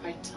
songwriter.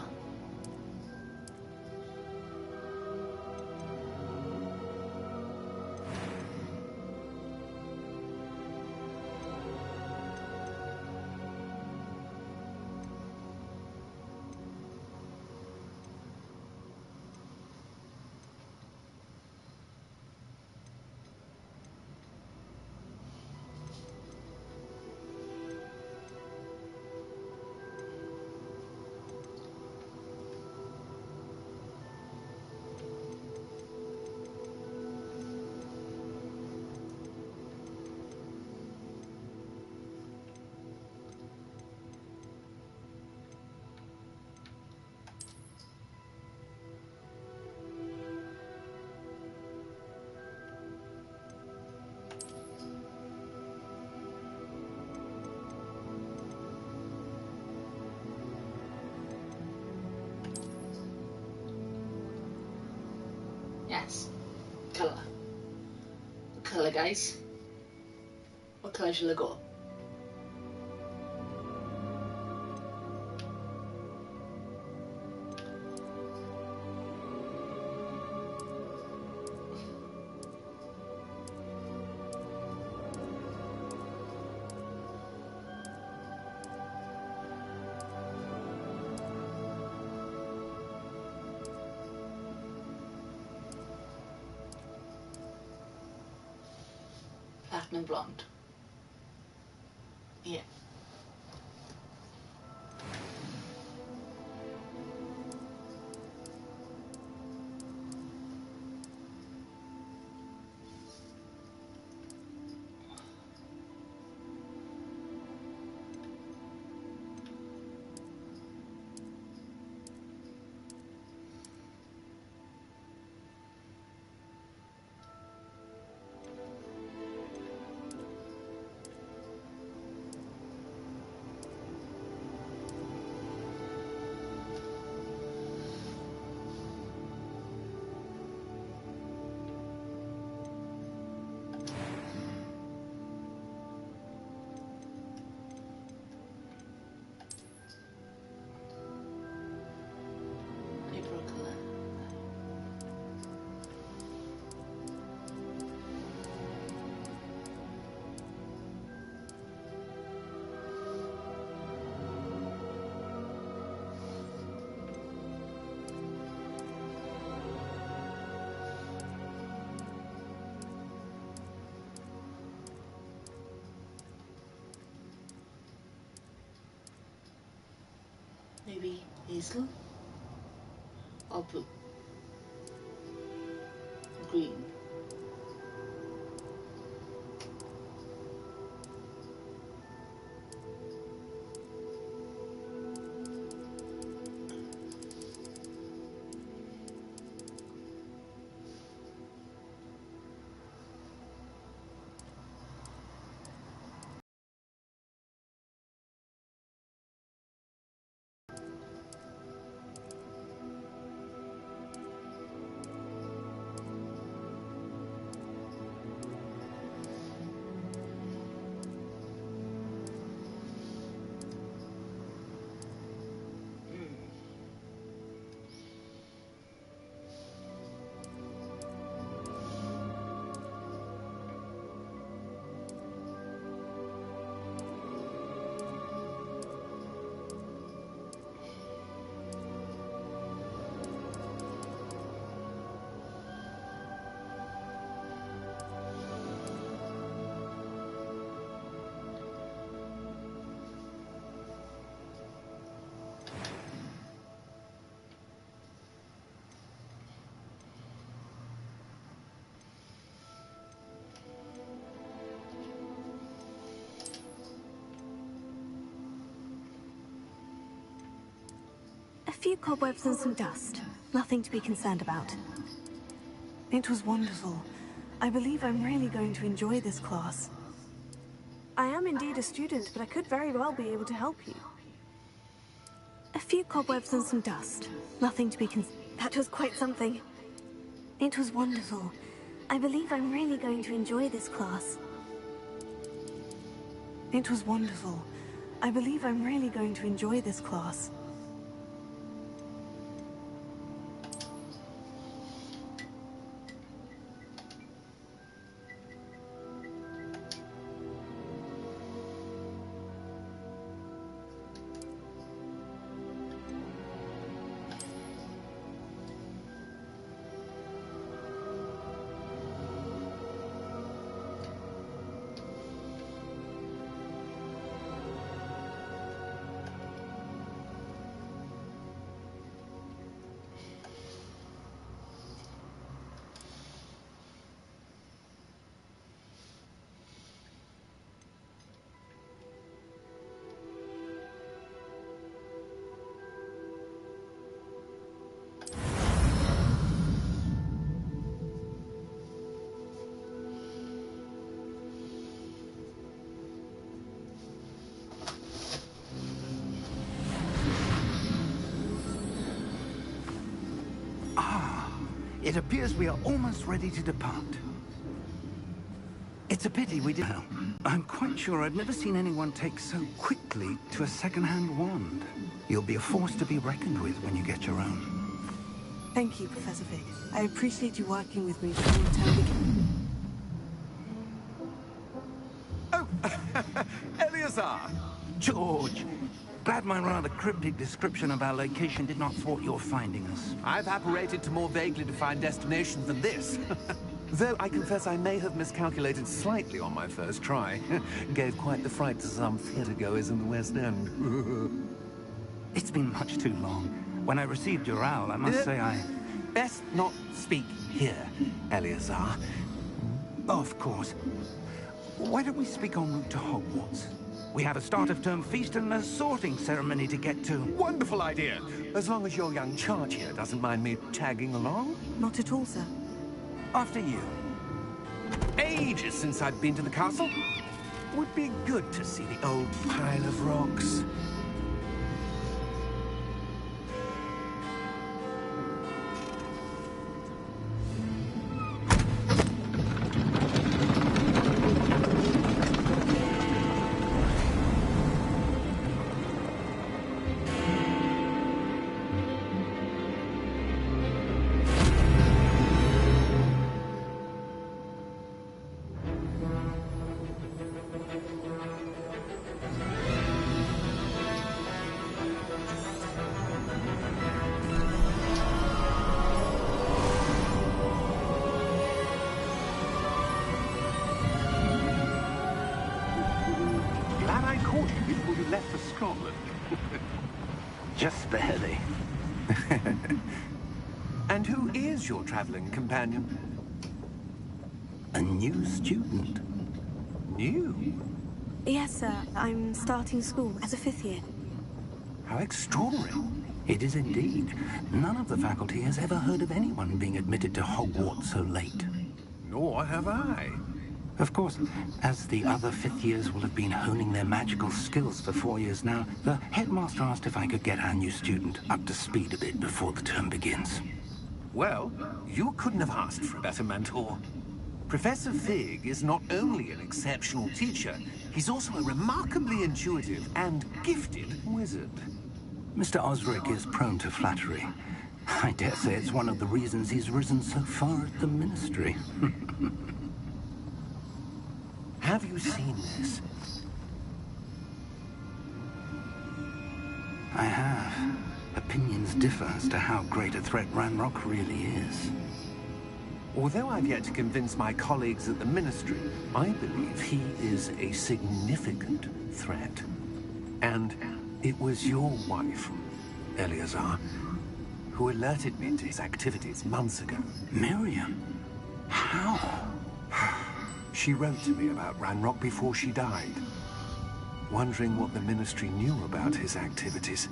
Yes, colour. The colour, guys. What colour shall I go? Platinum blonde. Yeah. April colour. Maybe hazel or blue, green. A few cobwebs and some dust. Nothing to be concerned about. It was wonderful. I believe I'm really going to enjoy this class. I am indeed a student, but I could very well be able to help you. A few cobwebs and some dust. Nothing to be That was quite something. It was wonderful. I believe I'm really going to enjoy this class. It was wonderful. I believe I'm really going to enjoy this class. It appears we are almost ready to depart. It's a pity we did. I'm quite sure I've never seen anyone take so quickly to a second-hand wand. You'll be a force to be reckoned with when you get your own. Thank you, Professor Fig. I appreciate you working with me before the term begins. Oh, Eleazar! George! Glad my rather cryptic description of our location did not thwart your finding us. I've apparated to more vaguely defined destinations than this. Though I confess I may have miscalculated slightly on my first try. Gave quite the fright to some theatre-goers in the West End. It's been much too long. When I received your owl, I must say I... Best not speak here, Eleazar. Of course. Why don't we speak en route to Hogwarts? We have a start-of-term feast and a sorting ceremony to get to. Wonderful idea! As long as your young charge here doesn't mind me tagging along. Not at all, sir. After you. Ages since I've been to the castle. Would be good to see the old pile of rocks. Before you left for Scotland. Just barely. And who is your traveling companion? A new student. New? Yes, sir. I'm starting school as a 5th year. How extraordinary. It is indeed. None of the faculty has ever heard of anyone being admitted to Hogwarts so late. Nor have I. Of course, as the other 5th years will have been honing their magical skills for 4 years now, the headmaster asked if I could get our new student up to speed a bit before the term begins. Well, you couldn't have asked for a better mentor. Professor Fig is not only an exceptional teacher, he's also a remarkably intuitive and gifted wizard. Mr. Osric is prone to flattery. I dare say it's one of the reasons he's risen so far at the Ministry. Have you seen this? I have. Opinions differ as to how great a threat Ranrock really is. Although I've yet to convince my colleagues at the Ministry, I believe he is a significant threat. And it was your wife, Eleazar, who alerted me to his activities months ago. Miriam? How? She wrote to me about Ranrock before she died, wondering what the Ministry knew about his activities.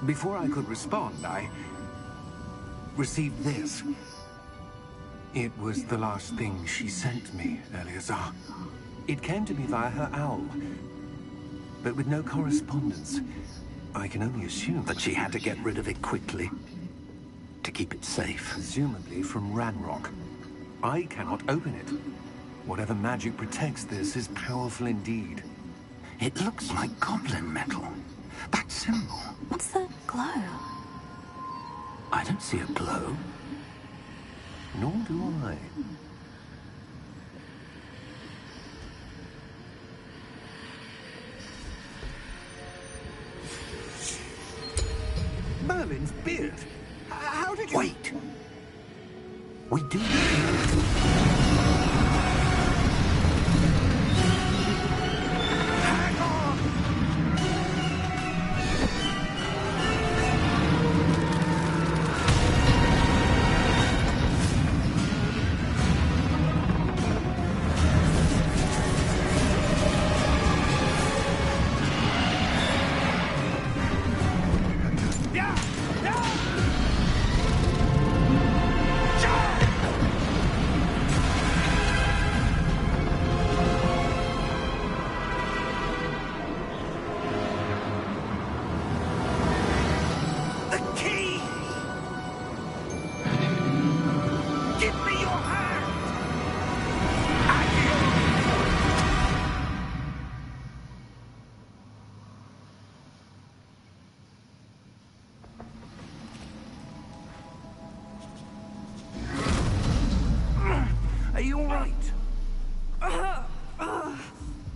Before I could respond, I received this. It was the last thing she sent me, Eleazar. It came to me via her owl, but with no correspondence. I can only assume that she had to get rid of it quickly, to keep it safe. Presumably from Ranrock. I cannot open it. Whatever magic protects this is powerful indeed. It looks like goblin metal. That symbol. What's the glow? I don't see a glow. Nor do I. Merlin's beard. How did you... Wait! We do... Hang on!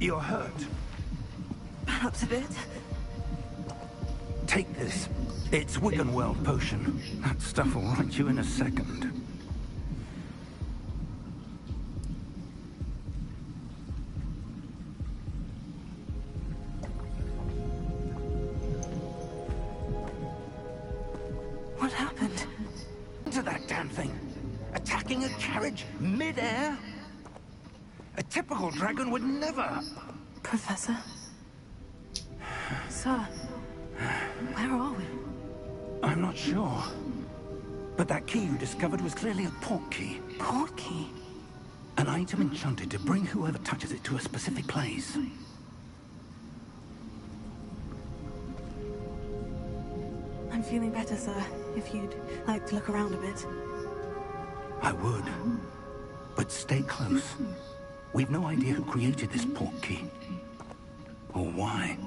You're hurt. Perhaps a bit. Take this. It's Wiggenweld potion. That stuff will right you in a second. What happened? To that damn thing. Attacking a carriage mid-air? A typical dragon would never. Professor? Sir, where are we? I'm not sure. But that key you discovered was clearly a port key. Port key? An item enchanted to bring whoever touches it to a specific place. I'm feeling better, sir. If you'd like to look around a bit. I would. But stay close. We've no idea who created this port key. Or why.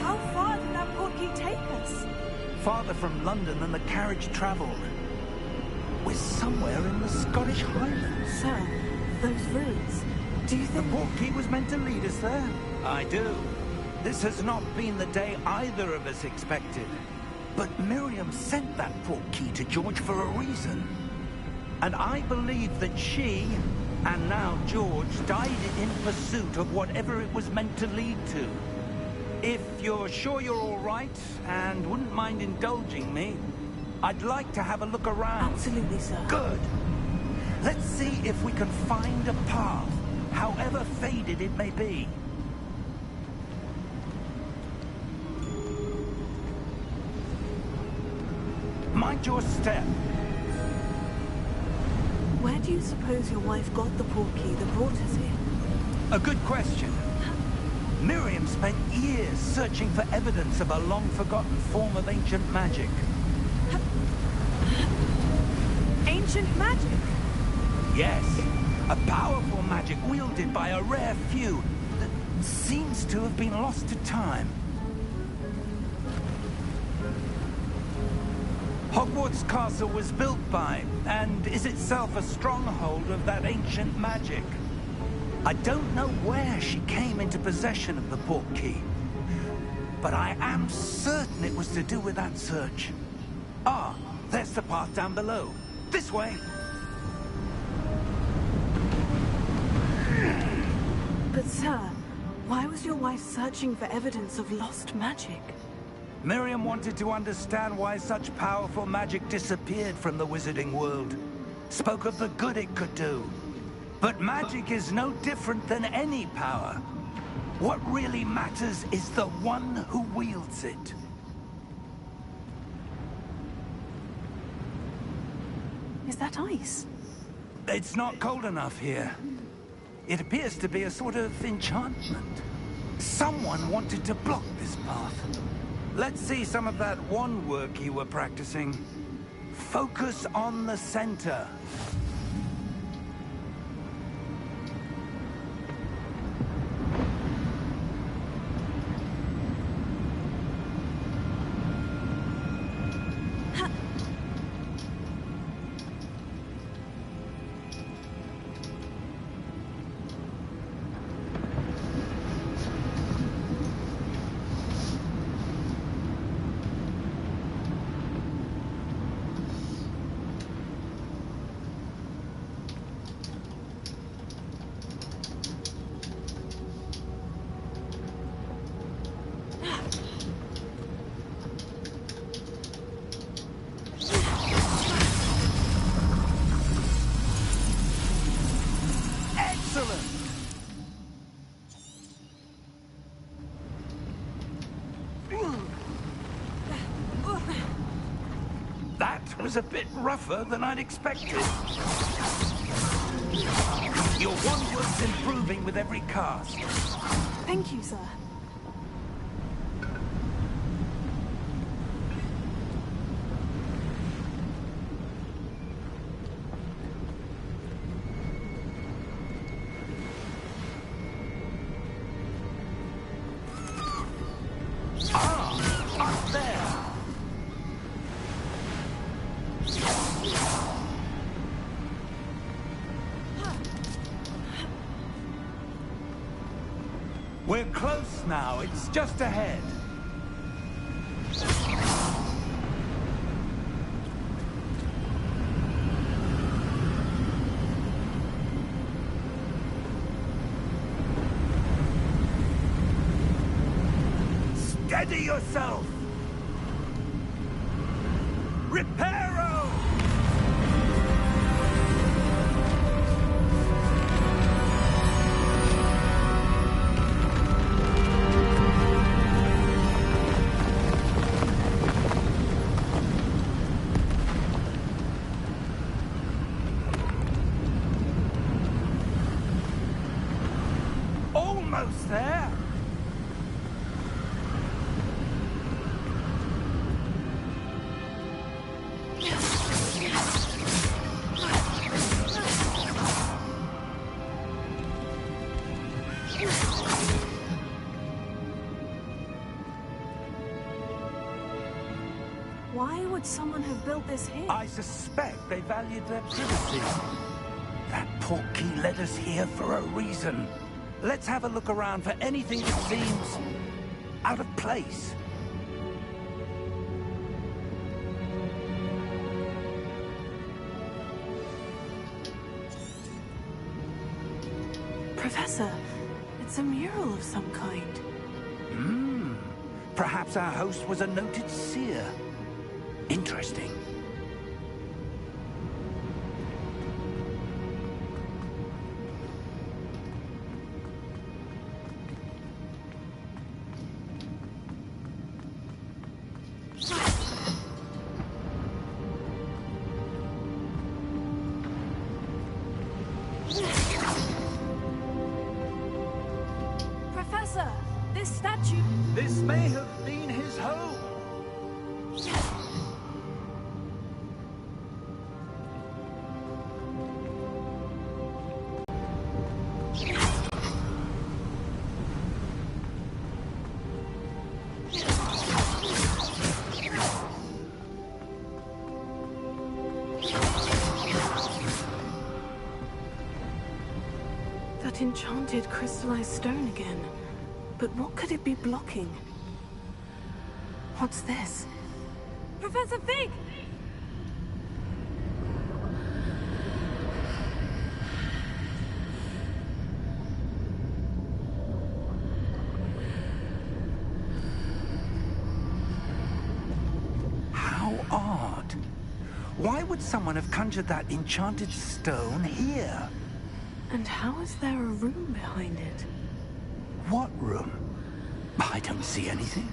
How far did that port key take us? Farther from London than the carriage traveled. We're somewhere in the Scottish Highlands. Sir, those ruins. Do you The think... port key was meant to lead us there? I do. This has not been the day either of us expected. But Miriam sent that port key to George for a reason. And I believe that she, and now George, died in pursuit of whatever it was meant to lead to. If you're sure you're all right, and wouldn't mind indulging me, I'd like to have a look around. Absolutely, sir. Good. Let's see if we can find a path, however faded it may be. Mind your step. Where do you suppose your wife got the port key that brought us here? A good question. Miriam spent years searching for evidence of a long-forgotten form of ancient magic. Ancient magic? Yes, a powerful magic wielded by a rare few that seems to have been lost to time. Hogwarts Castle was built by, and is itself a stronghold of that ancient magic. I don't know where she came into possession of the port key, but I am certain it was to do with that search. Ah, there's the path down below. This way. But sir, why was your wife searching for evidence of lost magic? Miriam wanted to understand why such powerful magic disappeared from the wizarding world. Spoke of the good it could do. But magic is no different than any power. What really matters is the one who wields it. Is that ice? It's not cold enough here. It appears to be a sort of enchantment. Someone wanted to block this path. Let's see some of that wand work you were practicing. Focus on the center. That was a bit rougher than I'd expected. Your wand work's improving with every cast. Thank you, sir. We're close now. It's just ahead. Steady yourself! Reparo! Almost there! Why would someone have built this here? I suspect they valued their privacy. That portkey led us here for a reason. Let's have a look around for anything that seems out of place. Professor, it's a mural of some kind. Perhaps our host was a noted seer. Interesting. Professor, this statue... This may have been his home. That enchanted crystallized stone again. But what could it be blocking? What's this? Professor Fig! How odd. Why would someone have conjured that enchanted stone here? And how is there a room behind it? What room? I don't see anything.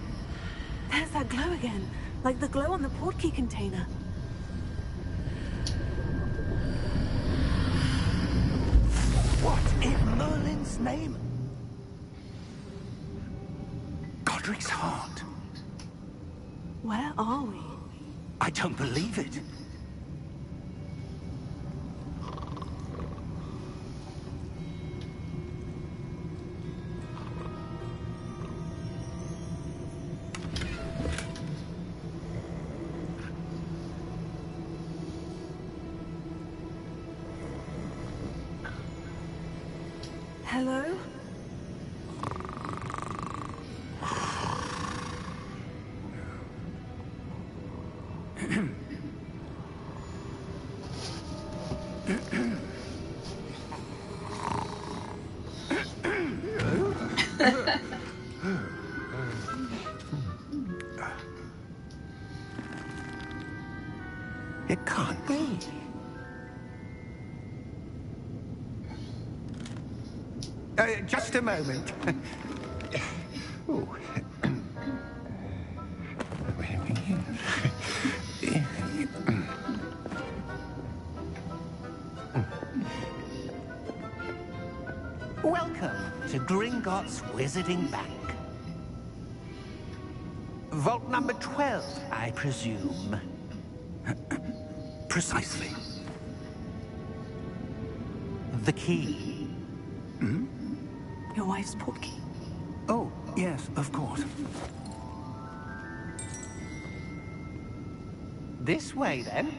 There's that glow again, like the glow on the portkey container. What in Merlin's name? Godric's heart. Where are we? I don't believe it. Hello? It can't be. Just a moment. Oh. Welcome to Gringotts Wizarding Bank. Vault number 12, I presume. Precisely. The key. Your wife's portkey. Oh, yes, of course. This way, then.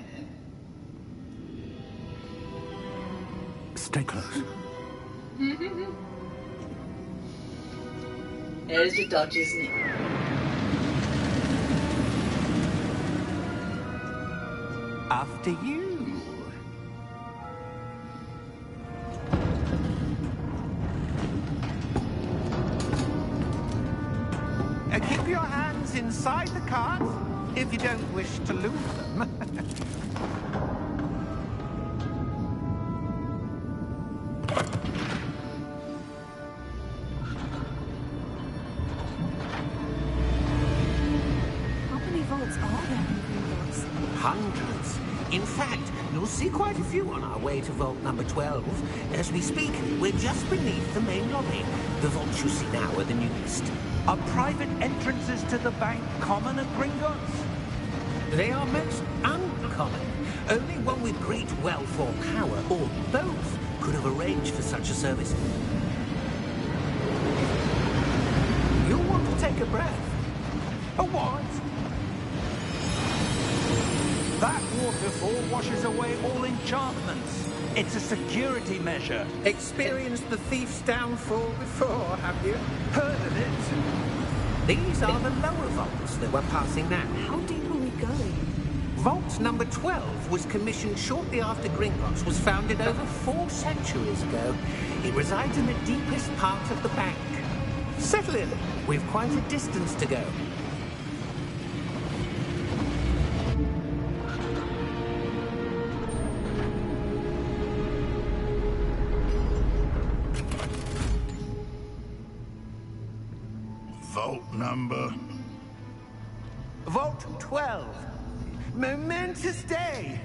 Stay close. There's the dodge, isn't it? After you. Keep your hands inside the cart if you don't wish to lose them. How many vaults are there in Gringotts? Hundreds. In fact, you'll see quite a few on our way to vault number 12. As we speak, we're just beneath the main lobby. The vaults you see now are the newest. Are private entrances to the bank common at Gringotts? They are most uncommon. Only one with great wealth or power, or both, could have arranged for such a service. You'll want to take a breath. A what? That waterfall washes away all enchantments. It's a security measure. Experienced the thief's downfall before, have you? Heard of it? These are the lower vaults that we're passing now. How deep are we going? Vault number 12 was commissioned shortly after Gringotts was founded over 4 centuries ago. It resides in the deepest part of the bank. Settle in. We've quite a distance to go. Vault number? Vault 12. Momentous day.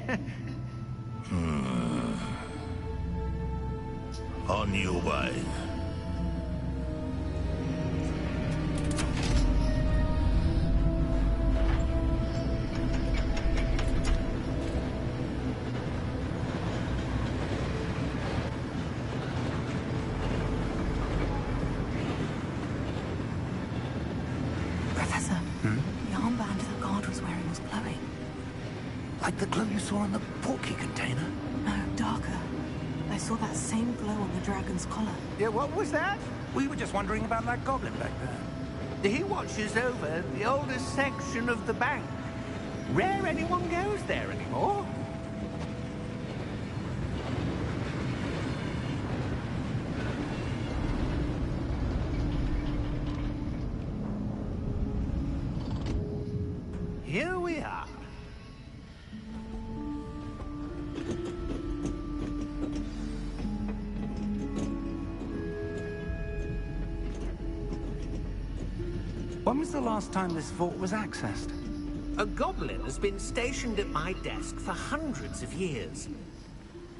On your way. Professor, the armband the guard was wearing was glowing. Like the glow you saw on the portkey container? No, darker. I saw that same glow on the dragon's collar. Yeah, what was that? We were just wondering about that goblin back there. He watches over the oldest section of the bank. Rare anyone goes there anymore. Here we are. When was the last time this vault was accessed? A goblin has been stationed at my desk for hundreds of years.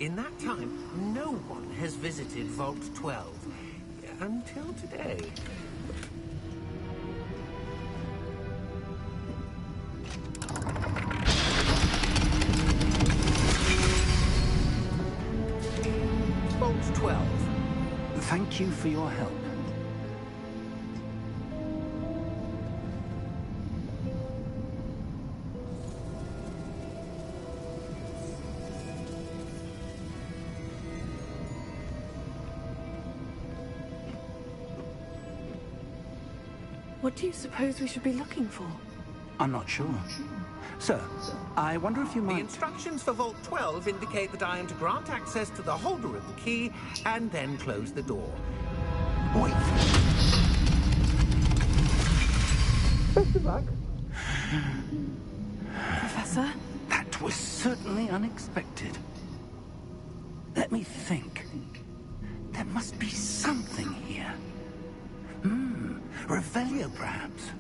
In that time, no one has visited Vault 12. Until today. Vault 12. Thank you for your help. What do you suppose we should be looking for? I'm not sure. Sir, I wonder if you The might... instructions for Vault 12 indicate that I am to grant access to the holder of the key and then close the door. Wait. Best of luck. Professor? That was certainly unexpected. Let me think. There must be something here. Revelio, perhaps.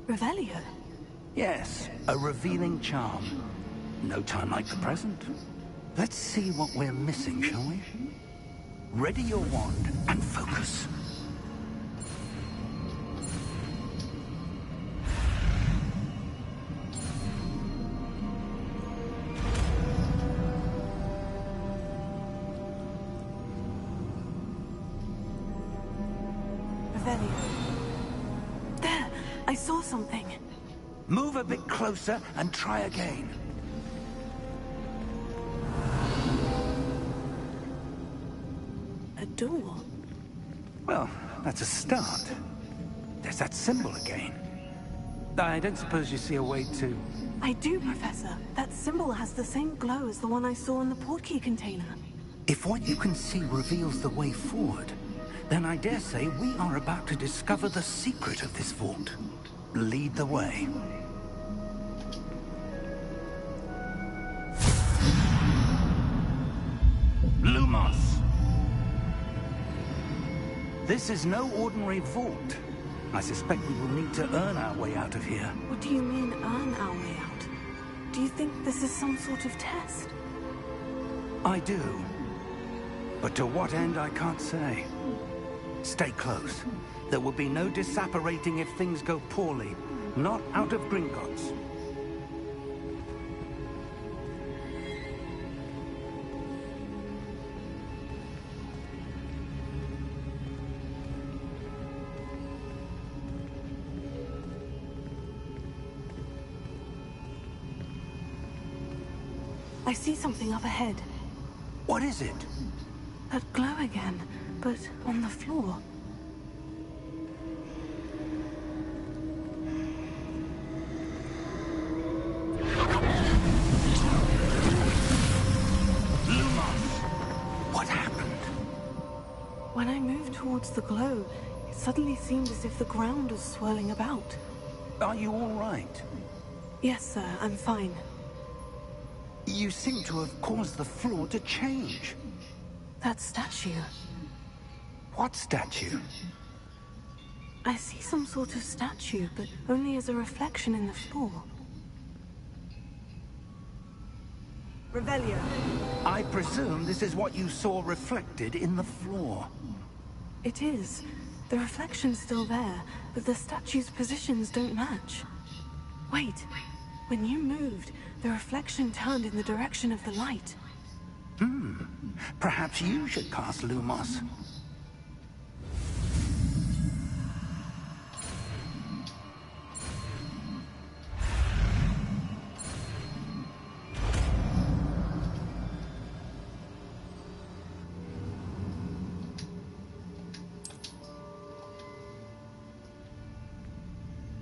Revelio? Yes, a revealing charm. No time like the present. Let's see what we're missing, shall we? Ready your wand and focus. Revelio. There! I saw something. Move a bit closer and try again. A door? Well, that's a start. There's that symbol again. I don't suppose you see a way to... I do, Professor. That symbol has the same glow as the one I saw in the portkey container. If what you can see reveals the way forward, then I dare say we are about to discover the secret of this vault. Lead the way. Lumos! This is no ordinary vault. I suspect we will need to earn our way out of here. What do you mean, earn our way out? Do you think this is some sort of test? I do. But to what end, I can't say. Stay close. There will be no disapparating if things go poorly. Not out of Gringotts. I see something up ahead. What is it? That glow again, but on the floor. What happened? When I moved towards the glow, it suddenly seemed as if the ground was swirling about. Are you all right? Yes, sir, I'm fine. You seem to have caused the floor to change. That statue. What statue? I see some sort of statue, but only as a reflection in the floor. Revelio. I presume this is what you saw reflected in the floor. It is. The reflection's still there, but the statue's positions don't match. Wait. When you moved, the reflection turned in the direction of the light. Perhaps you should cast Lumos.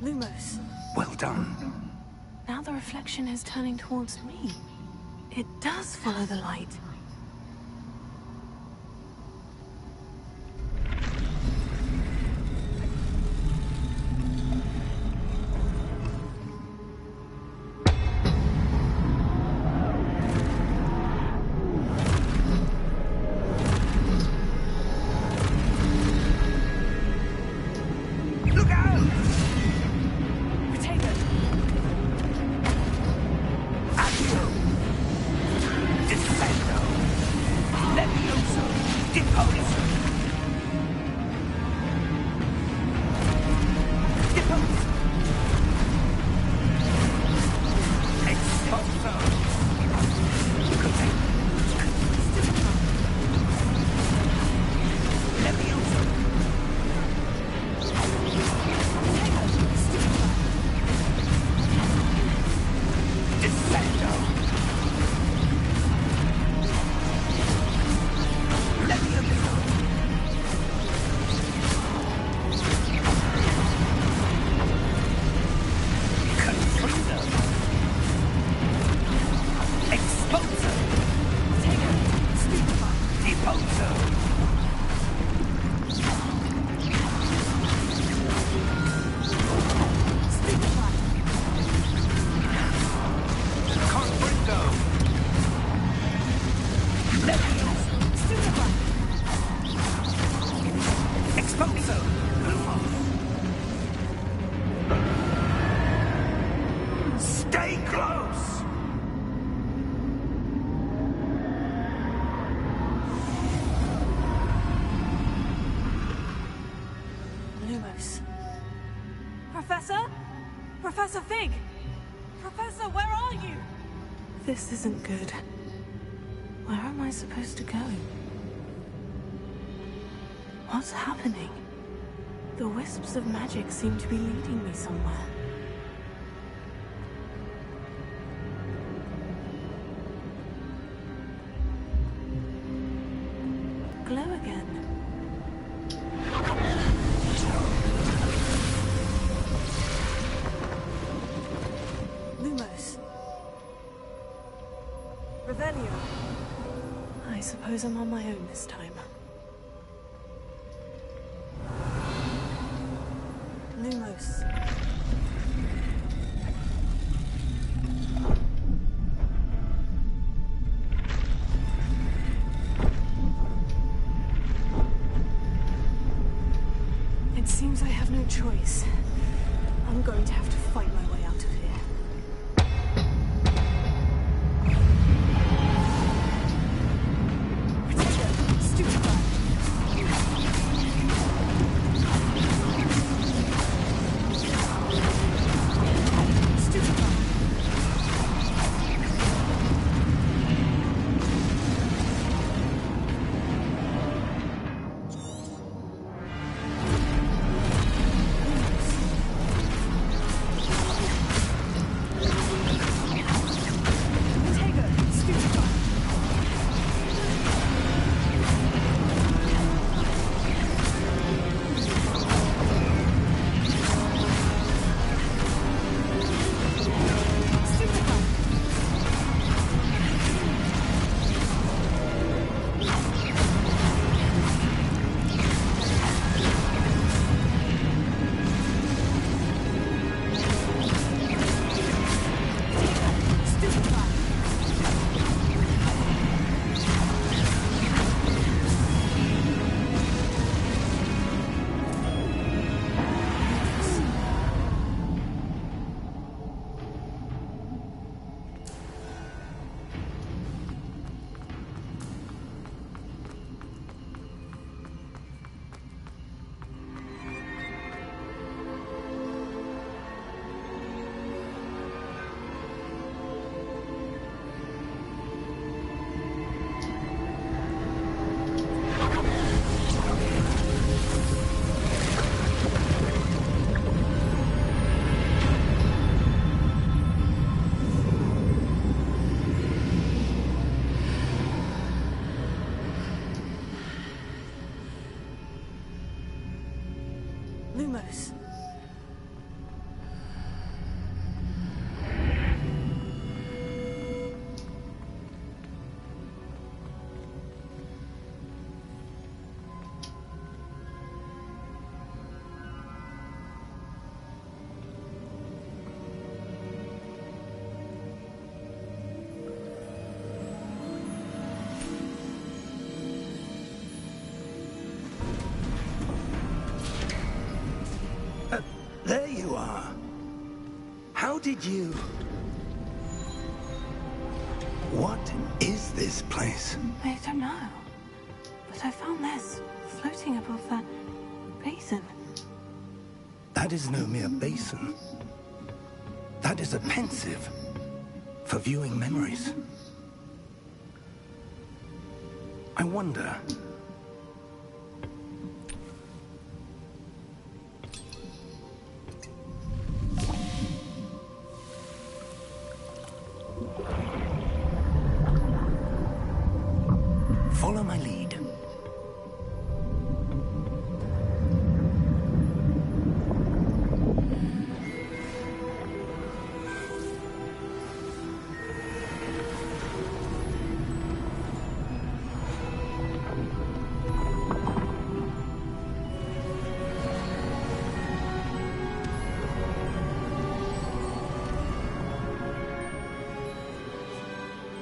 Lumos. Well done. Now the reflection is turning towards me. It does follow the light. Professor Fig! Professor, where are you? This isn't good. Where am I supposed to go? What's happening? The wisps of magic seem to be leading me somewhere. Glow again. suppose I'm on my own this time. Lumos. It seems I have no choice. I'm going to have to fight my way out of here. Lumos. There you are. How did you... What is this place? I don't know. But I found this floating above that basin. That is no mere basin. That is a pensive for viewing memories. I wonder... Follow my lead.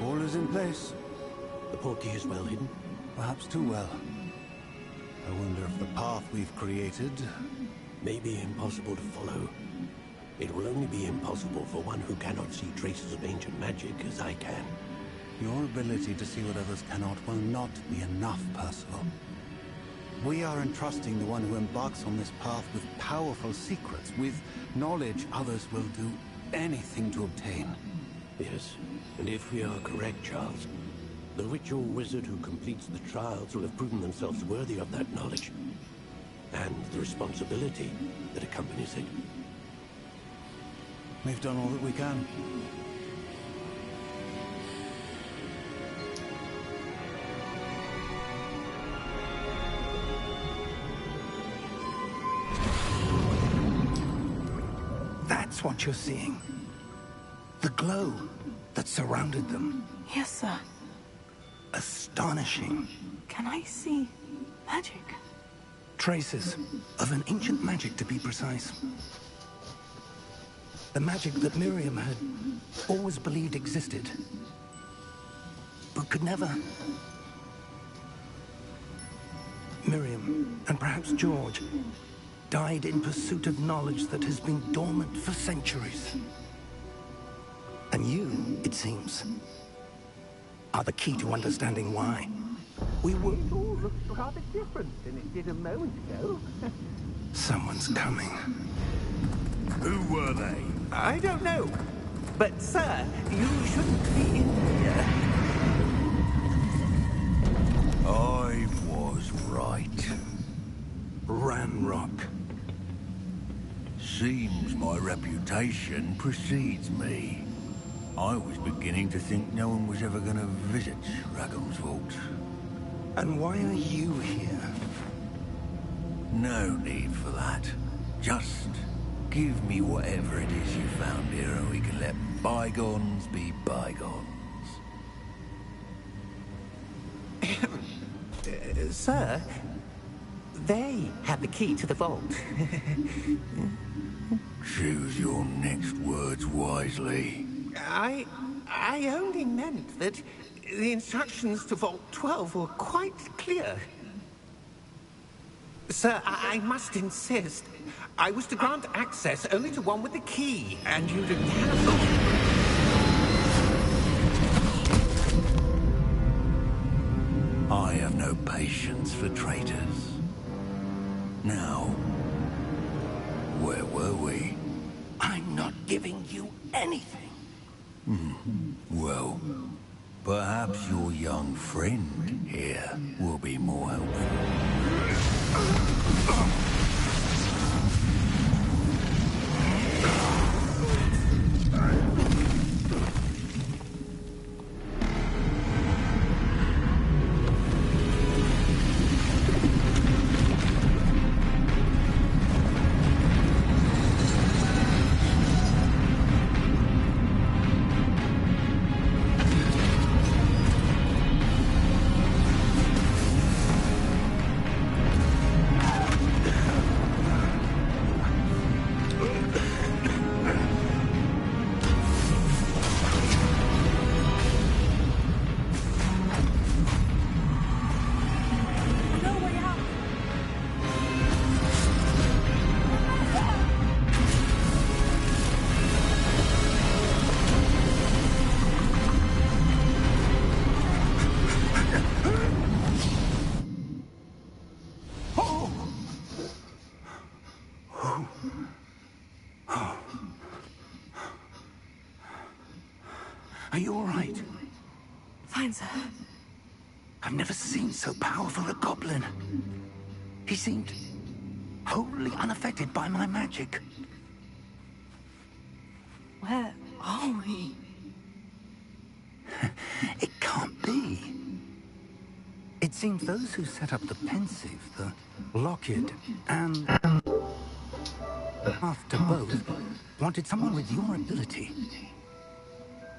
All is in place. The portkey is well hidden. Perhaps too well. I wonder if the path we've created... May be impossible to follow. It will only be impossible for one who cannot see traces of ancient magic as I can. Your ability to see what others cannot will not be enough, Percival. We are entrusting the one who embarks on this path with powerful secrets, with knowledge others will do anything to obtain. Yes, and if we are correct, Charles, the witch or wizard who completes the trials will have proven themselves worthy of that knowledge, and the responsibility that accompanies it. We've done all that we can. That's what you're seeing. The glow that surrounded them. Yes, sir. astonishing. Can I see magic? Traces of an ancient magic, to be precise. The magic that Miriam had always believed existed, but could never. Miriam, and perhaps George, died in pursuit of knowledge that has been dormant for centuries. And you, it seems, are the key to understanding why. We would all look rather different than it did a moment ago. Someone's coming. Who were they? I don't know. But, sir, you shouldn't be in here. I was right. Ranrock. Seems my reputation precedes me. I was beginning to think no one was ever going to visit Ragham's vault. And why are you here? No need for that. Just give me whatever it is you found here and we can let bygones be bygones. Sir, they had the key to the vault. Choose your next words wisely. I only meant that the instructions to Vault 12 were quite clear. Sir, I must insist. I was to grant access only to one with the key, and you didn't have them. I have no patience for traitors. Now, where were we? I'm not giving you anything. Well, perhaps your young friend here will be more helpful. Are you all right? Fine, sir. I've never seen so powerful a goblin. He seemed wholly unaffected by my magic. Where are we? It can't be. It seems those who set up the Pensive, the Locked, and after both, wanted someone with your ability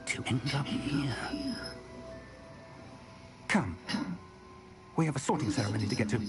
to end up here. Come. We have a sorting ceremony to get to.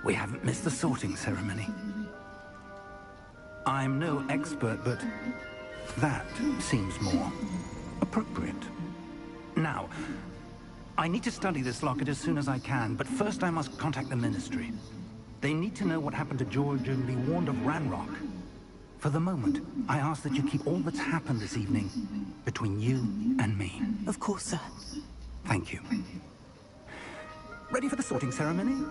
we haven't missed the sorting ceremony. I'm no expert, but that seems more appropriate. Now, I need to study this locket as soon as I can, but first I must contact the Ministry. They need to know what happened to George and be warned of Ranrock. For the moment, I ask that you keep all that's happened this evening between you and me. Of course, sir. Thank you. Ready for the sorting ceremony?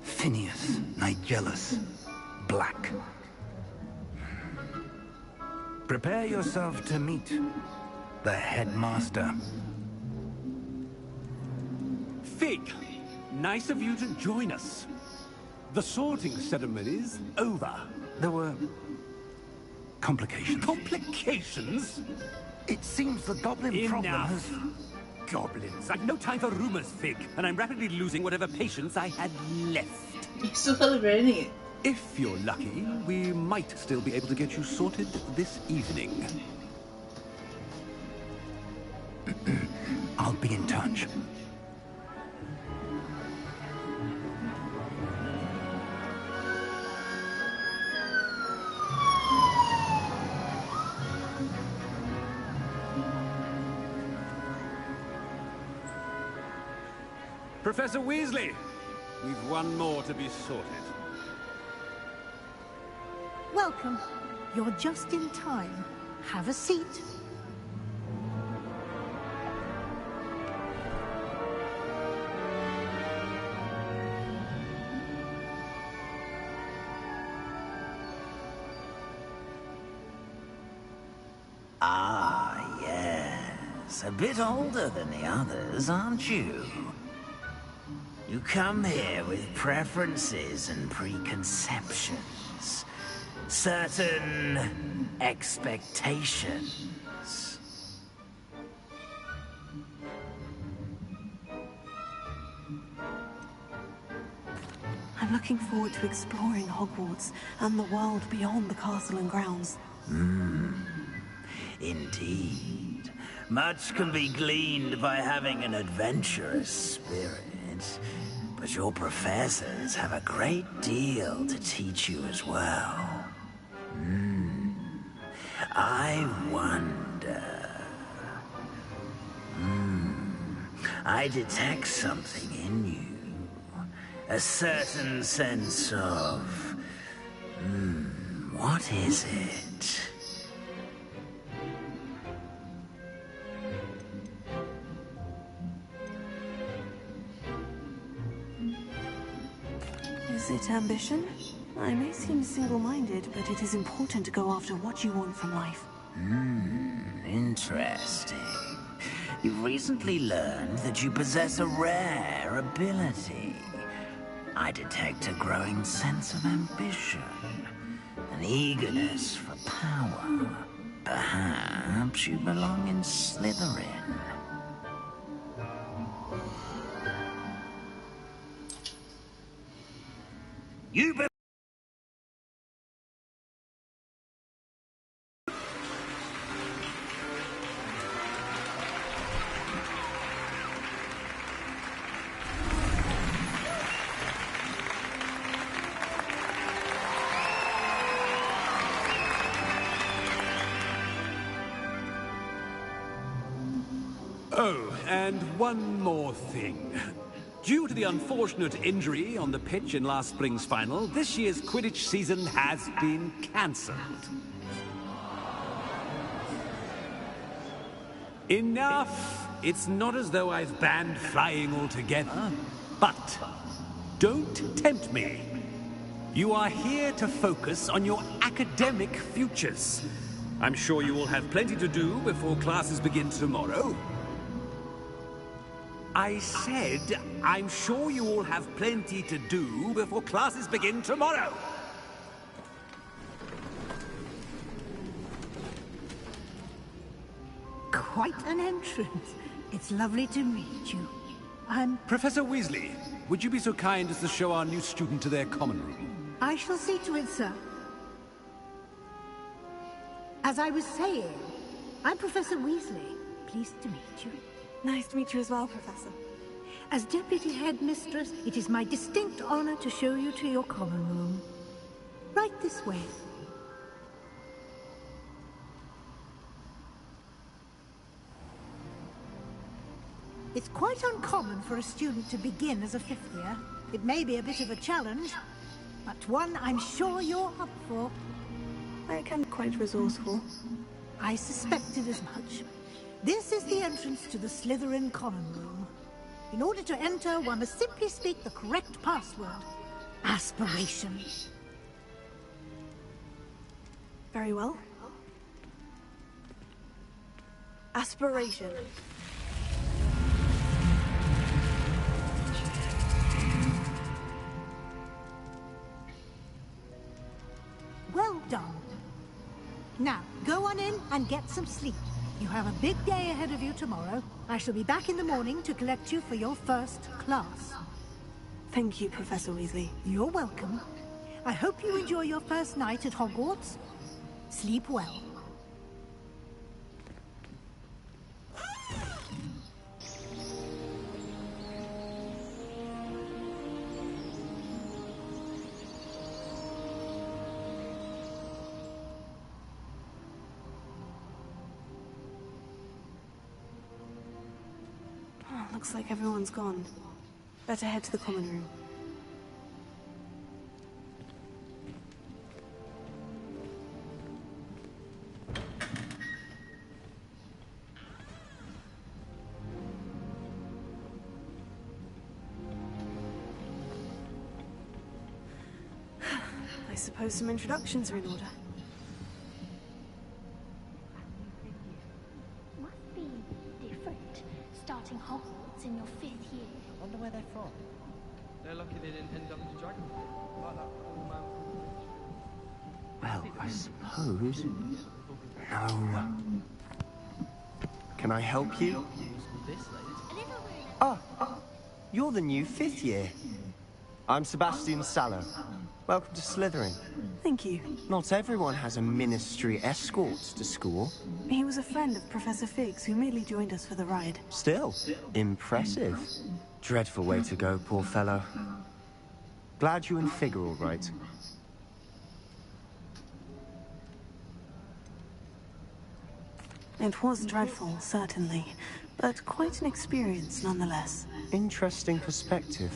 Phineas, Nigellus, Black. Prepare yourself to meet the headmaster. Fig, nice of you to join us. The sorting ceremony's over. There were complications. Complications? It seems the goblin problem Enough. has... Goblins. I've no time for rumors, Fig, and I'm rapidly losing whatever patience I had left. You're still celebrating it. If you're lucky, we might still be able to get you sorted this evening. I'll be in touch. Professor Weasley, we've one more to be sorted. Welcome. You're just in time. Have a seat. Ah, yes. A bit older than the others, aren't you? You come here with preferences and preconceptions. Certain expectations. I'm looking forward to exploring Hogwarts and the world beyond the castle and grounds. Indeed. Much can be gleaned by having an adventurous spirit. But your professors have a great deal to teach you as well. I wonder... I detect something in you. A certain sense of... what is it? Is it ambition? I may seem single-minded, but it is important to go after what you want from life. Interesting. You've recently learned that you possess a rare ability. I detect a growing sense of ambition, an eagerness for power. Perhaps you belong in Slytherin. You be Oh, and one more thing. Due to the unfortunate injury on the pitch in last spring's final, this year's Quidditch season has been cancelled. Enough! It's not as though I've banned flying altogether. But don't tempt me. You are here to focus on your academic futures. I'm sure you will have plenty to do before classes begin tomorrow. I said, I'm sure you all have plenty to do before classes begin tomorrow. Quite an entrance. It's lovely to meet you. I'm... Professor Weasley, would you be so kind as to show our new student to their common room? I shall see to it, sir. As I was saying, I'm Professor Weasley. Pleased to meet you. Nice to meet you as well, Professor. As Deputy Headmistress, it is my distinct honor to show you to your common room. Right this way. It's quite uncommon for a student to begin as a fifth year. It may be a bit of a challenge, but one I'm sure you're up for. I can be quite resourceful. I suspected as much. This is the entrance to the Slytherin common room. In order to enter, one must simply speak the correct password. Aspiration. Very well. Aspiration. Well done. Now, go on in and get some sleep. You have a big day ahead of you tomorrow. I shall be back in the morning to collect you for your first class. Thank you, Professor Weasley. You're welcome. I hope you enjoy your first night at Hogwarts. Sleep well. Looks like everyone's gone. Better head to the common room. I suppose some introductions are in order. Must be different, starting Hogwarts in your 5th year. I wonder where they're from. They're lucky they didn't end up in the dragon pit, like that old man from the Well, I suppose... No. Can I help you? Oh, you're the new 5th year. I'm Sebastian Sallow. Welcome to Slytherin. Thank you. Not everyone has a ministry escort to school. He was a friend of Professor Fig's who merely joined us for the ride. Still, impressive. Dreadful way to go, poor fellow. Glad you and Fig are all right. It was dreadful, certainly, but quite an experience nonetheless. Interesting perspective.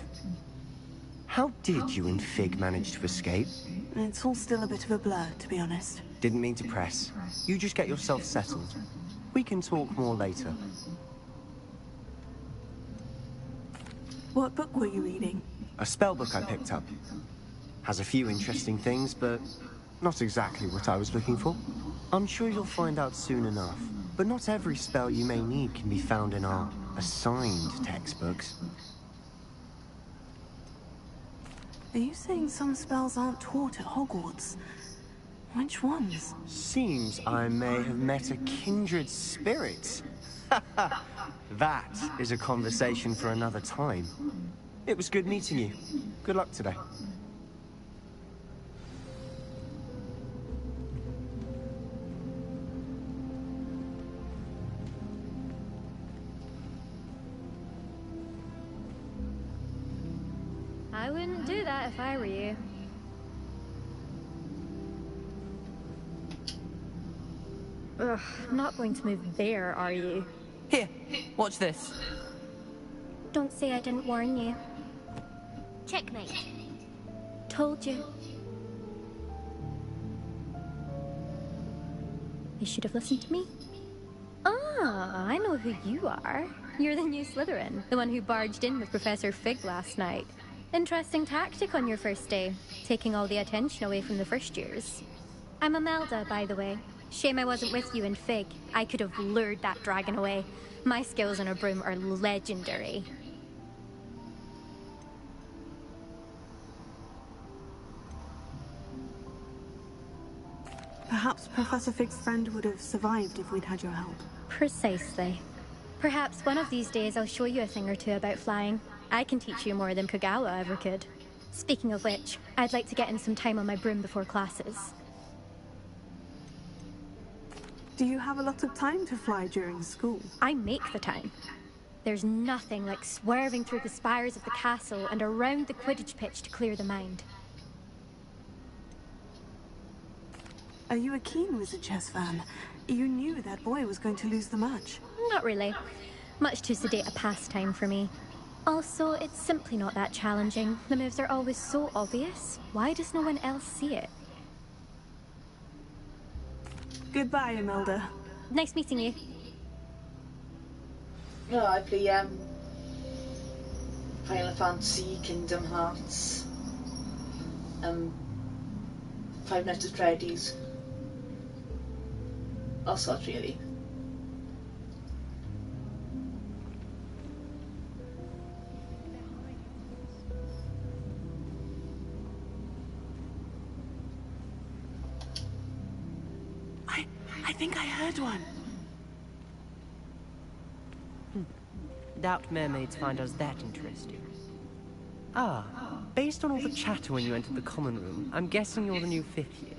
How did you and Fig manage to escape? It's all still a bit of a blur, to be honest. Didn't mean to press. You just get yourself settled. We can talk more later. What book were you reading? A spell book I picked up. Has a few interesting things, but not exactly what I was looking for. I'm sure you'll find out soon enough. But not every spell you may need can be found in our assigned textbooks. Are you saying some spells aren't taught at Hogwarts? Which ones? Seems I may have met a kindred spirit. That is a conversation for another time. It was good meeting you. Good luck today. I wouldn't do that if I were you. Ugh, not going to move there, are you? Here, watch this. Don't say I didn't warn you. Checkmate. Told you. You should have listened to me. Ah, I know who you are. You're the new Slytherin, the one who barged in with Professor Fig last night. Interesting tactic on your first day, taking all the attention away from the first years. I'm Imelda, by the way. Shame I wasn't with you in Fig. I could have lured that dragon away. My skills on a broom are legendary. Perhaps Professor Fig's friend would have survived if we'd had your help. Precisely. Perhaps one of these days I'll show you a thing or two about flying. I can teach you more than Kogawa ever could. Speaking of which, I'd like to get in some time on my broom before classes. Do you have a lot of time to fly during school? I make the time. There's nothing like swerving through the spires of the castle and around the Quidditch pitch to clear the mind. Are you a keen Wizard chess fan? You knew that boy was going to lose the match. Not really. Much too sedate a pastime for me. Also, it's simply not that challenging. The moves are always so obvious. Why does no one else see it? Goodbye, Imelda. Nice meeting you. No, I play Final Fantasy, Kingdom Hearts, Five Nights at Freddy's, all sorts really. I think I heard one. Doubt mermaids find us that interesting. Ah, based on all the chatter when you entered the common room, I'm guessing you're the new 5th year.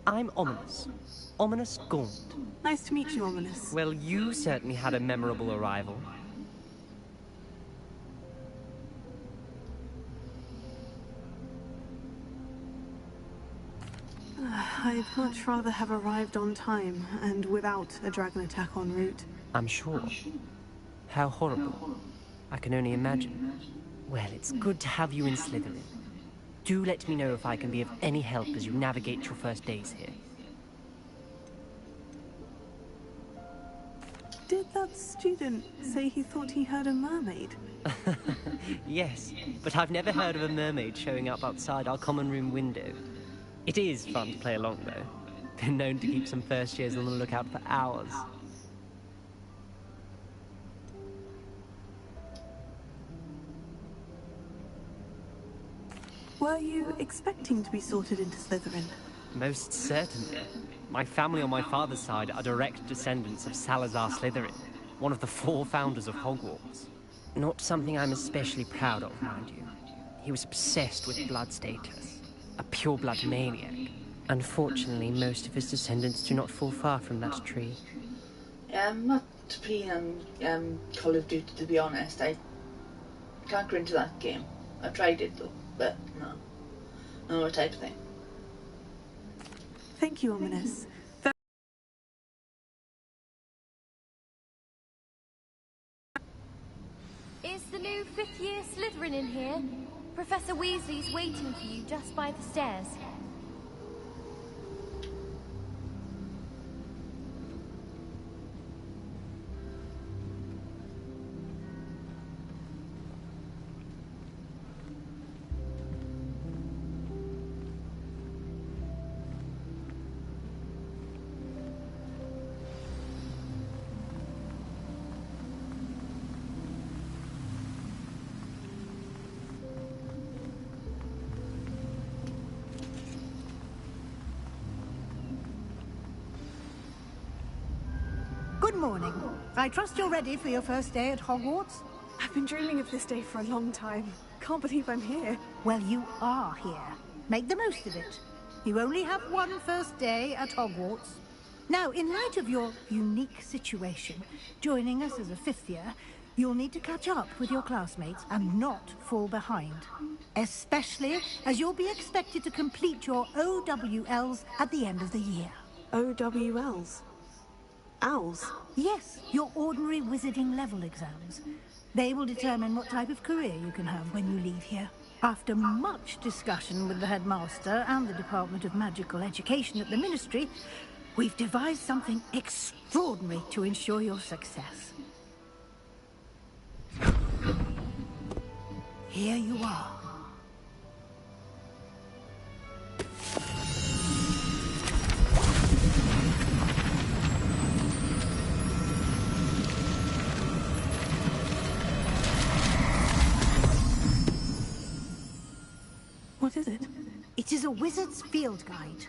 I'm Ominous. Ominous Gaunt. Nice to meet you, Ominous. Well, you certainly had a memorable arrival. I'd much rather have arrived on time and without a dragon attack en route. I'm sure. How horrible. I can only imagine. Well, it's good to have you in Slytherin. Do let me know if I can be of any help as you navigate your first days here. Did that student say he thought he heard a mermaid? Yes, but I've never heard of a mermaid showing up outside our common room window. It is fun to play along, though. Been known to keep some first years on the lookout for hours. Were you expecting to be sorted into Slytherin? Most certainly. My family on my father's side are direct descendants of Salazar Slytherin, one of the 4 founders of Hogwarts. Not something I'm especially proud of, mind you. He was obsessed with blood status. A pure-blood maniac. Unfortunately, most of his descendants do not fall far from that tree. I'm not keen on Call of Duty, to be honest. I can't go into that game. I've tried it though, but no. No type of thing. Thank you, Ominous. Is the new 5th year Slytherin in here? Professor Weasley's waiting for you just by the stairs. Good morning. I trust you're ready for your first day at Hogwarts? I've been dreaming of this day for a long time. Can't believe I'm here. Well, you are here. Make the most of it. You only have one first day at Hogwarts. Now, in light of your unique situation, joining us as a 5th year, you'll need to catch up with your classmates and not fall behind. Especially as you'll be expected to complete your OWLs at the end of the year. OWLs? Owls? Yes, your ordinary wizarding level exams. They will determine what type of career you can have when you leave here. After much discussion with the headmaster and the Department of Magical Education at the Ministry, we've devised something extraordinary to ensure your success. Here you are. What is it? It is a wizard's field guide.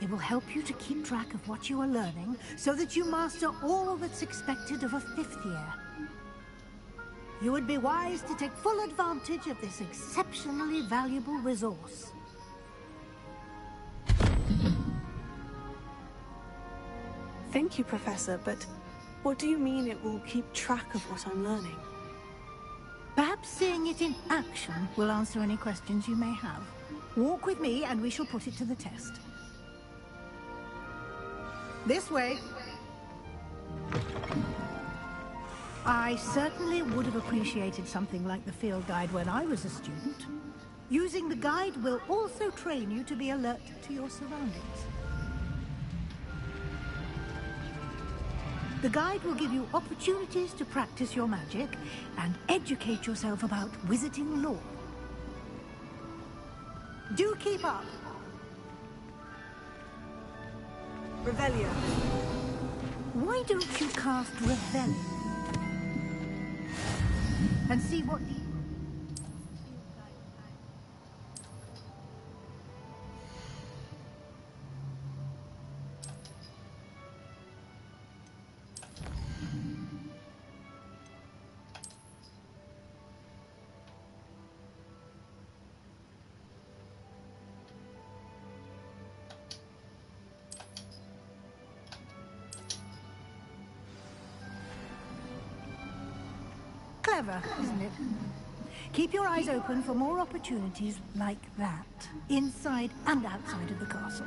It will help you to keep track of what you are learning so that you master all that's expected of a 5th year. You would be wise to take full advantage of this exceptionally valuable resource. Thank you, Professor, but what do you mean it will keep track of what I'm learning? Perhaps seeing it in action will answer any questions you may have. Walk with me and we shall put it to the test. This way. I certainly would have appreciated something like the field guide when I was a student. Using the guide will also train you to be alert to your surroundings. The guide will give you opportunities to practice your magic and educate yourself about wizarding lore. Do keep up. Revelio. Why don't you cast Revelio? And see what the... Clever, isn't it? Keep your eyes open for more opportunities like that, inside and outside of the castle.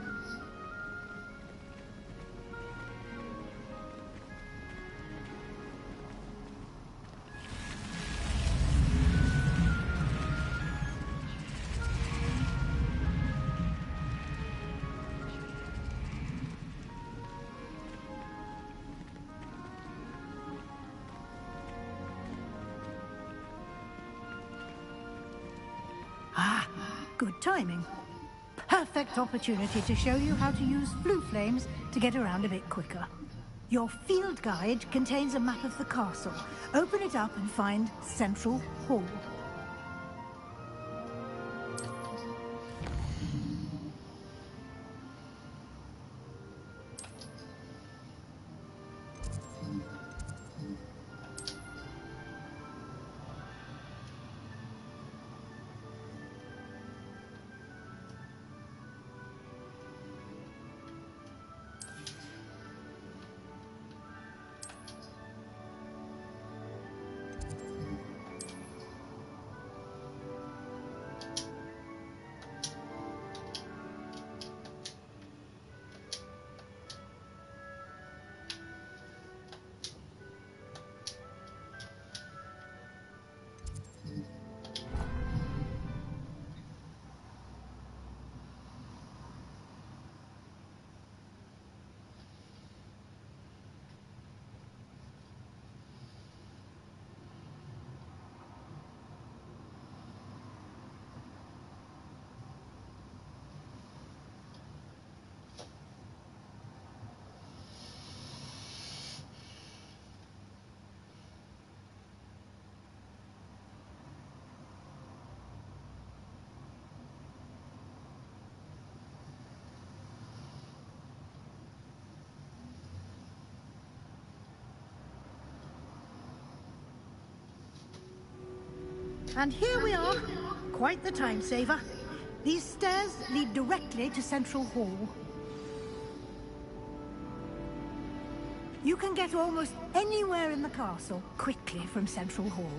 Good timing. Perfect opportunity to show you how to use flue flames to get around a bit quicker. Your field guide contains a map of the castle. Open it up and find Central Hall. And here we are. Quite the time saver. These stairs lead directly to Central Hall. You can get almost anywhere in the castle quickly from Central Hall.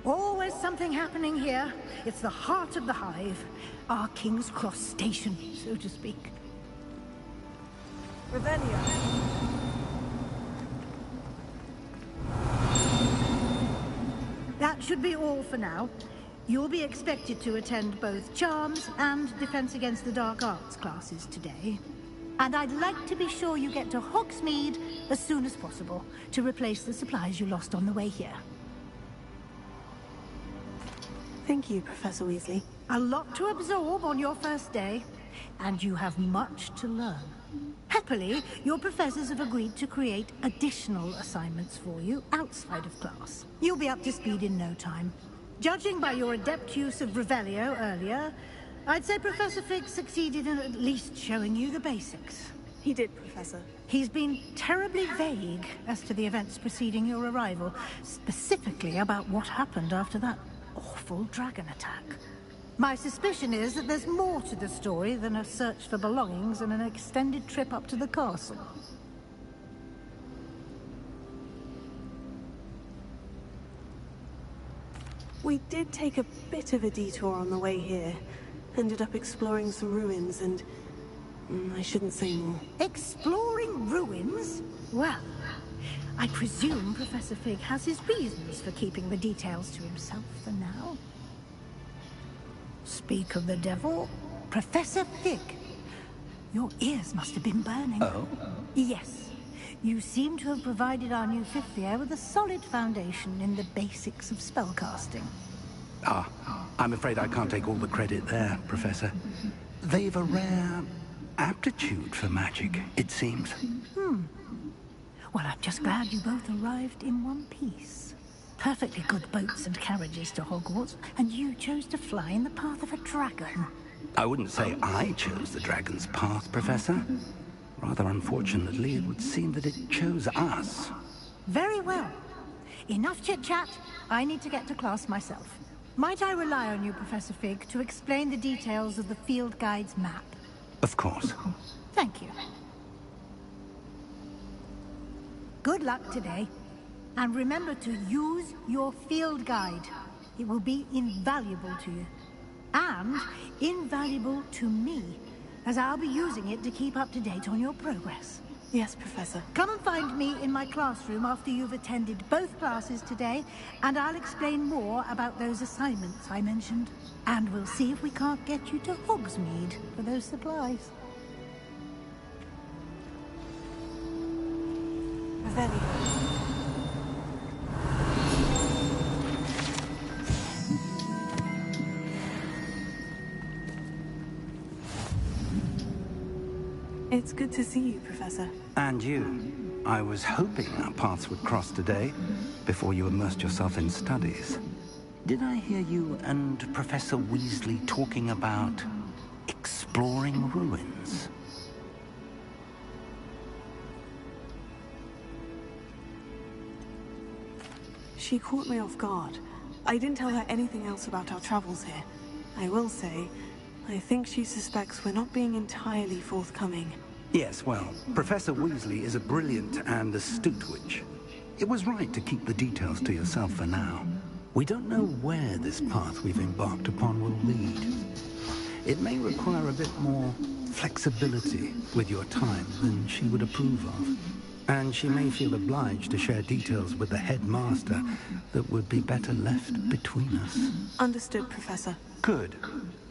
Always something happening here. It's the heart of the hive. Our King's Cross station, so to speak. Revelio. That should be all for now. You'll be expected to attend both Charms and Defense Against the Dark Arts classes today. And I'd like to be sure you get to Hogsmeade as soon as possible to replace the supplies you lost on the way here. Thank you, Professor Weasley. A lot to absorb on your first day, and you have much to learn. Happily, your professors have agreed to create additional assignments for you outside of class. You'll be up to speed in no time. Judging by your adept use of Revelio earlier, I'd say Professor Fig succeeded in at least showing you the basics. He did, Professor. He's been terribly vague as to the events preceding your arrival, specifically about what happened after that awful dragon attack. My suspicion is that there's more to the story than a search for belongings and an extended trip up to the castle. We did take a bit of a detour on the way here. Ended up exploring some ruins and... I shouldn't say more. Exploring ruins? Well, I presume Professor Fig has his reasons for keeping the details to himself for now. Speak of the devil, Professor Fig. Your ears must have been burning. Oh? Yes. You seem to have provided our new fifth year with a solid foundation in the basics of spellcasting. Ah, I'm afraid I can't take all the credit there, Professor. They've a rare aptitude for magic, it seems. Well, I'm just glad you both arrived in one piece. Perfectly good boats and carriages to Hogwarts, and you chose to fly in the path of a dragon. I wouldn't say I chose the dragon's path, Professor. Rather unfortunately, it would seem that it chose us. Very well. Enough chit-chat. I need to get to class myself. Might I rely on you, Professor Fig, to explain the details of the field guide's map? Of course. Thank you. Good luck today. And remember to use your field guide. It will be invaluable to you. And invaluable to me, as I'll be using it to keep up to date on your progress. Yes, Professor. Come and find me in my classroom after you've attended both classes today, and I'll explain more about those assignments I mentioned. And we'll see if we can't get you to Hogsmeade for those supplies. Revelio. It's good to see you, Professor. And you. I was hoping our paths would cross today, before you immersed yourself in studies. Did I hear you and Professor Weasley talking about exploring ruins? She caught me off guard. I didn't tell her anything else about our travels here. I will say, I think she suspects we're not being entirely forthcoming. Yes, well, Professor Weasley is a brilliant and astute witch. It was right to keep the details to yourself for now. We don't know where this path we've embarked upon will lead. It may require a bit more flexibility with your time than she would approve of. And she may feel obliged to share details with the headmaster that would be better left between us. Understood, Professor. Good.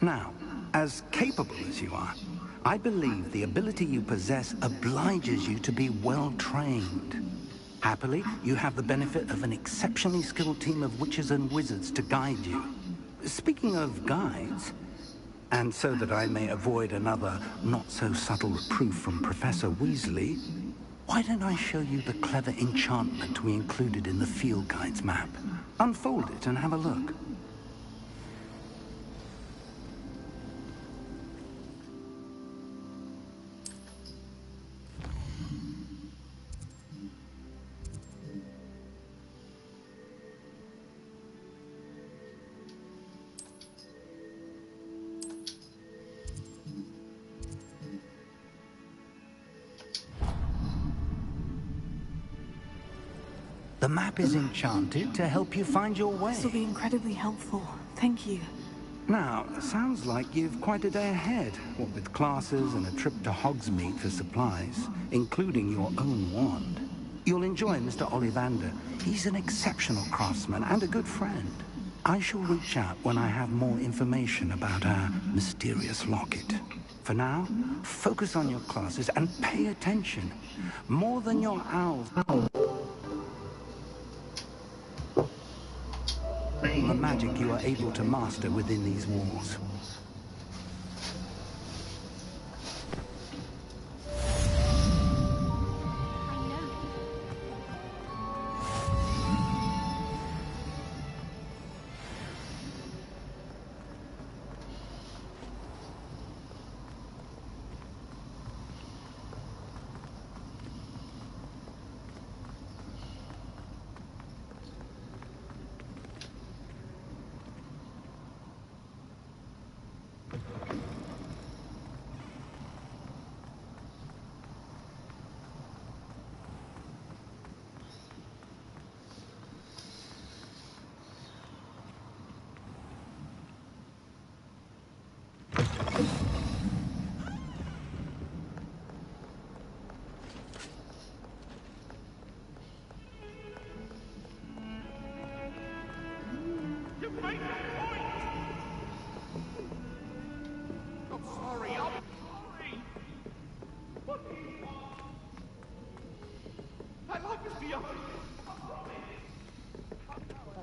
Now, as capable as you are, I believe the ability you possess obliges you to be well trained. Happily, you have the benefit of an exceptionally skilled team of witches and wizards to guide you. Speaking of guides, and so that I may avoid another not-so-subtle reproof from Professor Weasley, why don't I show you the clever enchantment we included in the field guide's map? Unfold it and have a look. The map is enchanted to help you find your way. This will be incredibly helpful. Thank you. Now, sounds like you've quite a day ahead, what with classes and a trip to Hogsmeade for supplies, including your own wand. You'll enjoy Mr. Ollivander. He's an exceptional craftsman and a good friend. I shall reach out when I have more information about our mysterious locket. For now, focus on your classes and pay attention. More than your owls. The magic you are able to master within these walls.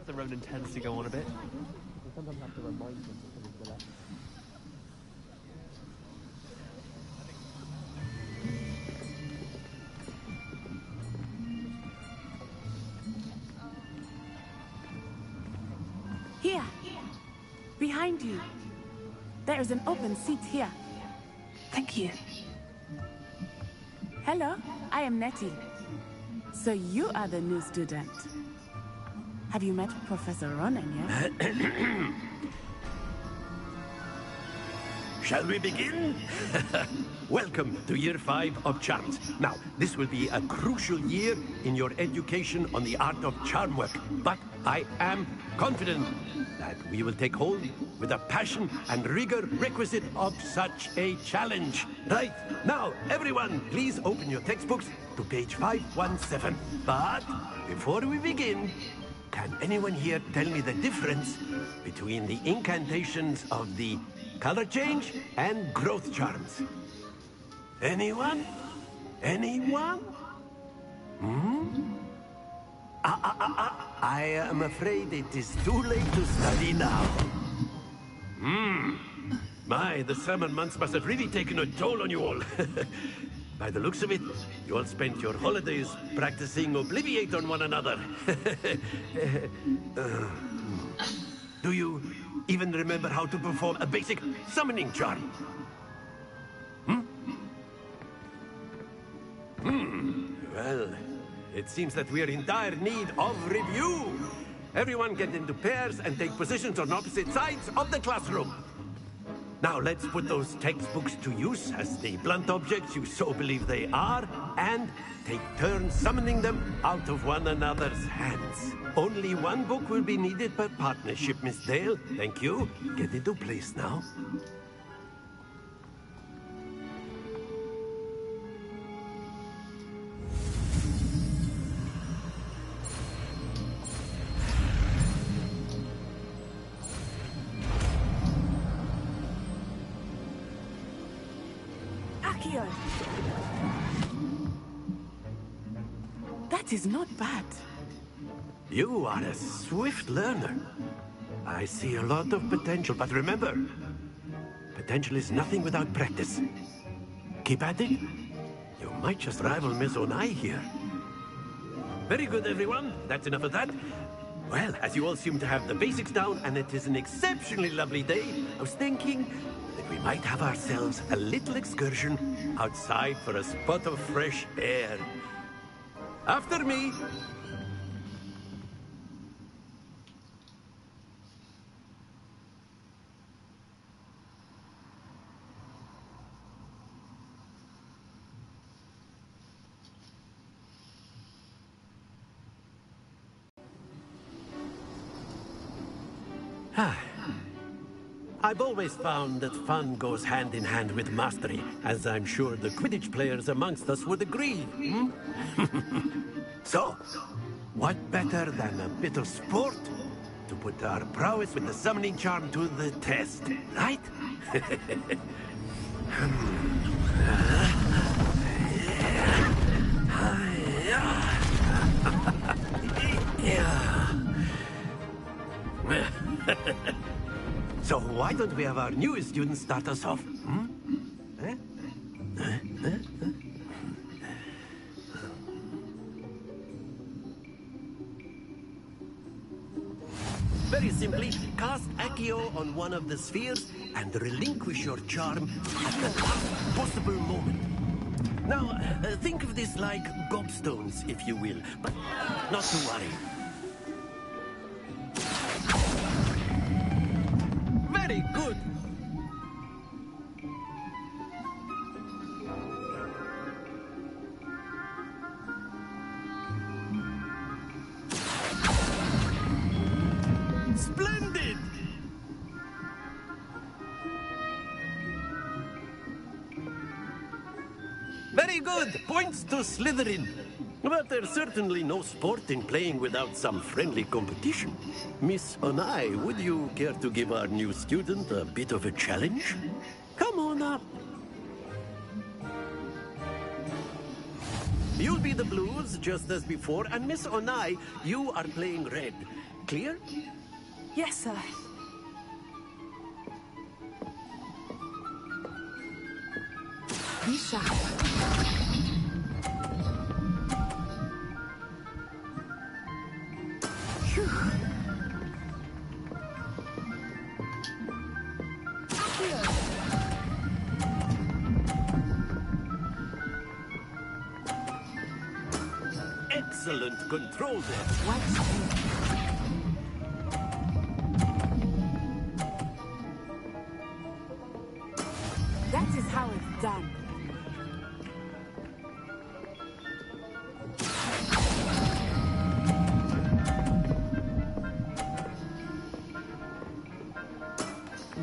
The Ronin tends to go on a bit. We sometimes have to remind him to come to the left. Here! Behind you. There is an open seat here. Thank you. Hello, I am Nettie. So you are the new student. Have you met Professor Ronan yet? Shall we begin? Welcome to Year 5 of Charms. Now, this will be a crucial year in your education on the art of charm work. But I am confident that we will take hold with the passion and rigor requisite of such a challenge. Right, now, everyone, please open your textbooks to page 517. But before we begin, can anyone here tell me the difference between the incantations of the color change and growth charms? Anyone? Anyone? I am afraid it is too late to study now. My, the summer months must have really taken a toll on you all. By the looks of it, you all spent your holidays practicing Obliviate on one another. Do you even remember how to perform a basic summoning charm? Well, it seems that we are in dire need of review. Everyone get into pairs and take positions on opposite sides of the classroom. Now let's put those textbooks to use as the blunt objects you so believe they are, and take turns summoning them out of one another's hands. Only one book will be needed per partnership, Miss Dale. Thank you. Get into place now. That is not bad. You are a swift learner. I see a lot of potential, but remember, potential is nothing without practice. Keep at it. You might just rival Miss Onai here. Very good, everyone. That's enough of that. Well, as you all seem to have the basics down, and it is an exceptionally lovely day, I was thinking that we might have ourselves a little excursion outside for a spot of fresh air. After me. I've always found that fun goes hand in hand with mastery, as I'm sure the Quidditch players amongst us would agree. So, what better than a bit of sport to put our prowess with the summoning charm to the test, right? So why don't we have our newest student start us off? Very simply, cast Accio on one of the spheres and relinquish your charm at the last possible moment. Now, think of this like gobstones, if you will, but not to worry. Very good. Splendid! Very good. Points to Slytherin. But there's certainly no sport in playing without some friendly competition. Miss Onai, would you care to give our new student a bit of a challenge? Come on up. You'll be the blues, just as before, and Miss Onai, you are playing red. Clear? Yes, sir. Be sharp. Phew. Excellent control there. That is how it's done.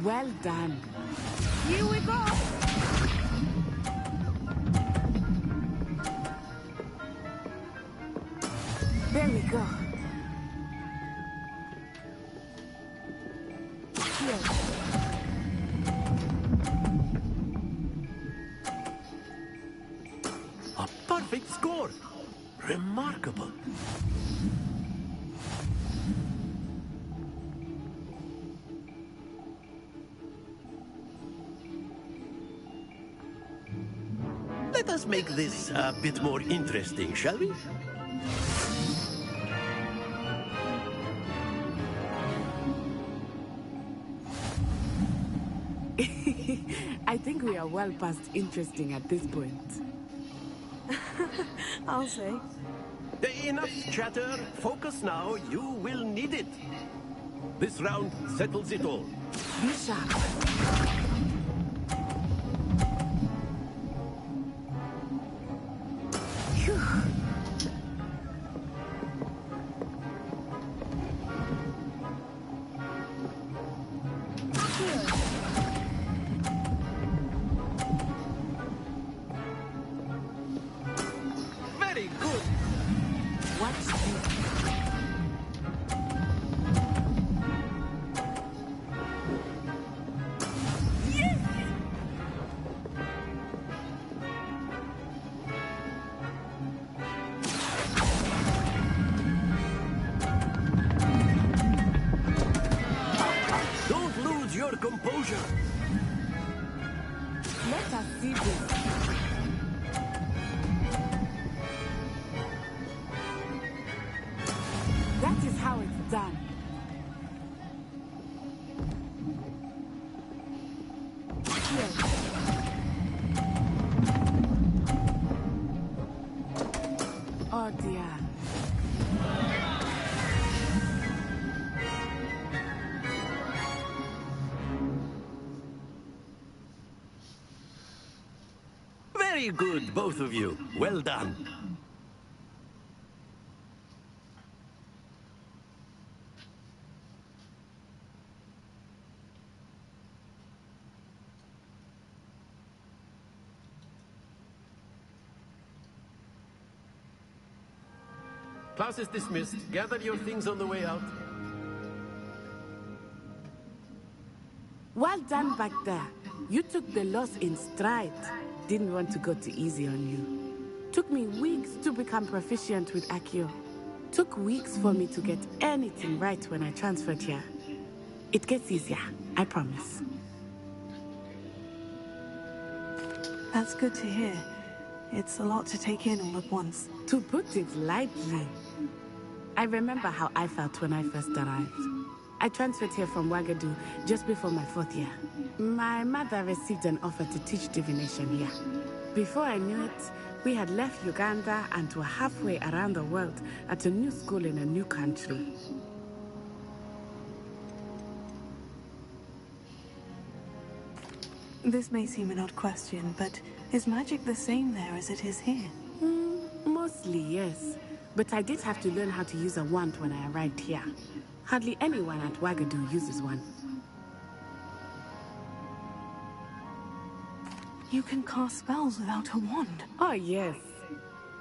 Well done. Here we go. There we go. Here. A perfect score. Remarkable. Let us make this a bit more interesting, shall we? I think we are well past interesting at this point. I'll say. Enough chatter. Focus now. You will need it. This round settles it all. Be sharp. Very good. Watch this. Don't lose your composure. Let us see this. That is how it's done. Here. Oh dear. Very good, both of you. Well done. Class is dismissed. Gather your things on the way out. Well done back there. You took the loss in stride. Didn't want to go too easy on you. Took me weeks to become proficient with Accio. Took weeks for me to get anything right when I transferred here. It gets easier, I promise. That's good to hear. It's a lot to take in all at once. To put it lightly, I remember how I felt when I first arrived. I transferred here from Ouagadougou just before my 4th year. My mother received an offer to teach divination here. Before I knew it, we had left Uganda and were halfway around the world at a new school in a new country. This may seem an odd question, but is magic the same there as it is here? Mostly, yes. But I did have to learn how to use a wand when I arrived here. Hardly anyone at Ouagadougou uses one. You can cast spells without a wand? Oh, yes.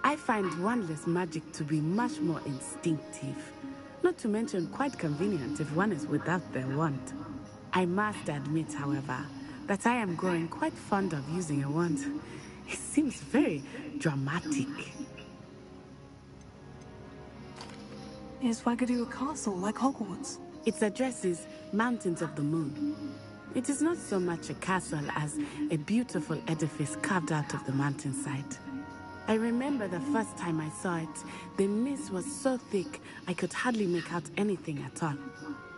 I find wandless magic to be much more instinctive. Not to mention quite convenient if one is without their wand. I must admit, however, that I am growing quite fond of using a wand. It seems very dramatic. Is Wagadu a castle like Hogwarts? Its address is Mountains of the Moon. It is not so much a castle as a beautiful edifice carved out of the mountainside. I remember the first time I saw it, the mist was so thick I could hardly make out anything at all.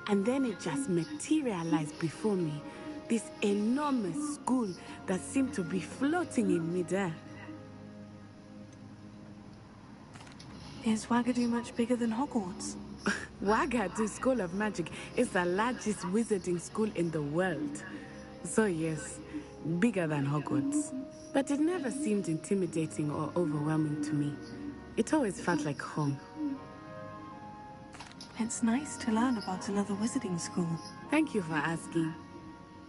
And then it just materialized before me, this enormous school that seemed to be floating in midair. Is Wagadu much bigger than Hogwarts? Wagadu School of Magic is the largest wizarding school in the world. So yes, bigger than Hogwarts. But it never seemed intimidating or overwhelming to me. It always felt like home. It's nice to learn about another wizarding school. Thank you for asking.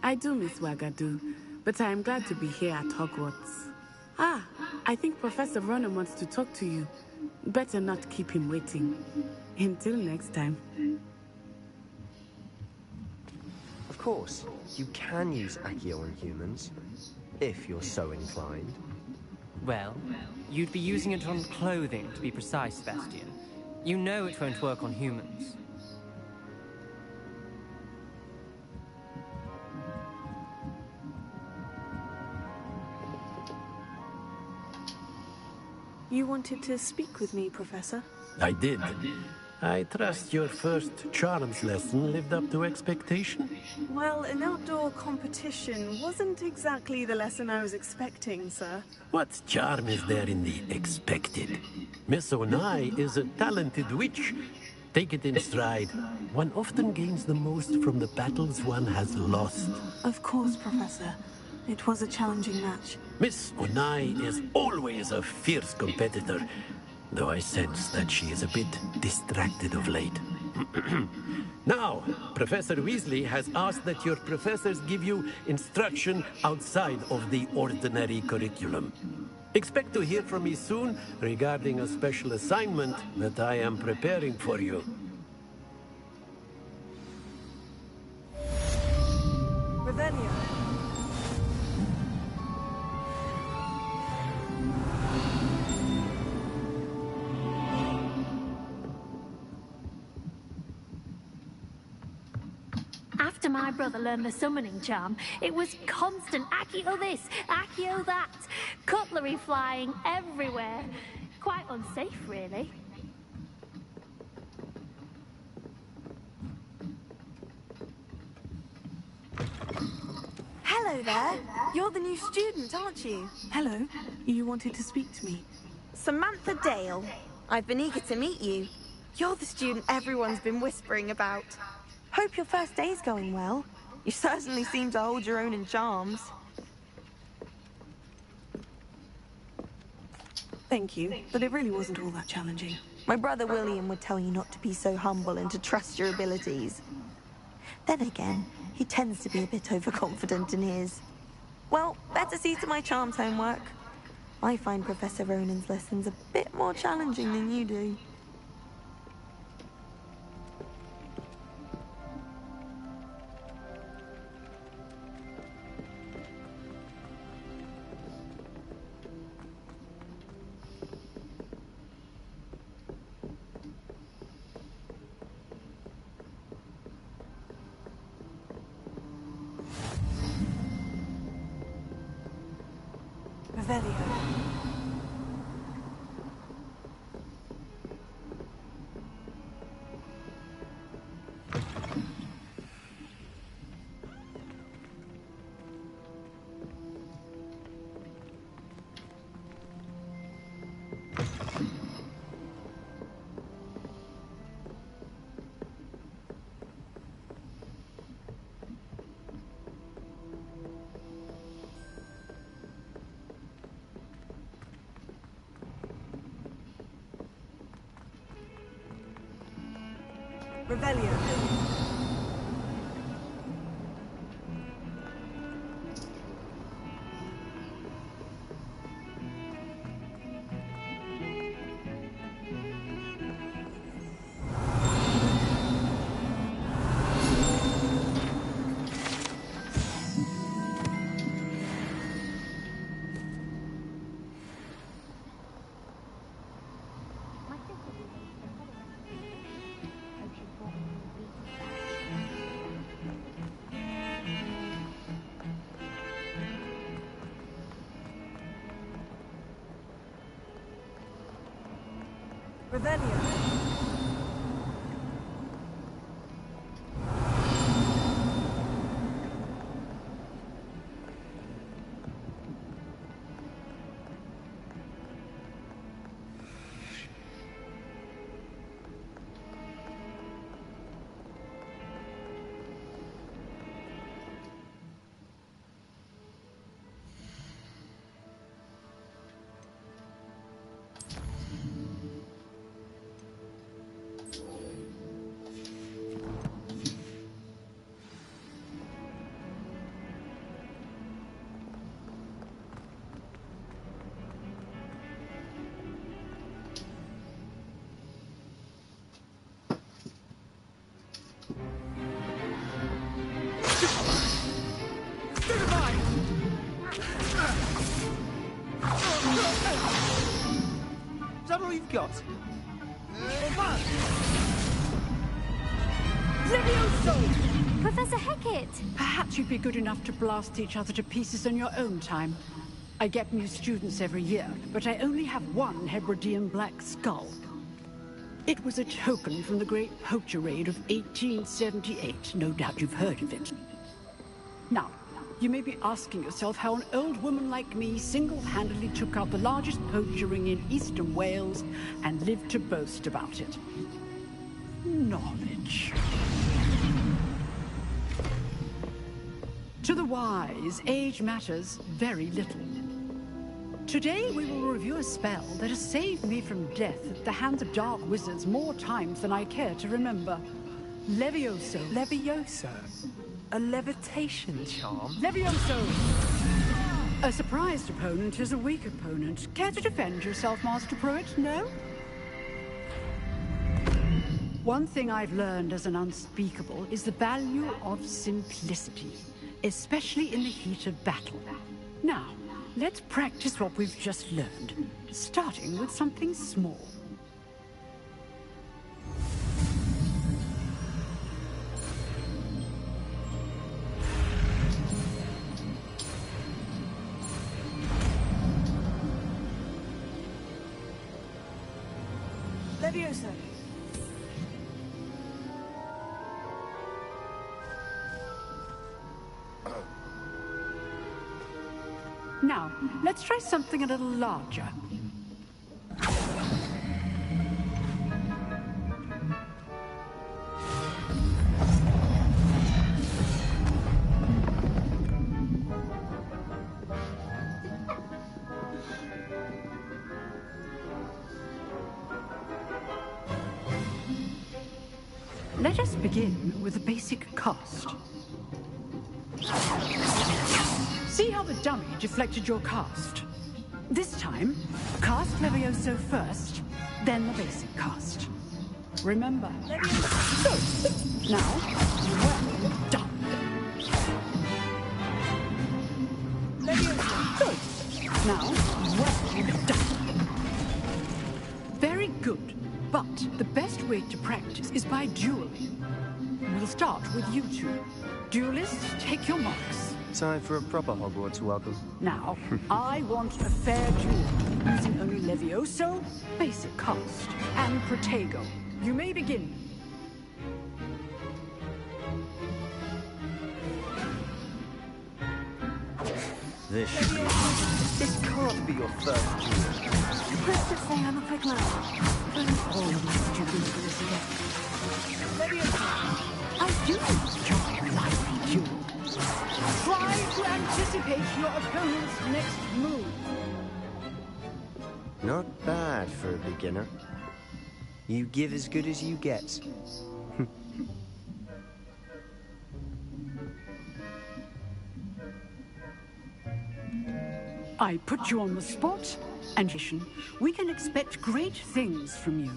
I do miss Wagadu, but I am glad to be here at Hogwarts. Ah, I think Professor Ronan wants to talk to you. Better not keep him waiting. Until next time. Of course, you can use Accio on humans, if you're so inclined. Well, you'd be using it on clothing, to be precise, Sebastian. You know it won't work on humans. You wanted to speak with me, Professor? I did. I trust your first charms lesson lived up to expectation? Well, an outdoor competition wasn't exactly the lesson I was expecting, sir. What charm is there in the expected? Miss Onai is a talented witch. Take it in stride. One often gains the most from the battles one has lost. Of course, Professor. It was a challenging match. Miss Onai is always a fierce competitor, though I sense that she is a bit distracted of late. Now, Professor Weasley has asked that your professors give you instruction outside of the ordinary curriculum. Expect to hear from me soon regarding a special assignment that I am preparing for you. Revelio. After my brother learned the summoning charm, it was constant Accio this, Accio that, cutlery flying everywhere. Quite unsafe, really. Hello there. You're the new student, aren't you? Hello. You wanted to speak to me. Samantha Dale. I've been eager to meet you. You're the student everyone's been whispering about. Hope your first day's going well. You certainly seem to hold your own in charms. Thank you, but it really wasn't all that challenging. My brother William would tell you not to be so humble and to trust your abilities. Then again, he tends to be a bit overconfident in his. Well, better see to my charms homework. I find Professor Ronan's lessons a bit more challenging than you do. Revelio. Revelio. Revelio. Is that all you've got? Levioso! Professor Hecat! Perhaps you'd be good enough to blast each other to pieces in your own time. I get new students every year, but I only have one Hebridean black skull. It was a token from the Great Poacher Raid of 1878. No doubt you've heard of it. Now, you may be asking yourself how an old woman like me single-handedly took out the largest poacher ring in eastern Wales and lived to boast about it. Knowledge. To the wise, age matters very little. Today we will review a spell that has saved me from death at the hands of dark wizards more times than I care to remember. Levioso. Levioso? A levitation charm? Levioso! A surprised opponent is a weak opponent. Care to defend yourself, Master Pruitt? No? One thing I've learned as an unspeakable is the value of simplicity, especially in the heat of battle. Now, let's practice what we've just learned, starting with something small. Levioso. Now, let's try something a little larger. Let us begin with the basic cast. See how the dummy deflected your cast? This time, cast Levioso first, then the basic cast. Remember. Good. Now, well done. Levioso. Good. Now, well done. Very good. But the best way to practice is by dueling. We'll start with you two. Duelists, take your marks. Time for a proper Hogwarts welcome. Now, I want a fair duel, using only Levioso, basic cast, and Protego. You may begin. This can't be your first duel. Let's just say I'm a quick learner. Don't all of my students for this again. I do enjoy a lively duel. Try to anticipate your opponent's next move. Not bad for a beginner. You give as good as you get. I put you on the spot, and we can expect great things from you.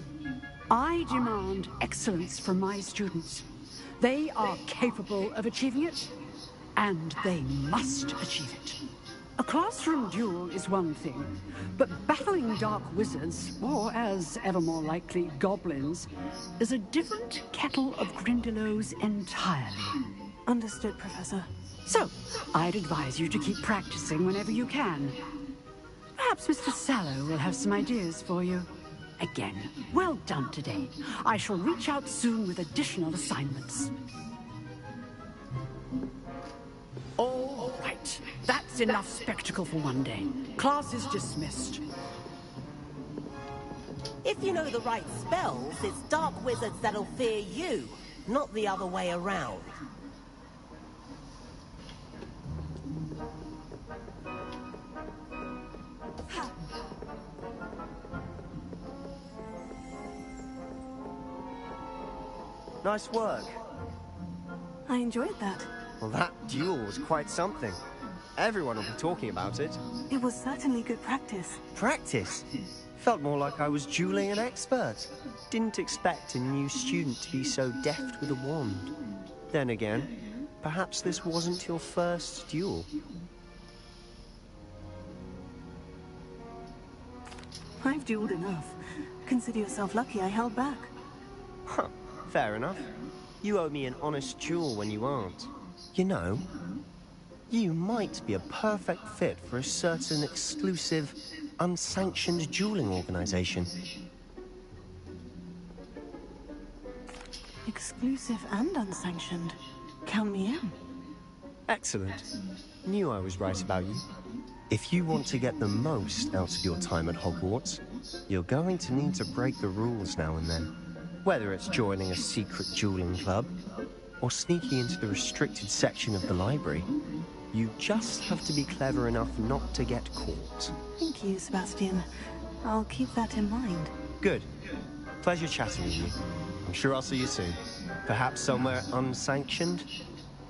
I demand excellence from my students. They are capable of achieving it, and they must achieve it. A classroom duel is one thing, but battling dark wizards, or as ever more likely, goblins, is a different kettle of Grindylows entirely. Understood, Professor. So, I'd advise you to keep practicing whenever you can. Perhaps Mr. Sallow will have some ideas for you. again. Well done today. I shall reach out soon with additional assignments. All right. That's enough spectacle for one day. Class is dismissed. If you know the right spells, it's dark wizards that'll fear you, not the other way around. Nice work. I enjoyed that. Well, that duel was quite something. Everyone will be talking about it. It was certainly good practice. Practice? Felt more like I was dueling an expert. Didn't expect a new student to be so deft with a wand. Then again, perhaps this wasn't your first duel. I've dueled enough. Consider yourself lucky I held back. Huh, fair enough. You owe me an honest duel when you aren't. You know, you might be a perfect fit for a certain exclusive, unsanctioned dueling organization. Exclusive and unsanctioned. Count me in. Excellent. Knew I was right about you. If you want to get the most out of your time at Hogwarts, you're going to need to break the rules now and then. Whether it's joining a secret dueling club, or sneaking into the restricted section of the library, you just have to be clever enough not to get caught. Thank you, Sebastian. I'll keep that in mind. Good. Pleasure chatting with you. I'm sure I'll see you soon. Perhaps somewhere unsanctioned?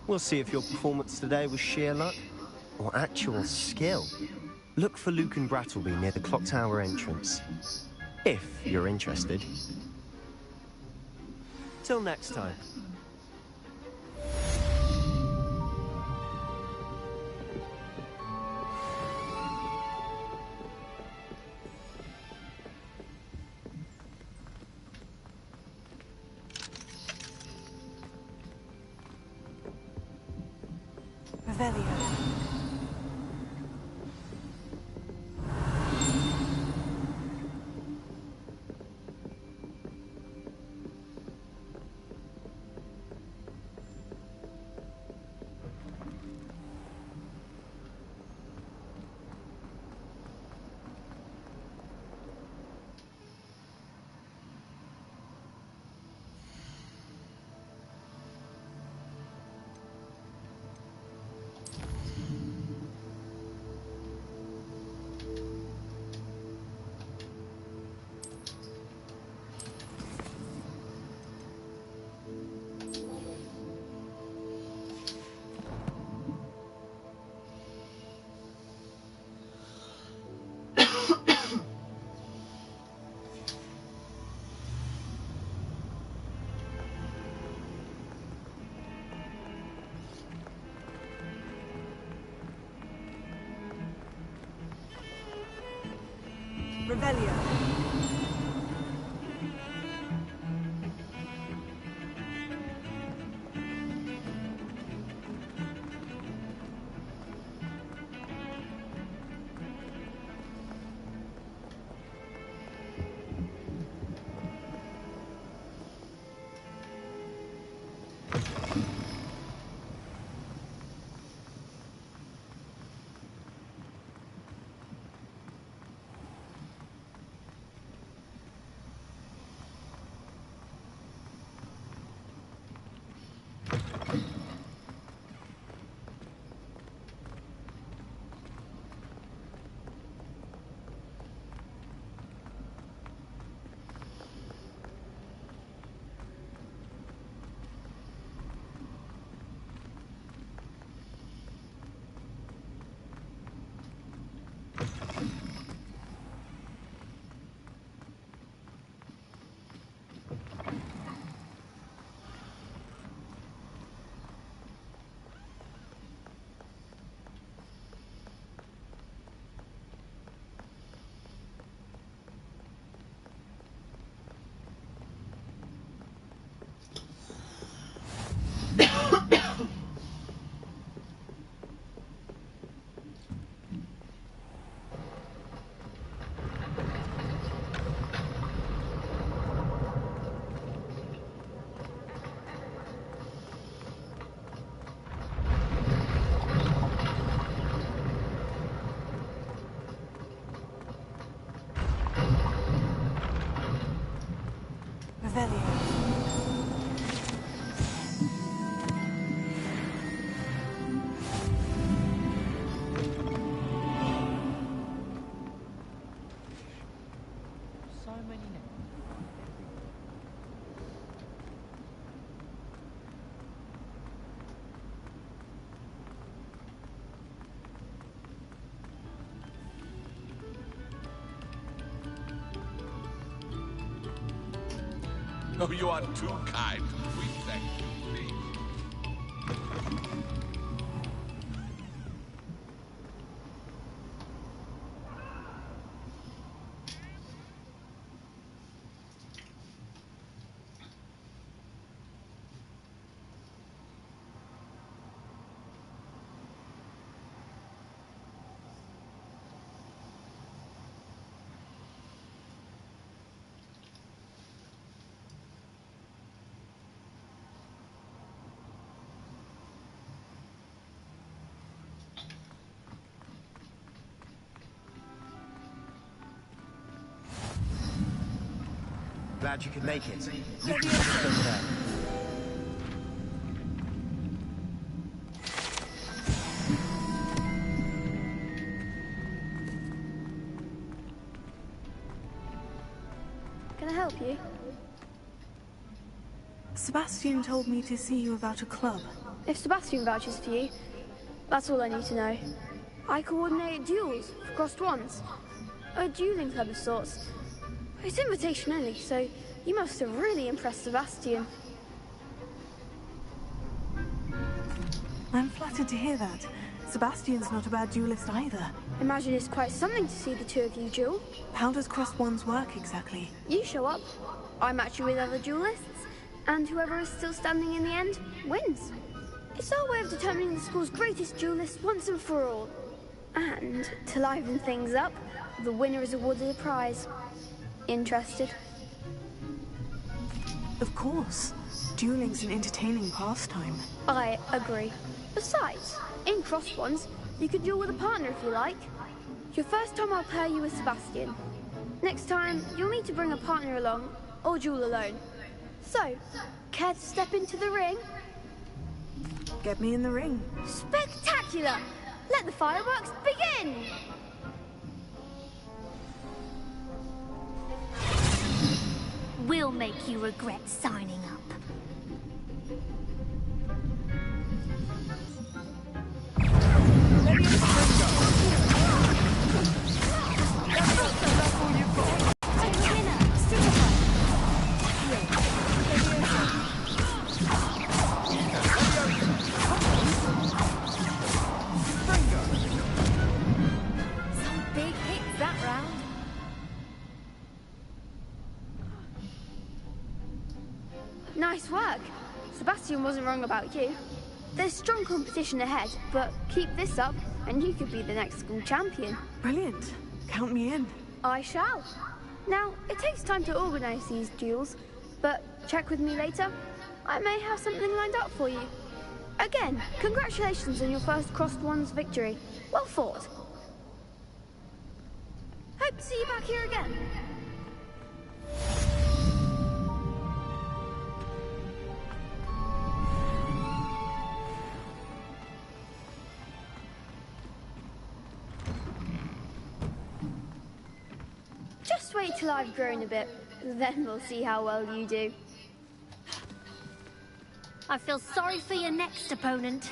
We'll see if your performance today was sheer luck or actual skill. Look for Luke and Brattleby near the clock tower entrance. If you're interested. Till next time. Revelio. Revelio. Revelio. So many names. Oh, you are too kind. We thank you, please. Glad you could make it. You can just over there. Can I help you? Sebastian told me to see you about a club. If Sebastian vouches for you, that's all I need to know. I coordinate duels for crossed ones. A dueling club of sorts. It's invitation only, so you must have really impressed Sebastian. I'm flattered to hear that. Sebastian's not a bad duelist either. Imagine it's quite something to see the two of you duel. How does crossed ones work exactly? You show up, I match you with other duelists, and whoever is still standing in the end wins. It's our way of determining the school's greatest duelist once and for all. And to liven things up, the winner is awarded a prize. Interested? Of course. Dueling's an entertaining pastime. I agree. Besides, in crossed ones, you could duel with a partner if you like. Your first time I'll pair you with Sebastian. Next time, you'll need to bring a partner along, or duel alone. So, care to step into the ring? Get me in the ring. Spectacular! Let the fireworks begin! We'll make you regret signing up. Some big hits that round. Nice work. Sebastian wasn't wrong about you. There's strong competition ahead, but keep this up and you could be the next school champion. Brilliant. Count me in. I shall. Now, it takes time to organise these duels, but check with me later. I may have something lined up for you. Again, congratulations on your first crossed ones victory. Well fought. Hope to see you back here again. Just wait till I've grown a bit, then we'll see how well you do. I feel sorry for your next opponent.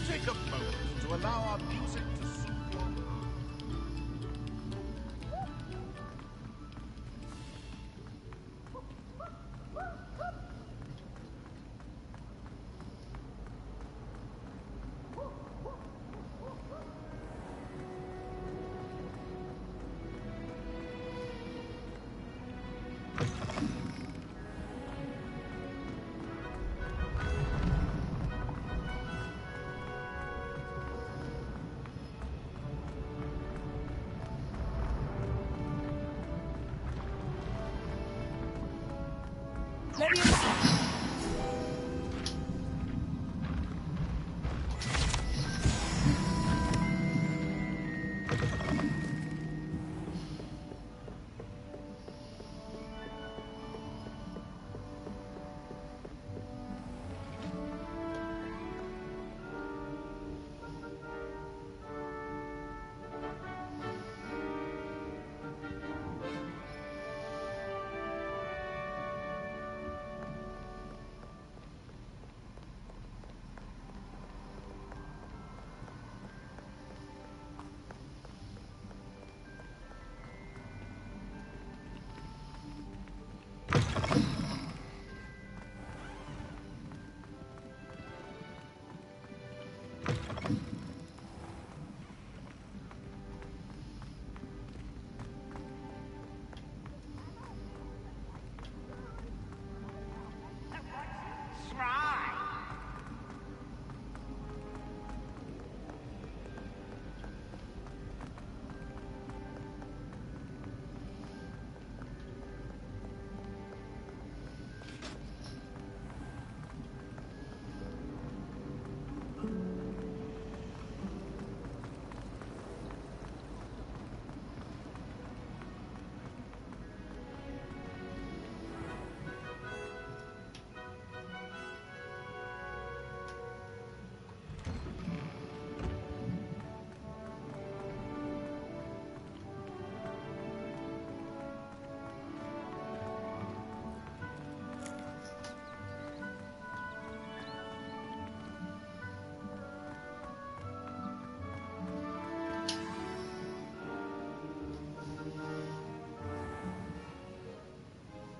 Take a moment to allow our music to soothe your mind. Let me...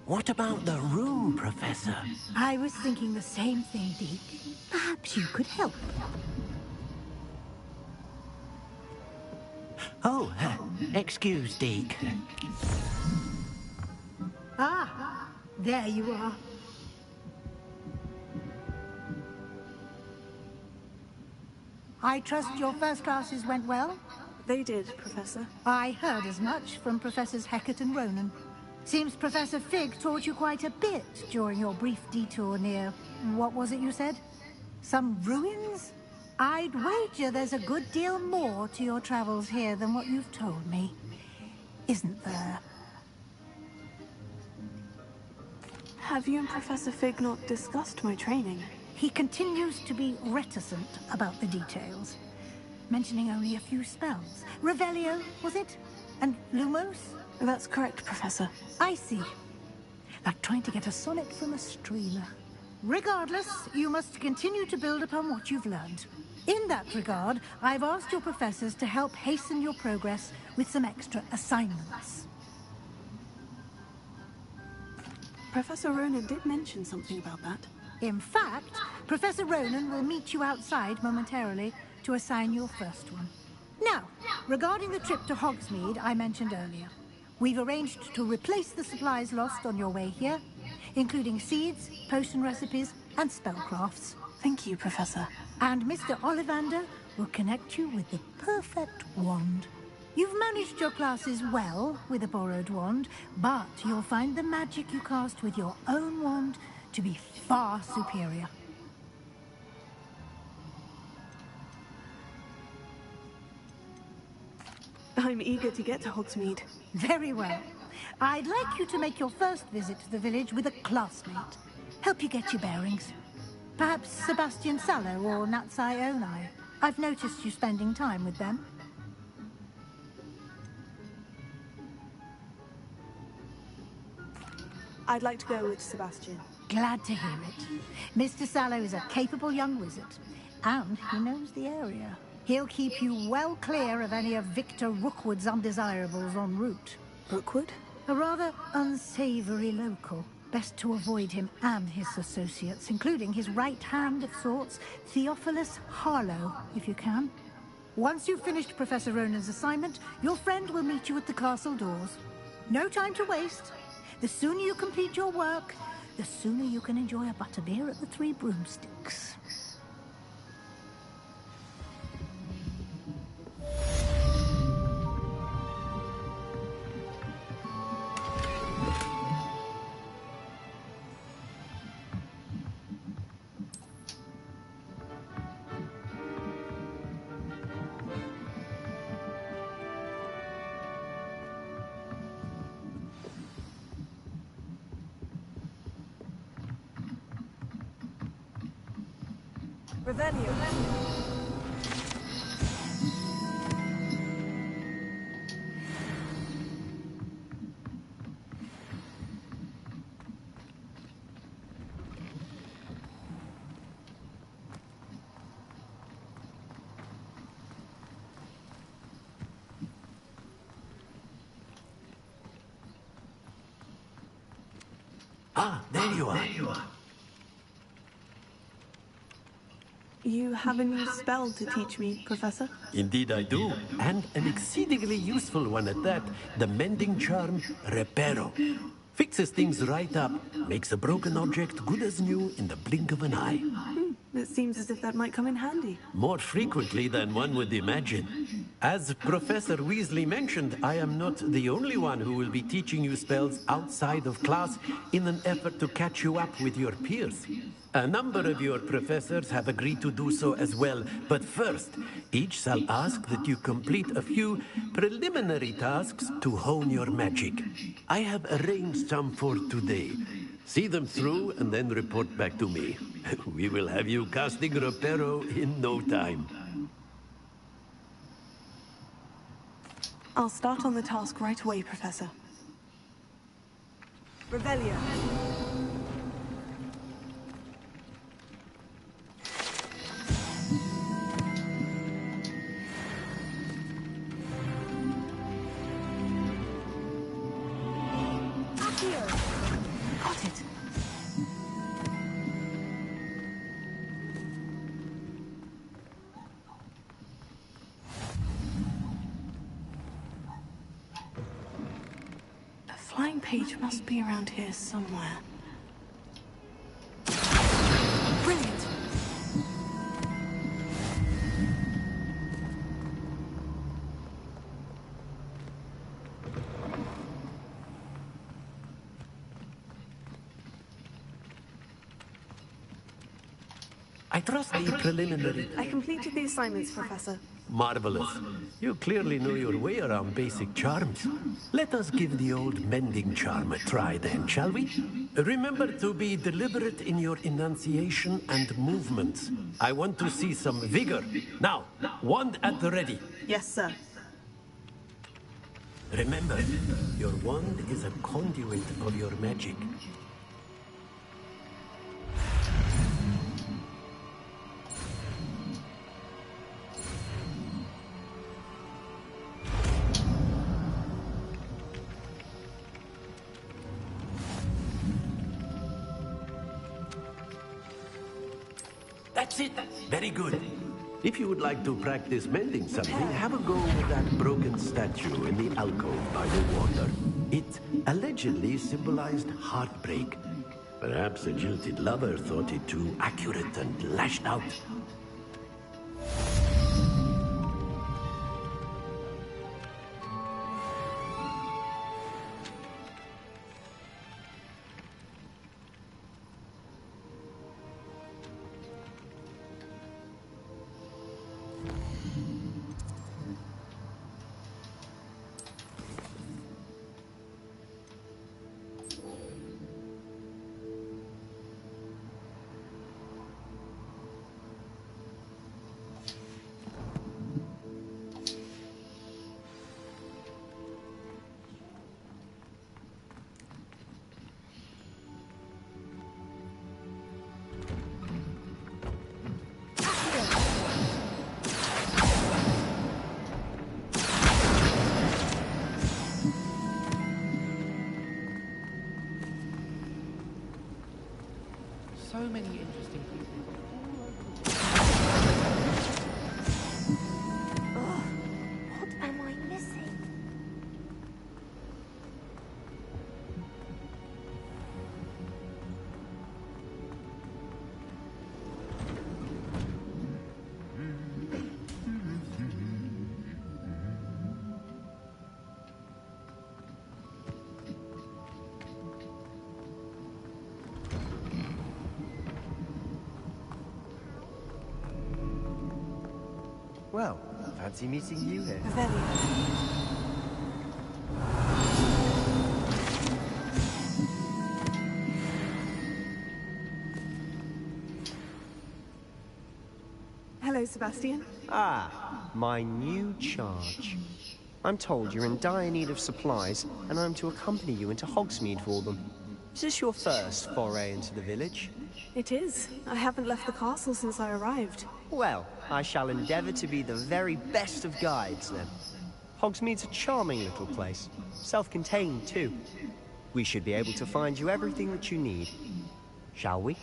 What about the room, Professor? I was thinking the same thing, Deke. Perhaps you could help. Oh, excuse, Deke. Ah, there you are. I trust your first classes went well? They did, Professor. I heard as much from Professors Hecat and Ronan. Seems Professor Fig taught you quite a bit during your brief detour near... what was it you said? Some ruins? I'd wager there's a good deal more to your travels here than what you've told me. Isn't there? Have you and Professor Fig not discussed my training? He continues to be reticent about the details, mentioning only a few spells. Revelio, was it? And Lumos? That's correct, Professor. I see. Like trying to get a sonnet from a streamer. Regardless, you must continue to build upon what you've learned. In that regard, I've asked your professors to help hasten your progress with some extra assignments. Professor Ronan did mention something about that. In fact, Professor Ronan will meet you outside momentarily to assign your first one. Now, regarding the trip to Hogsmeade I mentioned earlier, we've arranged to replace the supplies lost on your way here, including seeds, potion recipes, and spellcrafts. Thank you, Professor. And Mr. Ollivander will connect you with the perfect wand. You've managed your classes well with a borrowed wand, but you'll find the magic you cast with your own wand to be far superior. I'm eager to get to Hogsmeade. Very well. I'd like you to make your first visit to the village with a classmate. Help you get your bearings. Perhaps Sebastian Sallow or Natsai Onai. I've noticed you spending time with them. I'd like to go with Sebastian. Glad to hear it. Mr. Sallow is a capable young wizard, and he knows the area. He'll keep you well clear of any of Victor Rookwood's undesirables en route. Rookwood? A rather unsavory local. Best to avoid him and his associates, including his right hand of sorts, Theophilus Harlow, if you can. Once you've finished Professor Ronan's assignment, your friend will meet you at the castle doors. No time to waste. The sooner you complete your work, the sooner you can enjoy a butterbeer at the Three Broomsticks. Revelio. Ah, there you are. You have a new spell to teach me, Professor? Indeed I do, and an exceedingly useful one at that. The mending charm, Reparo. Fixes things right up, makes a broken object good as new in the blink of an eye. It seems as if that might come in handy. More frequently than one would imagine. As Professor Weasley mentioned, I am not the only one who will be teaching you spells outside of class in an effort to catch you up with your peers. A number of your professors have agreed to do so as well, but first, each shall ask that you complete a few preliminary tasks to hone your magic. I have arranged some for today. See them through and then report back to me. We will have you casting Reparo in no time. I'll start on the task right away, Professor. Revelio. Got it. A flying page must be around here somewhere. Brilliant! I trust the preliminary... I completed the assignments, Professor. Marvelous. You clearly know your way around basic charms. Let us give the old mending charm a try then, shall we? Remember to be deliberate in your enunciation and movements. I want to see some vigor. Now, wand at the ready. Yes, sir. Remember, your wand is a conduit of your magic. That's it. Very good. If you would like to practice mending something, have a go with that broken statue in the alcove by the water. It allegedly symbolized heartbreak. Perhaps a jilted lover thought it too accurate and lashed out. So many interesting people. What am I missing? Well, fancy meeting you here. Hello, Sebastian. Ah, my new charge. I'm told you're in dire need of supplies, and I'm to accompany you into Hogsmeade for them. Is this your first foray into the village? It is. I haven't left the castle since I arrived. Well, I shall endeavour to be the very best of guides, then. Hogsmeade's a charming little place. Self-contained, too. We should be able to find you everything that you need. Shall we?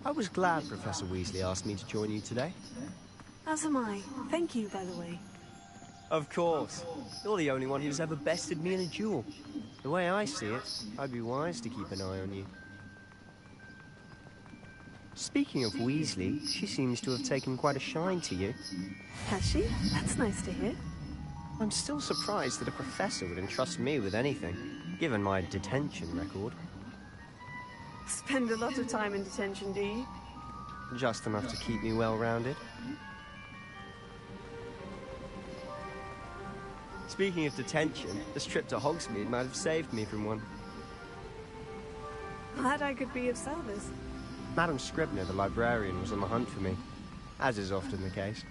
I was glad Professor Weasley asked me to join you today. As am I. Thank you, by the way. Of course. You're the only one who's ever bested me in a duel. The way I see it, I'd be wise to keep an eye on you. Speaking of Weasley, she seems to have taken quite a shine to you. Has she? That's nice to hear. I'm still surprised that a professor would entrust me with anything, given my detention record. Spend a lot of time in detention, do you? Just enough to keep me well-rounded. Speaking of detention, this trip to Hogsmeade might have saved me from one. Glad I could be of service. Madam Scribner, the librarian, was on the hunt for me, as is often the case.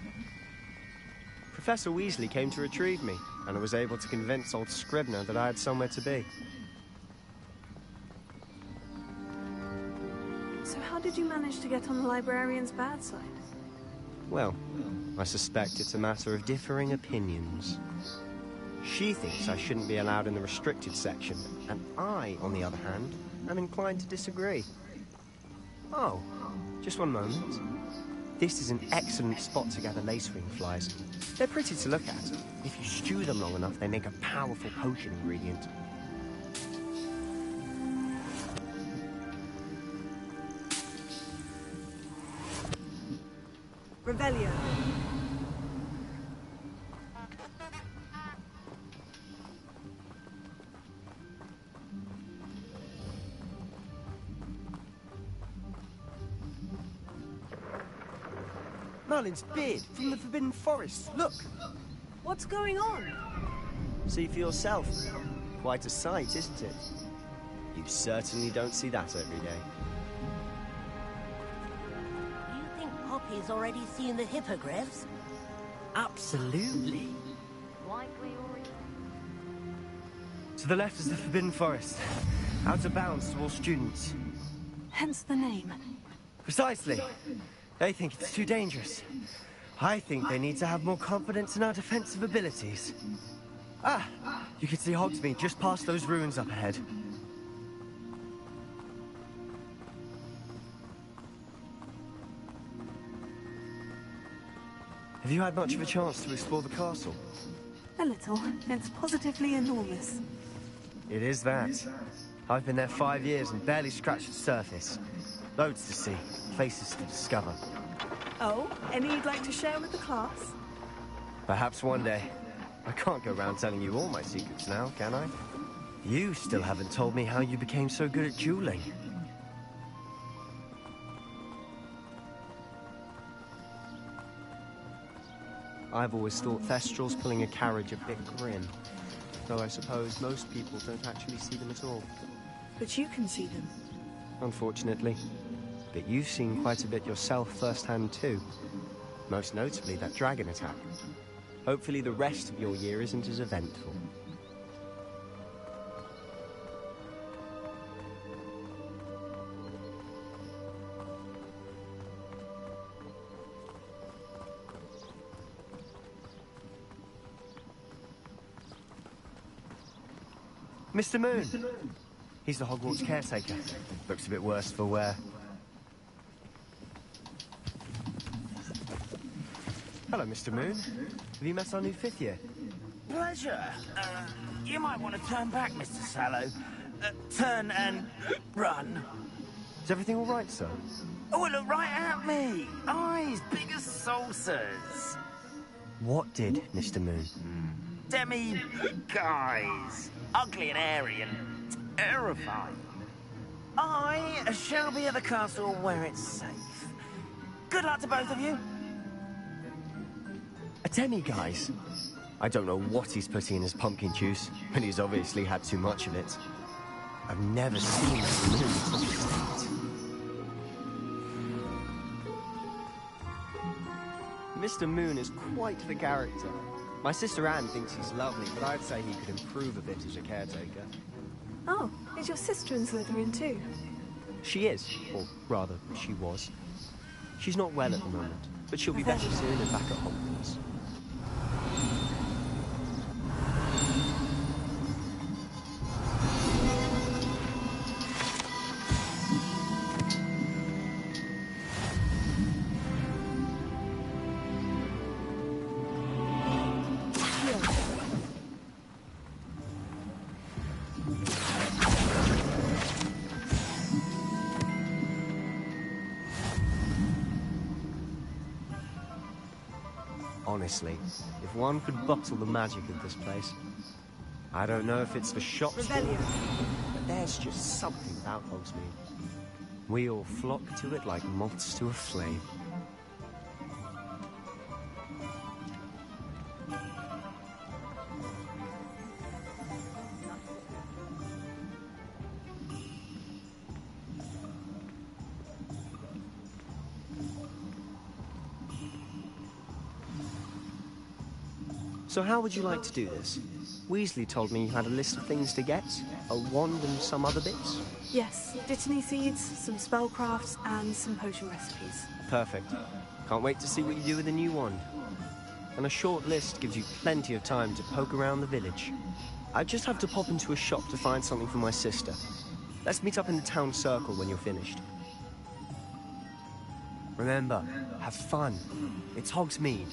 Professor Weasley came to retrieve me, and I was able to convince old Scribner that I had somewhere to be. So how did you manage to get on the librarian's bad side? Well, I suspect it's a matter of differing opinions. She thinks I shouldn't be allowed in the restricted section, and I, on the other hand, am inclined to disagree. Oh, just one moment. This is an excellent spot to gather lacewing flies. They're pretty to look at. If you stew them long enough, they make a powerful potion ingredient. Revelio. Merlin's beard from the Forbidden Forest. Look! What's going on? See for yourself. Quite a sight, isn't it? You certainly don't see that every day. Do you think Poppy's already seen the hippogriffs? Absolutely. Likely already. To the left is the Forbidden Forest. Out of bounds to all students. Hence the name. Precisely. They think it's too dangerous. I think they need to have more confidence in our defensive abilities. Ah, you can see Hogsmeade just past those ruins up ahead. Have you had much of a chance to explore the castle? A little. It's positively enormous. It is that. I've been there 5 years and barely scratched the surface. Loads to see, places to discover. Oh, any you'd like to share with the class? Perhaps one day. I can't go around telling you all my secrets now, can I? You still haven't told me how you became so good at dueling. I've always thought Thestrals pulling a carriage a bit grim. Though I suppose most people don't actually see them at all. But you can see them. Unfortunately. But you've seen quite a bit yourself firsthand too. Most notably that dragon attack. Hopefully the rest of your year isn't as eventful. Mr. Moon! He's the Hogwarts caretaker. Looks a bit worse for wear. Hello, Mr. Moon. Have you met our new 5th year? Pleasure. You might want to turn back, Mr. Sallow. Turn and run. Is everything all right, sir? Oh, look right at me. Eyes big as saucers. What did, Mr. Moon? Demi-guys. Ugly and airy and terrifying. I shall be at the castle where it's safe. Good luck to both of you. A demi-guise? I don't know what he's putting in his pumpkin juice, but he's obviously had too much of it. I've never seen Mr. Moon in such a state. Mr. Moon is quite the character. My sister Anne thinks he's lovely, but I'd say he could improve a bit as a caretaker. Oh, is your sister in Slytherin too? She is, or rather, she was. She's not well at the moment, but she'll be better soon and back at Hogwarts. Honestly, if one could bottle the magic of this place. I don't know if it's for shops, but there's just something about Hogsmeade. We all flock to it like moths to a flame. So how would you like to do this? Weasley told me you had a list of things to get, a wand and some other bits. Yes, dittany seeds, some spellcrafts, and some potion recipes. Perfect. Can't wait to see what you do with the new wand. And a short list gives you plenty of time to poke around the village. I just have to pop into a shop to find something for my sister. Let's meet up in the town circle when you're finished. Remember, have fun. It's Hogsmeade.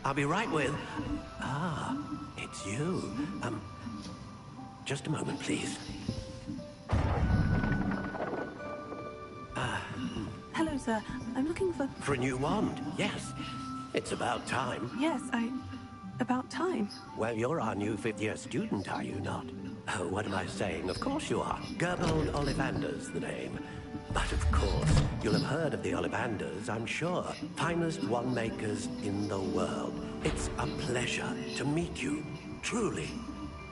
I'll be right with... Ah, it's you. Just a moment, please. Hello, sir. I'm looking for... For a new wand, yes. It's about time. Yes, about time. Well, you're our new 5th year student, are you not? Oh, what am I saying? Of course you are. Gerbold Ollivander's the name. But of course, you'll have heard of the Ollivanders, I'm sure. Finest wand makers in the world. It's a pleasure to meet you, truly.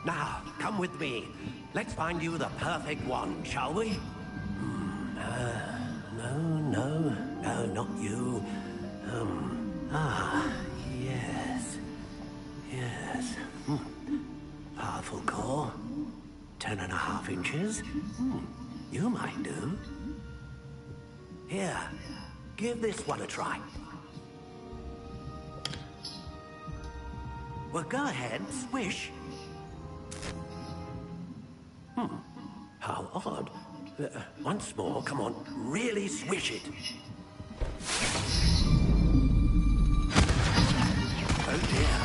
Now, come with me. Let's find you the perfect wand, shall we? No, not you. Yes. Powerful core. 10.5 inches. You might do. Here, give this one a try. Well, go ahead, swish. How odd. Once more, come on, really swish it. Oh dear.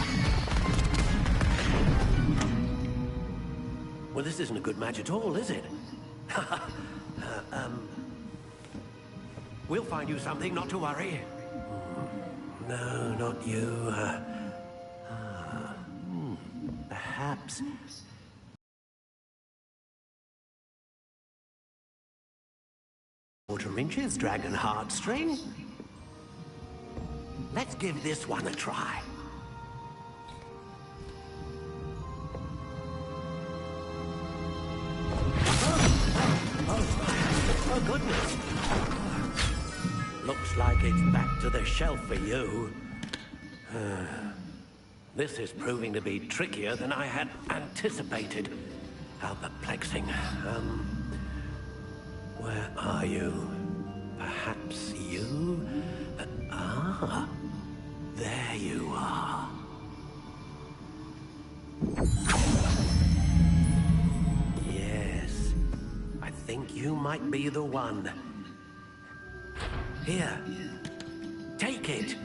Well, this isn't a good match at all, is it? We'll find you something, not to worry. No, not you. Perhaps... Quarter inches, dragon heartstring. Let's give this one a try. Oh, goodness. Looks like it's back to the shelf for you. This is proving to be trickier than I had anticipated. How perplexing. Where are you? Perhaps you? There you are. Yes, I think you might be the one. Here, take it.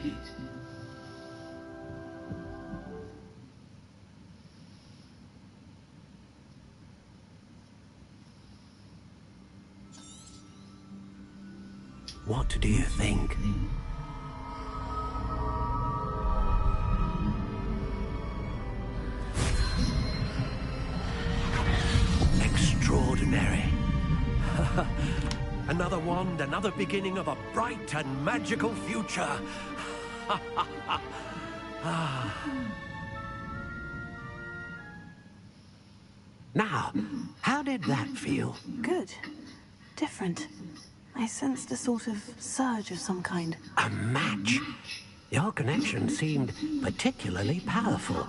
What do you think? Extraordinary. Another wand, another beginning of a bright and magical future. Now, how did that feel? Good. Different. I sensed a sort of surge of some kind. A match? Your connection seemed particularly powerful.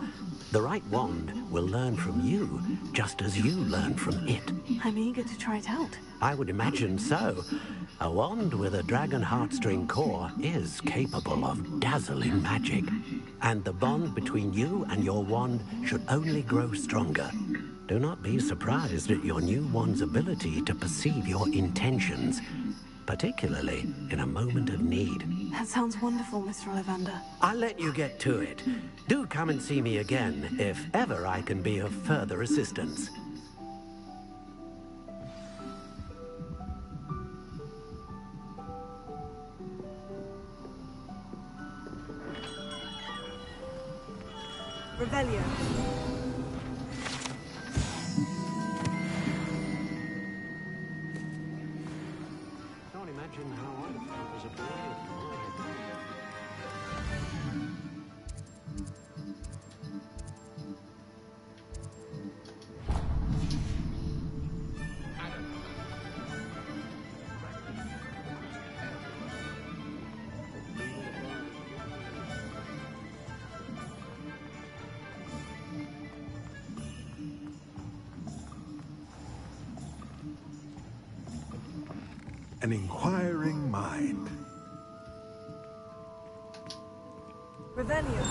The right wand will learn from you, just as you learn from it. I'm eager to try it out. I would imagine so. A wand with a dragon heartstring core is capable of dazzling magic. And the bond between you and your wand should only grow stronger. Do not be surprised at your new wand's ability to perceive your intentions, particularly in a moment of need. That sounds wonderful, Mr. Ollivander. I'll let you get to it. Do come and see me again, if ever I can be of further assistance. Revelio. Can't imagine how I felt as a boy. An inquiring mind. Revelio.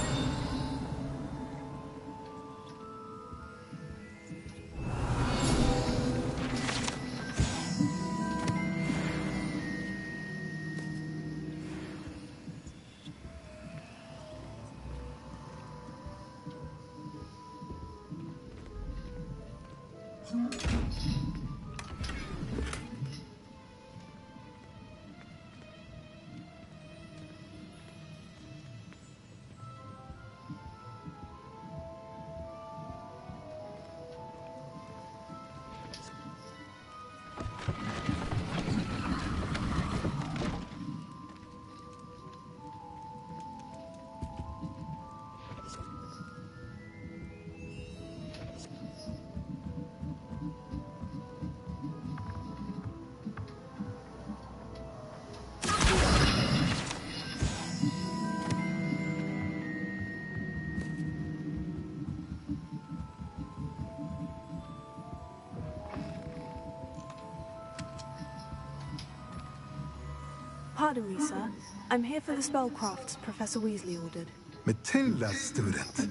Pardon me, sir. I'm here for the spellcrafts Professor Weasley ordered. Matilda's student.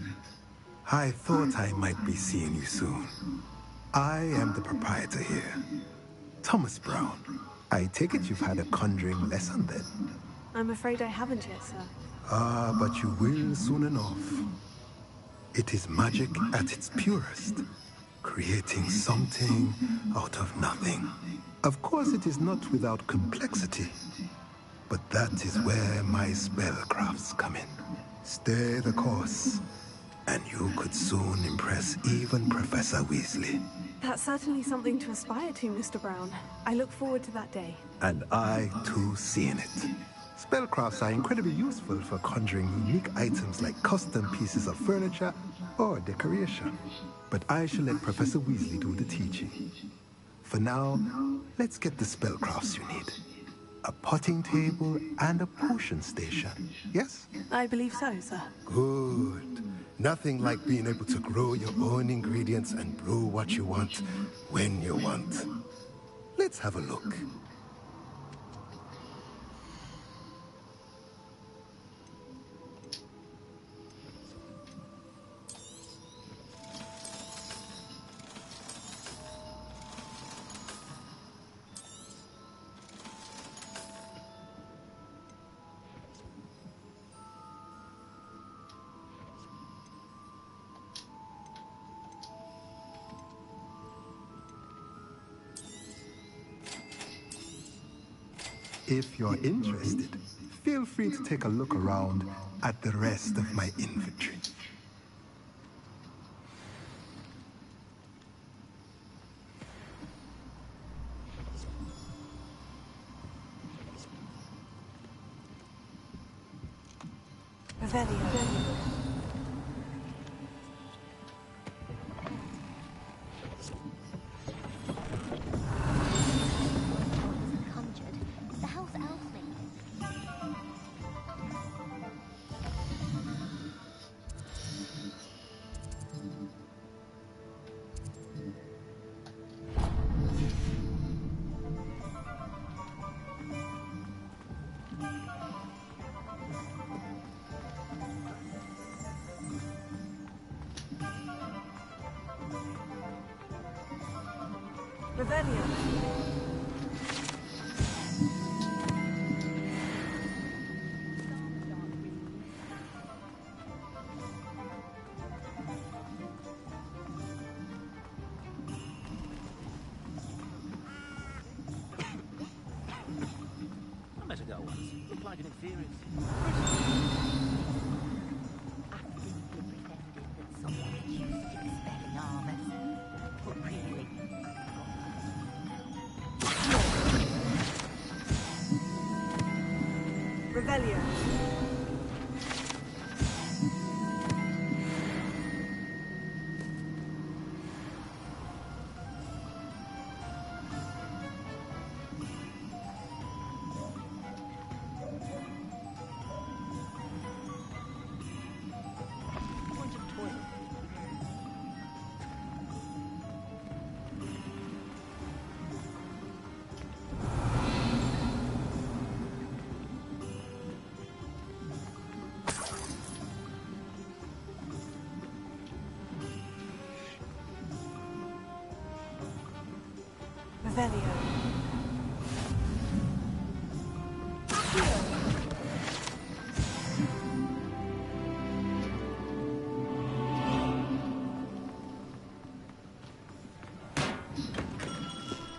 I thought I might be seeing you soon. I am the proprietor here, Thomas Brown. I take it you've had a conjuring lesson then? I'm afraid I haven't yet, sir. Ah, but you will soon enough. It is magic at its purest, creating something out of nothing. Of course, it is not without complexity, but that is where my spellcrafts come in. Stay the course, and you could soon impress even Professor Weasley. That's certainly something to aspire to, Mr. Brown. I look forward to that day. And I, too, seeing it. Spellcrafts are incredibly useful for conjuring unique items like custom pieces of furniture or decoration. But I shall let Professor Weasley do the teaching. For now, let's get the spellcrafts you need. A potting table and a potion station, yes? I believe so, sir. Good. Nothing like being able to grow your own ingredients and brew what you want, when you want. Let's have a look. If you're interested, feel free to take a look around at the rest of my inventory.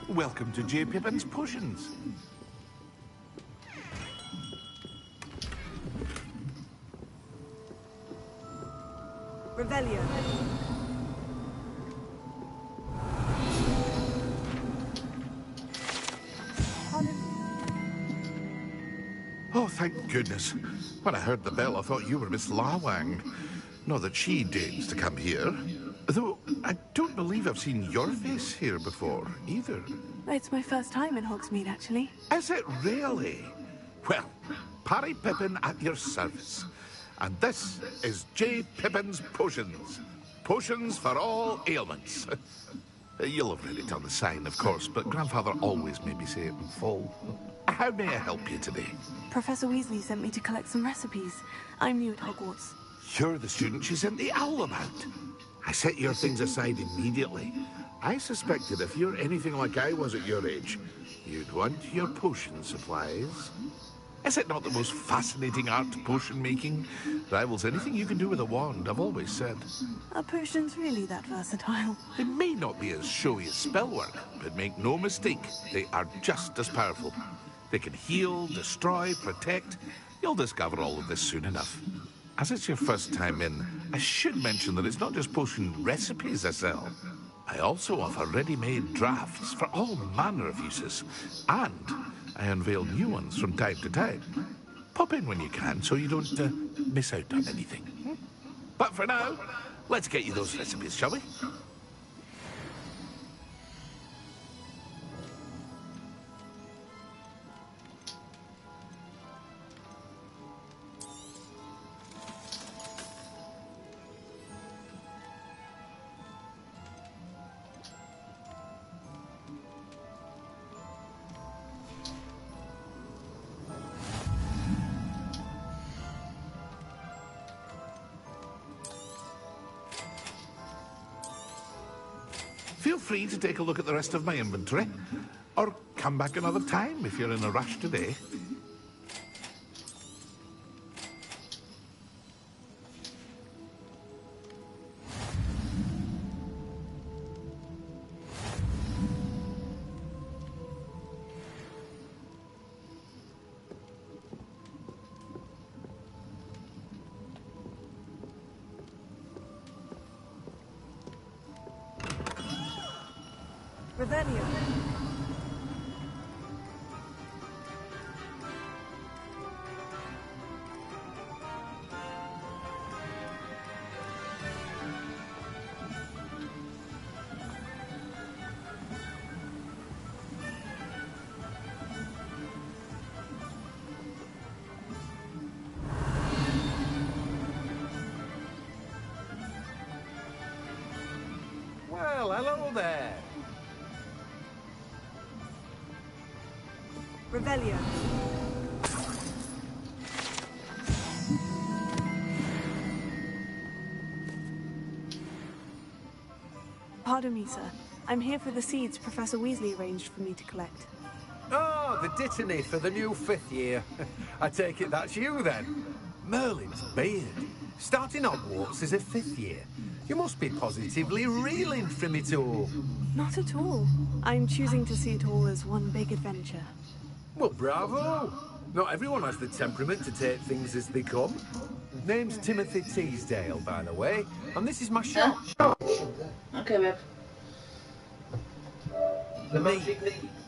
Welcome to J. Pippin's Potions. Revelio. Oh, thank goodness. When I heard the bell, I thought you were Miss Lawang. Not that she deigns to come here. Though, I don't believe I've seen your face here before, either. It's my first time in Hogsmeade, actually. Is it really? Well, Parry Pippin at your service. And this is J. Pippin's Potions. Potions for all ailments. You'll have read it on the sign, of course, but Grandfather always made me say it in full. How may I help you today? Professor Weasley sent me to collect some recipes. I'm new at Hogwarts. You're the student she sent the owl about. I set your things aside immediately. I suspected if you're anything like I was at your age, you'd want your potion supplies. Is it not the most fascinating art, potion making? Rivals anything you can do with a wand, I've always said. Are potions really that versatile? They may not be as showy as spellwork, but make no mistake, they are just as powerful. They can heal, destroy, protect. You'll discover all of this soon enough. As it's your first time in, I should mention that it's not just potion recipes I sell. I also offer ready-made drafts for all manner of uses, and I unveil new ones from time to time. Pop in when you can so you don't miss out on anything. But for now, let's get you those recipes, shall we? Feel free to take a look at the rest of my inventory, or come back another time if you're in a rush today. Revelio. Well, hello there. Revelio. Pardon me, sir. I'm here for the seeds Professor Weasley arranged for me to collect. Oh, the dittany for the new 5th year. I take it that's you, then. Merlin's beard. Starting Hogwarts as a 5th year. You must be positively reeling from it all. Not at all. I'm choosing to see it all as one big adventure. Well, bravo! Not everyone has the temperament to take things as they come. Name's Timothy Teasdale, by the way, and this is my shop. Okay, babe. Me,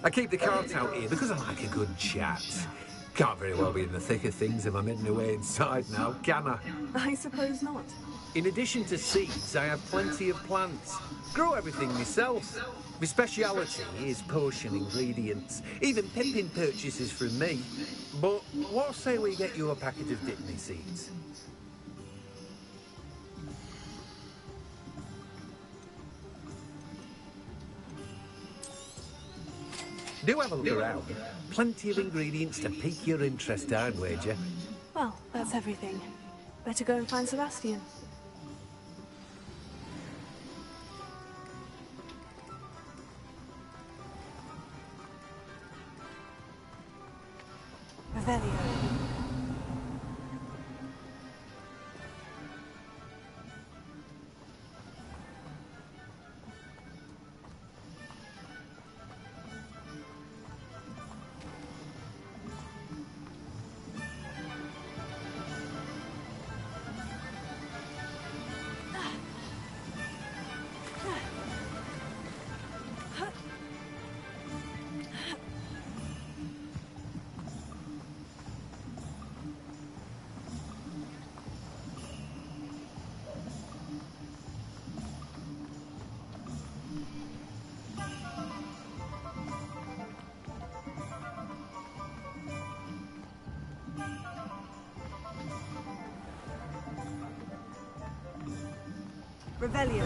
I keep the cart out here because I like a good chat. Can't very well be in the thick of things if I'm hidden away inside now, can I? I suppose not. In addition to seeds, I have plenty of plants. Grow everything myself. My speciality is potion ingredients. Even pippin purchases from me. But what say we get you a packet of dittany seeds? Do have a look around. Plenty of ingredients to pique your interest, I'd wager. Well, that's everything. Better go and find Sebastian. Revelio. Revelio.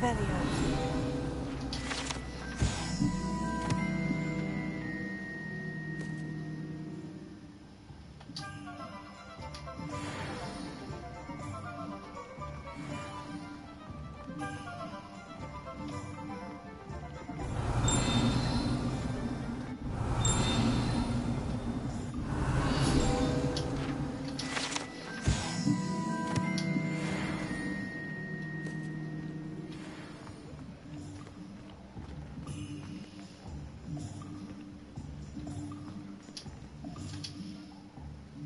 Revelio.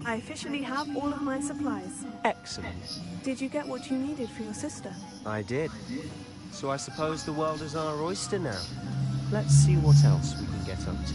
I officially have all of my supplies. Excellent. Did you get what you needed for your sister? I did. So I suppose the world is our oyster now. Let's see what else we can get up to.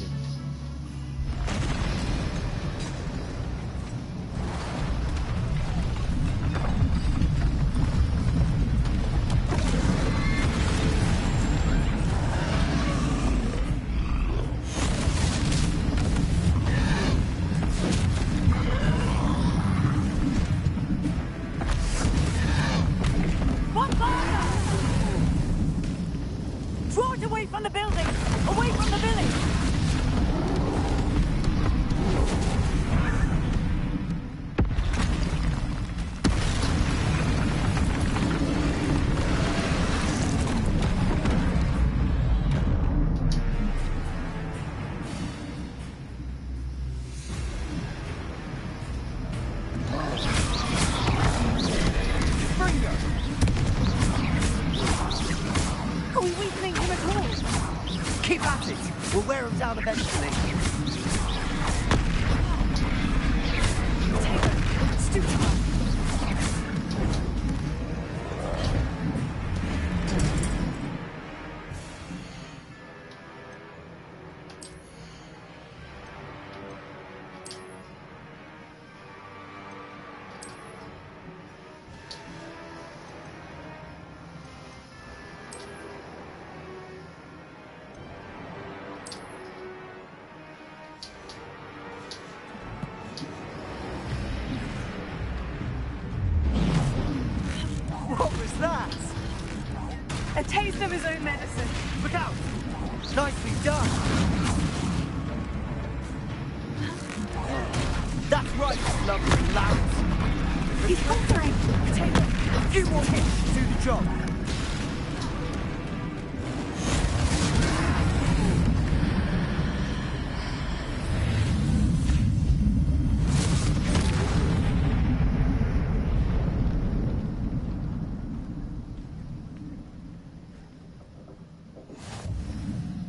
Draw it away from the building! Away from the village! Are we weakening him at all? Keep at it! We'll wear him down eventually. It's too time. What was that? A taste of his own medicine. Look out! Nicely done! That's right, lovely lads! He's faltering! Potato! A few more hits to do the job!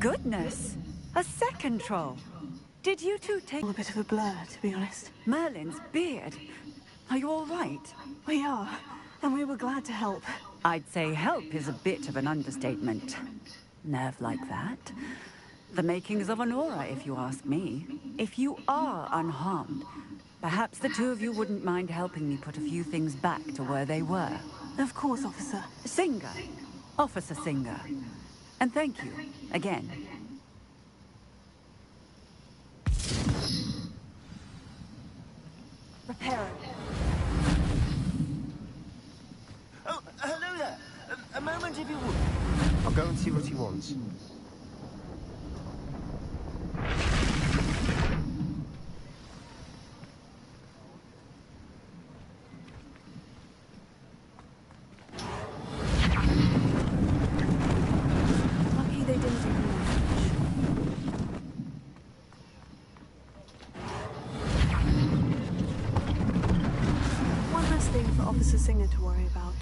Goodness! A second troll! Did you two take A bit of a blur, to be honest. Merlin's beard? Are you all right? We are, and we were glad to help. I'd say help is a bit of an understatement. Nerve like that? The makings of an aura, if you ask me. If you are unharmed, perhaps the two of you wouldn't mind helping me put a few things back to where they were. Of course, officer. Singer. Officer Singer. And thank you, again. Reparo. Oh, hello there! A moment if you would. I'll go and see what he wants. Lucky they didn't do more. One less thing for Officer Singer to worry about.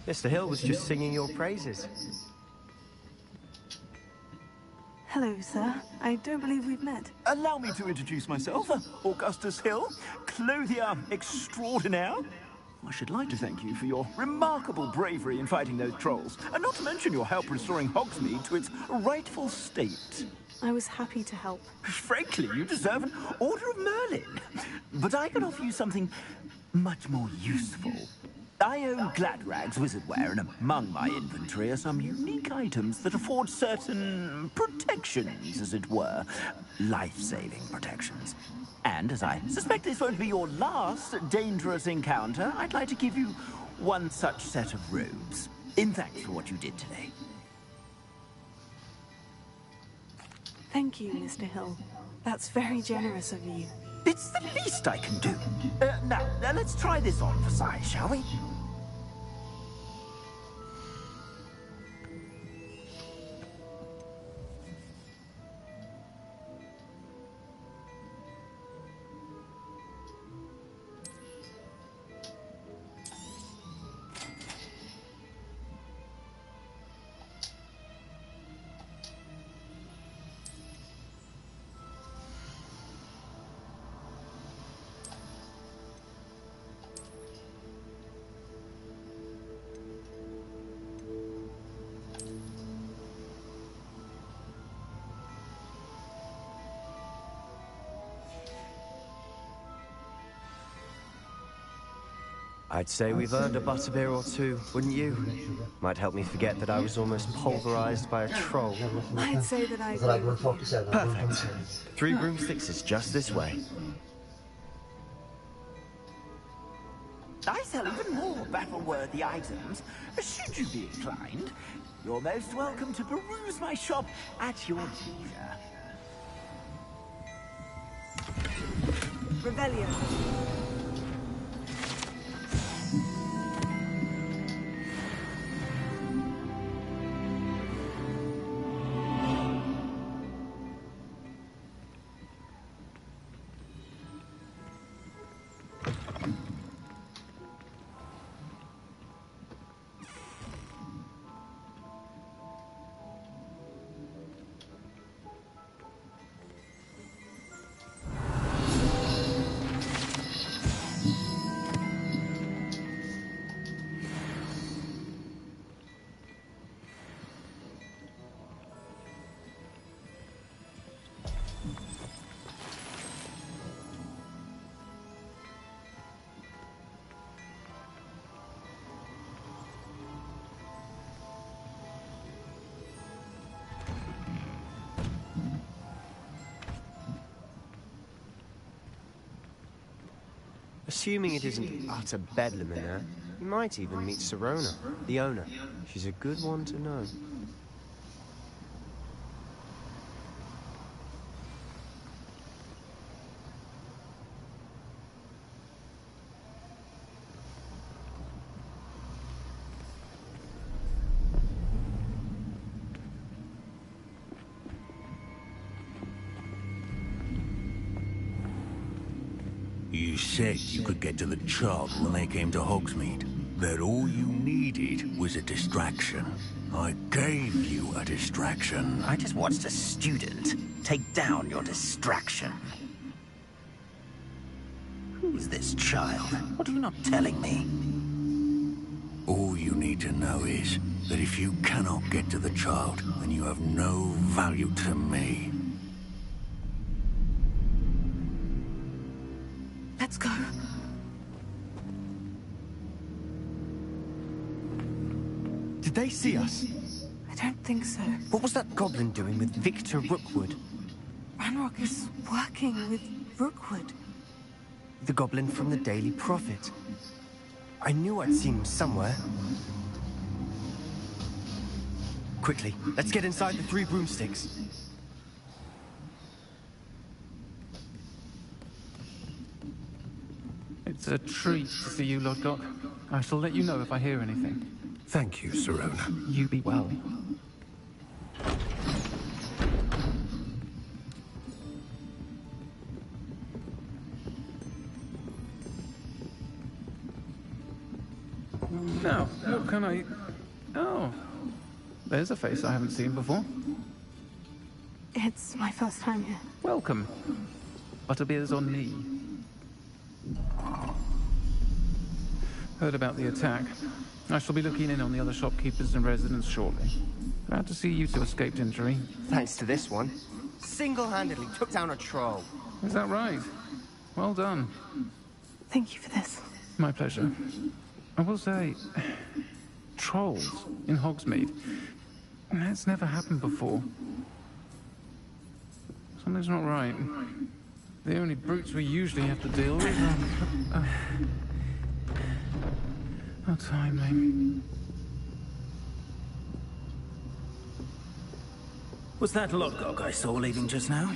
Mr. Hill was just singing your praises. Hello, sir. I don't believe we've met. Allow me to introduce myself, Augustus Hill, clothier extraordinaire. I should like to thank you for your remarkable bravery in fighting those trolls, and not to mention your help restoring Hogsmeade to its rightful state. I was happy to help. Frankly, you deserve an Order of Merlin. But I can offer you something much more useful. I own Gladrag's wizardware, and among my inventory are some unique items that afford certain protections, as it were. Life-saving protections. And as I suspect this won't be your last dangerous encounter, I'd like to give you one such set of robes, in thanks for what you did today. Thank you, Mr. Hill. That's very generous of you. It's the least I can do. Now, let's try this on for size, shall we? I'd say we've earned a butterbeer or two, wouldn't you? Might help me forget that I was almost pulverized by a troll. I'd say that I... Perfect. 3 broomsticks is just this way. I sell even more battle-worthy items. Should you be inclined, you're most welcome to peruse my shop at your leisure. Rebellion. Assuming it isn't utter bedlam in there, you might even meet Sirona, the owner. She's a good one to know. You said you could get to the child when they came to Hogsmeade. That all you needed was a distraction. I gave you a distraction. I just watched a student take down your distraction. Who's this child? What are you not telling me? All you need to know is that if you cannot get to the child, then you have no value to me. Let's go. Did they see us? I don't think so. What was that goblin doing with Victor Rookwood? Ranrock is working with Rookwood. The goblin from the Daily Prophet. I knew I'd seen him somewhere. Quickly, let's get inside the 3 broomsticks. It's a treat to see you, Lodgok. I shall let you know if I hear anything. Thank you, Sirona. You be well. Now, what can I... Oh, there's a face I haven't seen before. It's my first time here. Welcome. Butterbeer's on me. Heard about the attack. I shall be looking in on the other shopkeepers and residents shortly. Glad to see you two escaped injury. Thanks to this one. Single-handedly took down a troll. Is that right? Well done. Thank you for this. My pleasure. I will say, trolls in Hogsmeade. That's never happened before. Something's not right. The only brutes we usually have to deal with are timely. Was that Lodgok I saw leaving just now?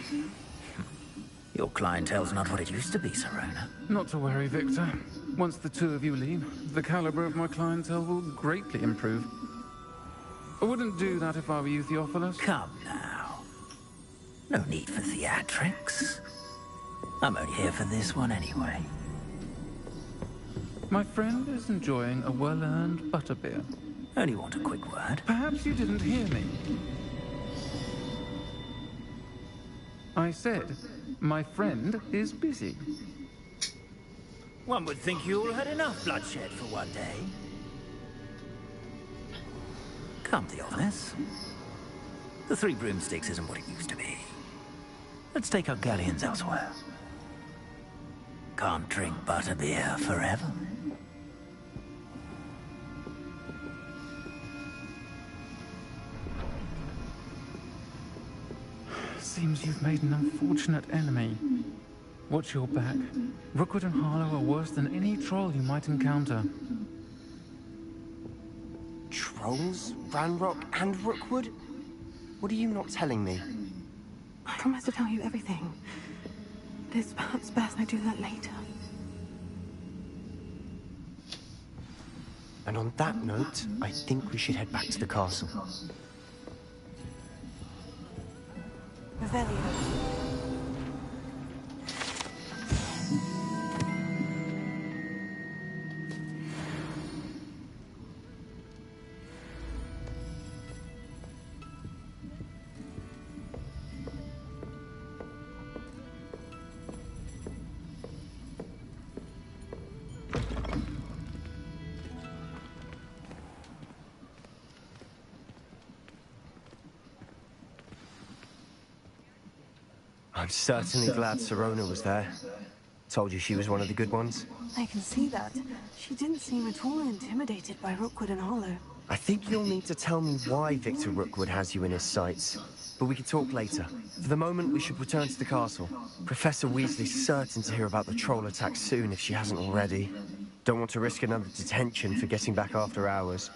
Your clientele's not what it used to be, Sirona. Not to worry, Victor. Once the two of you leave, the caliber of my clientele will greatly improve. I wouldn't do that if I were you, Theophilus. Come now. No need for theatrics. I'm only here for this one anyway. My friend is enjoying a well-earned butterbeer. Only want a quick word. Perhaps you didn't hear me. I said, my friend is busy. One would think you all had enough bloodshed for one day. Come, Theophilus. The Three Broomsticks isn't what it used to be. Let's take our galleons elsewhere. Can't drink butterbeer forever. Seems you've made an unfortunate enemy. Watch your back. Rookwood and Harlow are worse than any troll you might encounter. Trolls? Ranrock and Rookwood? What are you not telling me? I promise to tell you everything. It is perhaps best I do that later. And on that note, I think we should head back to the castle. Revelio. I'm certainly glad Sirona was there. Told you she was one of the good ones. I can see that. She didn't seem at all intimidated by Rookwood and Harlow. I think you'll need to tell me why Victor Rookwood has you in his sights. But we can talk later. For the moment, we should return to the castle. Professor Weasley's certain to hear about the troll attack soon if she hasn't already. Don't want to risk another detention for getting back after hours.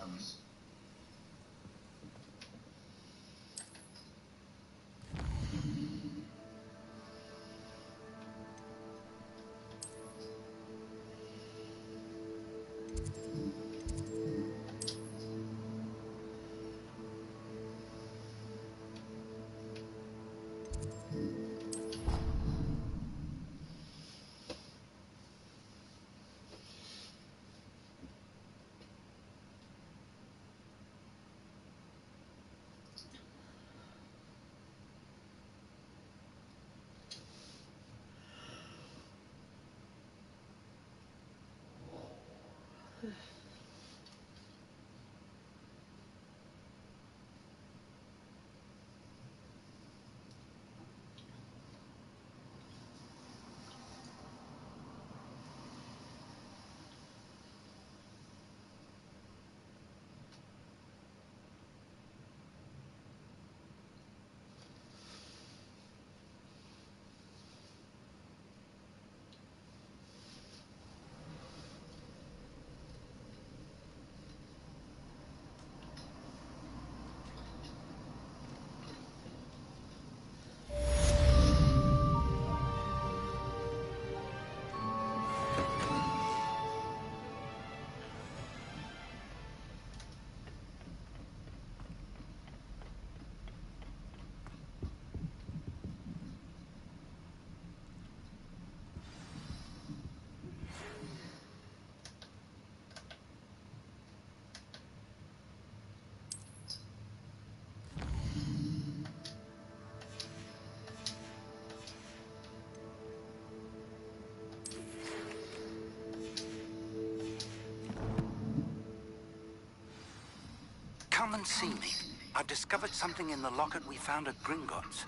Come and see me. I've discovered something in the locket we found at Gringotts.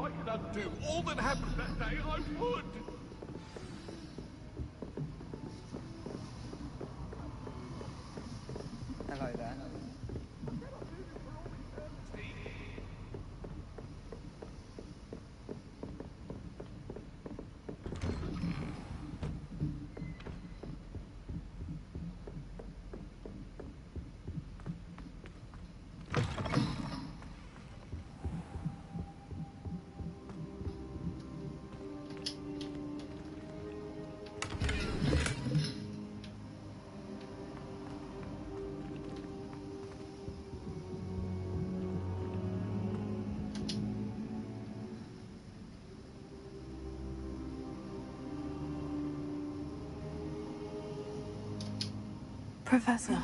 I could undo all that happened that day, I would! Hello there. Professor,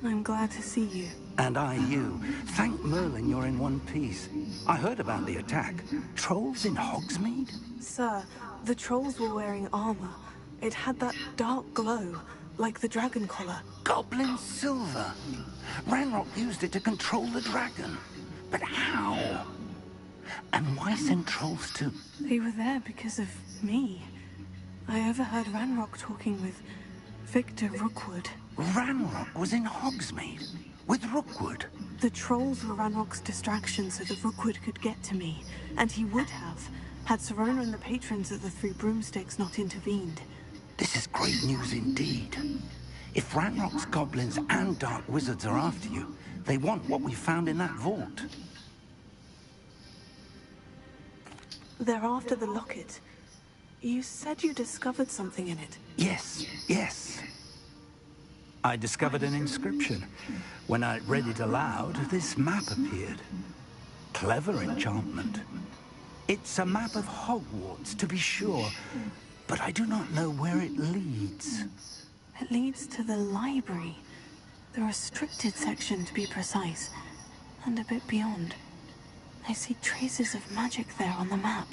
I'm glad to see you. And I you. Thank Merlin you're in one piece. I heard about the attack. Trolls in Hogsmeade? Sir, the trolls were wearing armor. It had that dark glow, like the dragon collar. Goblin silver. Ranrock used it to control the dragon. But how? And why send trolls too? They were there because of me. I overheard Ranrock talking with Victor Rookwood. Ranrock was in Hogsmeade with Rookwood. The trolls were Ranrock's distraction so that Rookwood could get to me, and he would have, had Serona and the patrons of the Three Broomsticks not intervened. This is great news indeed. If Ranrock's goblins and dark wizards are after you, they want what we found in that vault. They're after the locket. You said you discovered something in it. Yes, yes. I discovered an inscription. When I read it aloud, this map appeared. Clever enchantment. It's a map of Hogwarts, to be sure, but I do not know where it leads. It leads to the library. The restricted section, to be precise, and a bit beyond. I see traces of magic there on the map.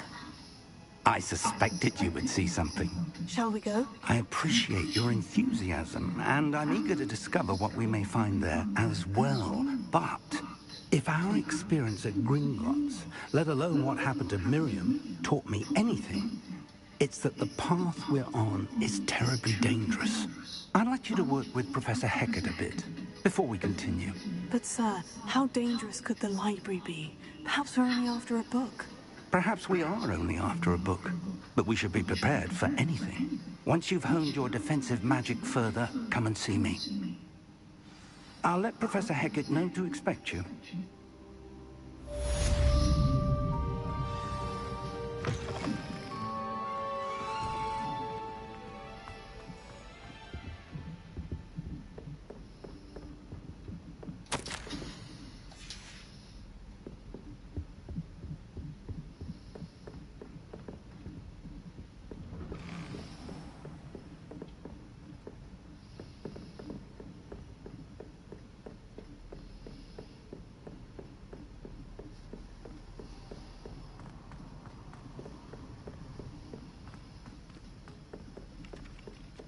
I suspected you would see something. Shall we go? I appreciate your enthusiasm, and I'm eager to discover what we may find there as well. But if our experience at Gringotts, let alone what happened to Miriam, taught me anything, it's that the path we're on is terribly dangerous. I'd like you to work with Professor Hecat a bit, before we continue. But sir, how dangerous could the library be? Perhaps we're only after a book. Perhaps we are only after a book, but we should be prepared for anything. Once you've honed your defensive magic further, come and see me. I'll let Professor Hecat know to expect you.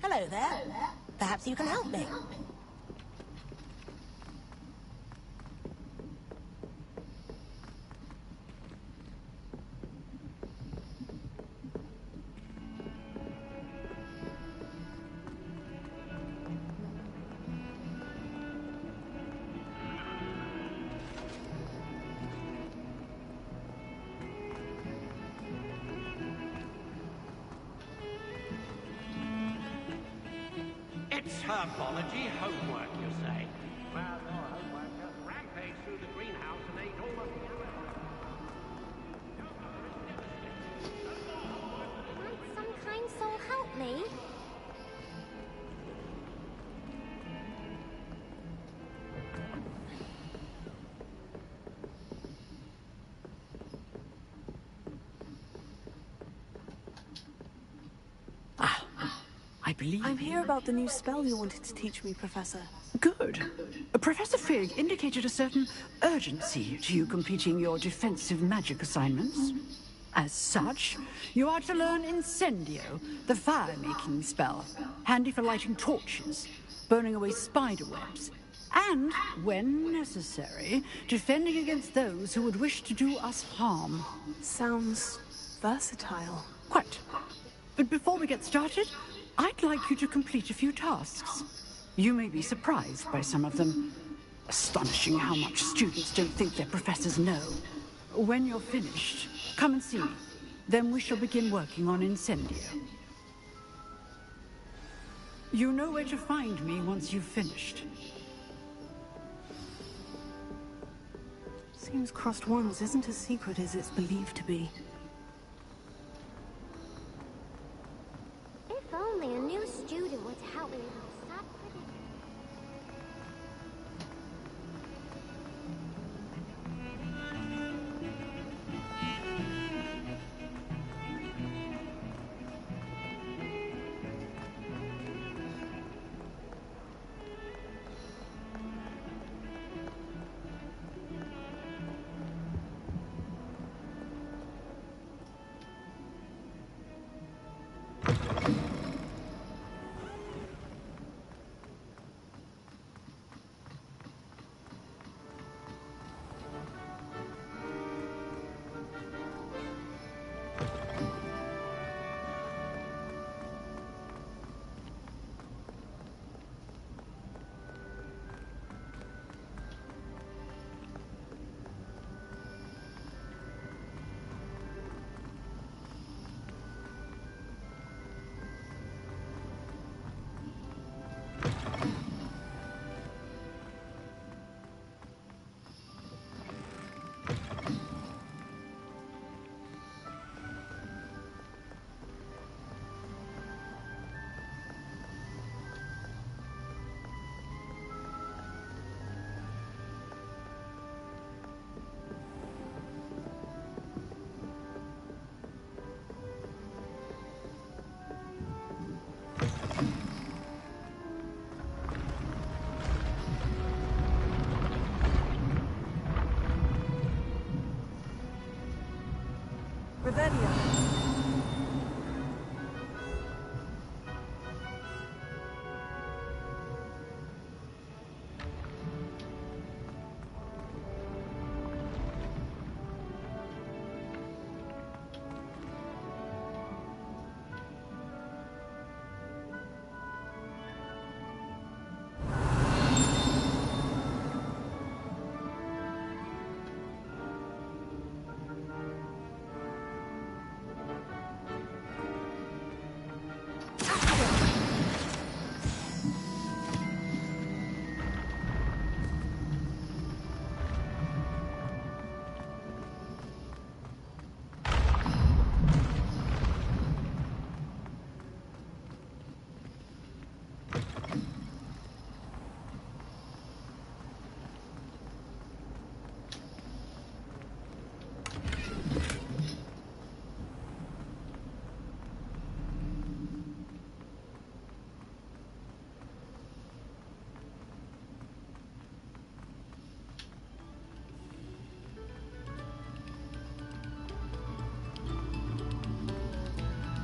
Hello there. Perhaps you can help me. It's herbology homework, you say? Well, no homework, just rampage through the greenhouse and ate all of the Might some kind soul help me? I believe... I'm here about the new spell you wanted to teach me, Professor. Good. Professor Fig indicated a certain urgency to you completing your defensive magic assignments. As such, you are to learn Incendio, the fire-making spell, handy for lighting torches, burning away spider webs, and, when necessary, defending against those who would wish to do us harm. Sounds versatile. Quite. But before we get started, I'd like you to complete a few tasks. You may be surprised by some of them. Astonishing how much students don't think their professors know. When you're finished, come and see me. Then we shall begin working on Incendio. You know where to find me once you've finished. Seems crossed wands isn't as secret as it's believed to be. If only a new student were to help me with my sad predicament. Revelio.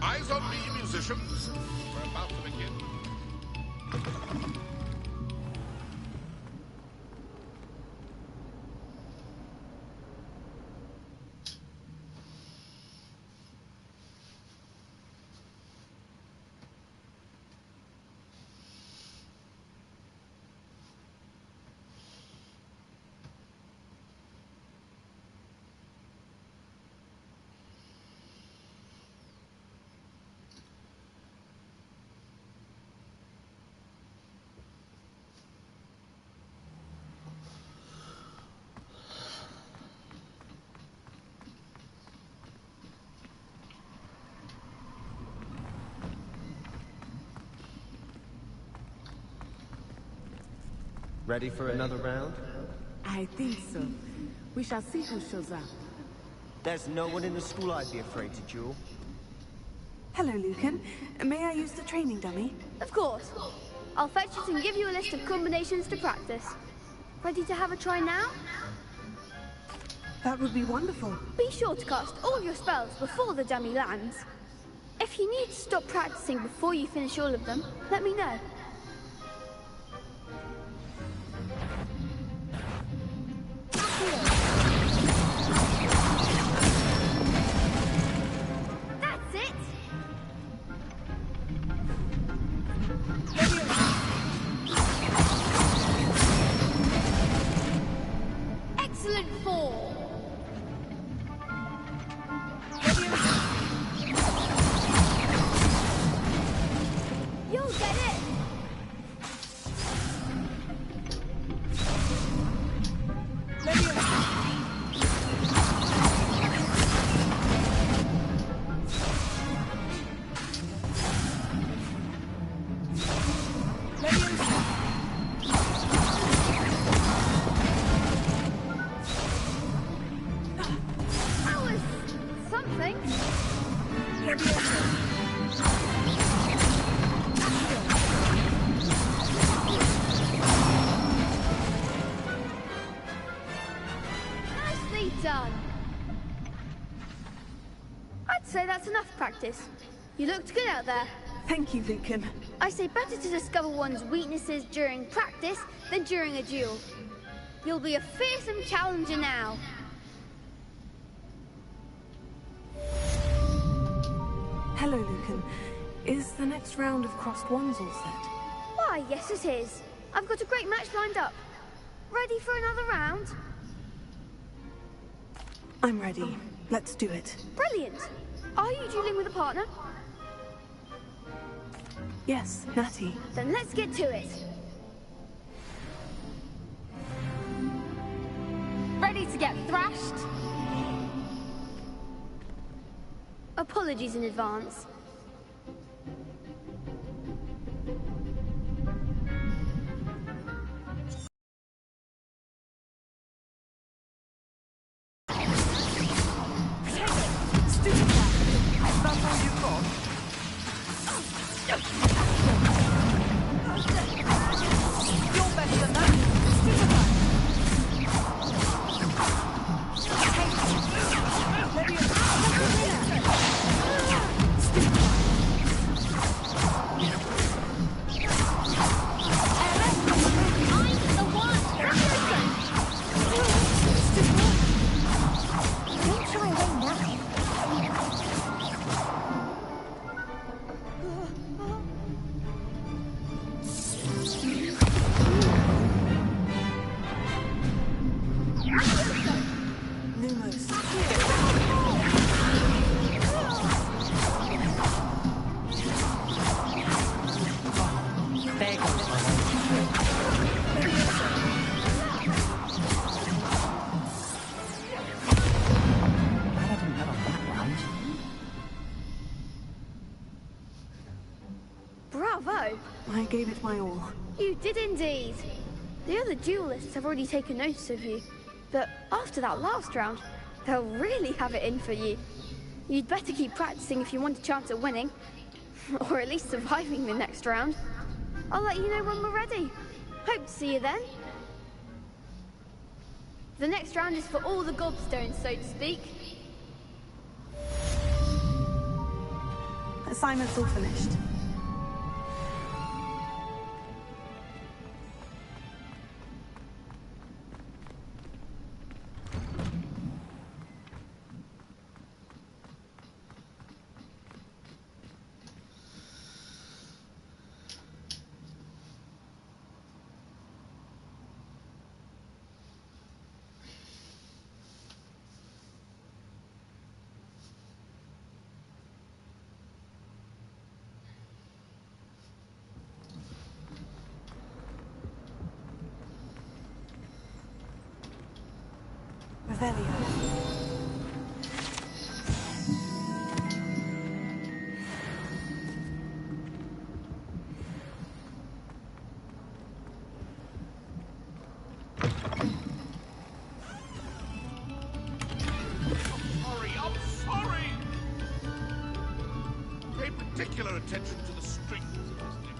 Eyes on me, musicians. about to begin. Ready for another round? I think so. We shall see who shows up. There's no one in the school I'd be afraid to duel. Hello, Lucan. May I use the training dummy? Of course. I'll fetch it and give you a list of combinations to practice. Ready to have a try now? That would be wonderful. Be sure to cast all your spells before the dummy lands. If you need to stop practicing before you finish all of them, let me know. That's it! Excellent fall! You'll get it! That was something. Nicely done. I'd say that's enough practice. You looked good out there. Thank you, Lucan. I say better to discover one's weaknesses during practice than during a duel. You'll be a fearsome challenger now. Hello, Lucan. Is the next round of crossed wands all set? Why, yes it is. I've got a great match lined up. Ready for another round? I'm ready. Let's do it. Brilliant. Are you dueling with a partner? Yes, Natty. Then let's get to it. Ready to get thrashed? Apologies in advance. Bravo! I gave it my all. You did indeed. The other duelists have already taken notice of you, but after that last round, they'll really have it in for you. You'd better keep practicing if you want a chance at winning, or at least surviving the next round. I'll let you know when we're ready. Hope to see you then. The next round is for all the gobstones, so to speak. Assignment's all finished. There we are. Pay particular attention to the strings of this little piece.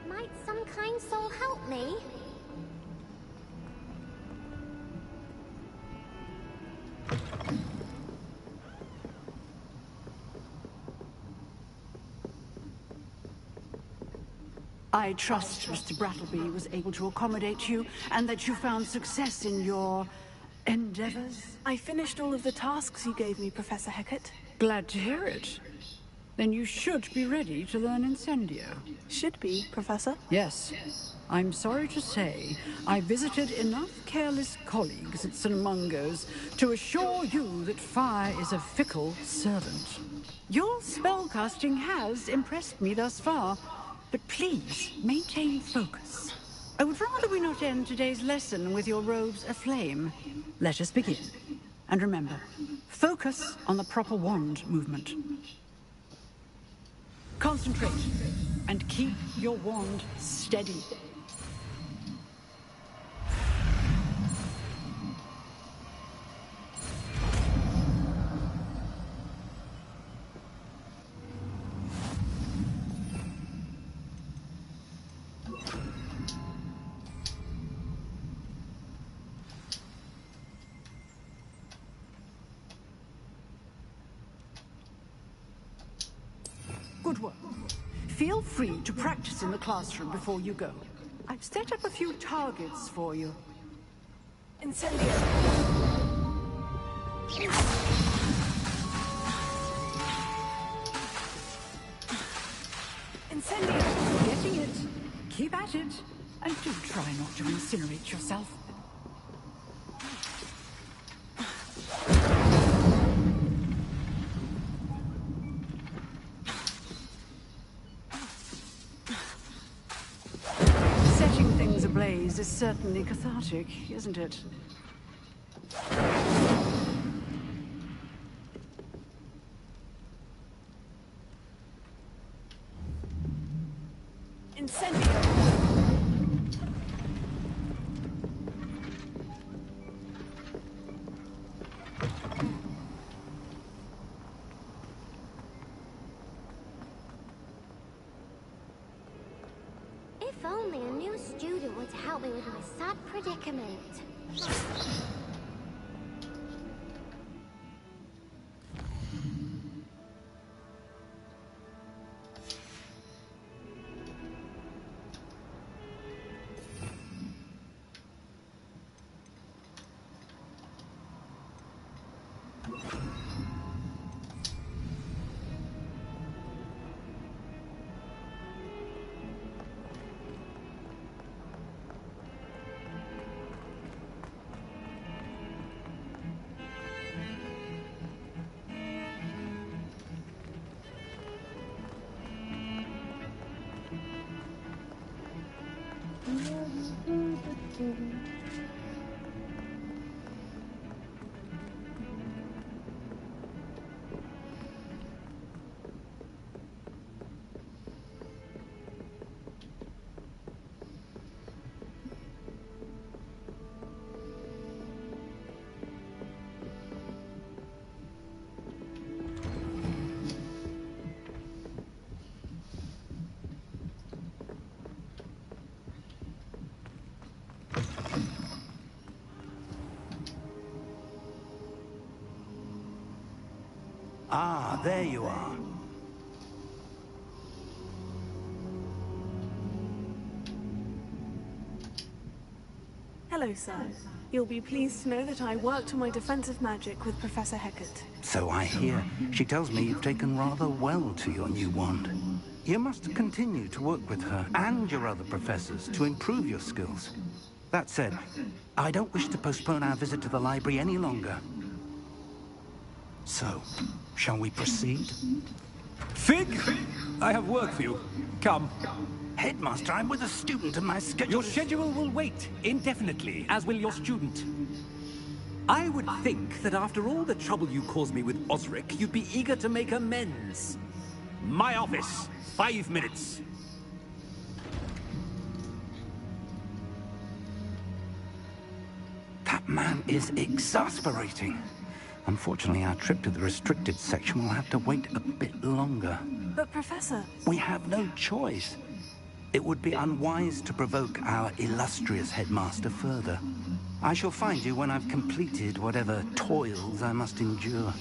Might some kind soul help me? I trust Mr. Brattleby was able to accommodate you, and that you found success in your endeavors. I finished all of the tasks you gave me, Professor Hecat. Glad to hear it. Then you should be ready to learn Incendio. Should be, Professor. Yes. I'm sorry to say, I visited enough careless colleagues at St. Mungo's to assure you that fire is a fickle servant. Your spellcasting has impressed me thus far, but please maintain focus. I would rather we not end today's lesson with your robes aflame. Let us begin. And remember, focus on the proper wand movement. Concentrate, and keep your wand steady. Good work. Feel free to practice in the classroom before you go. I've set up a few targets for you. Incendio. Incendio. Getting it. Keep at it. And do try not to incinerate yourself. Ablaze is certainly cathartic, isn't it? Incendio! help me with my sad predicament. Ah, there you are. Hello, sir. You'll be pleased to know that I worked on my defensive magic with Professor Hecat. So I hear. She tells me you've taken rather well to your new wand. You must continue to work with her and your other professors to improve your skills. That said, I don't wish to postpone our visit to the library any longer. So, shall we proceed? Fig! I have work for you. Come. Headmaster, I'm with a student and my schedule... Your schedule will wait indefinitely, as will your student. I would think that after all the trouble you caused me with Osric, you'd be eager to make amends. My office. 5 minutes. That man is exasperating. Unfortunately, our trip to the restricted section will have to wait a bit longer. But, Professor... We have no choice. It would be unwise to provoke our illustrious headmaster further. I shall find you when I've completed whatever toils I must endure.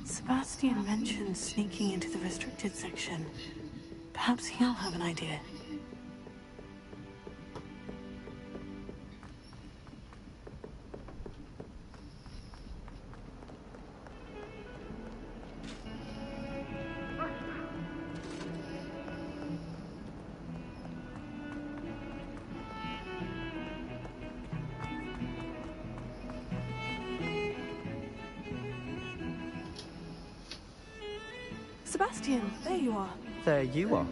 Sebastian mentioned sneaking into the restricted section. Perhaps he'll have an idea. Sebastian, there you are. There you are.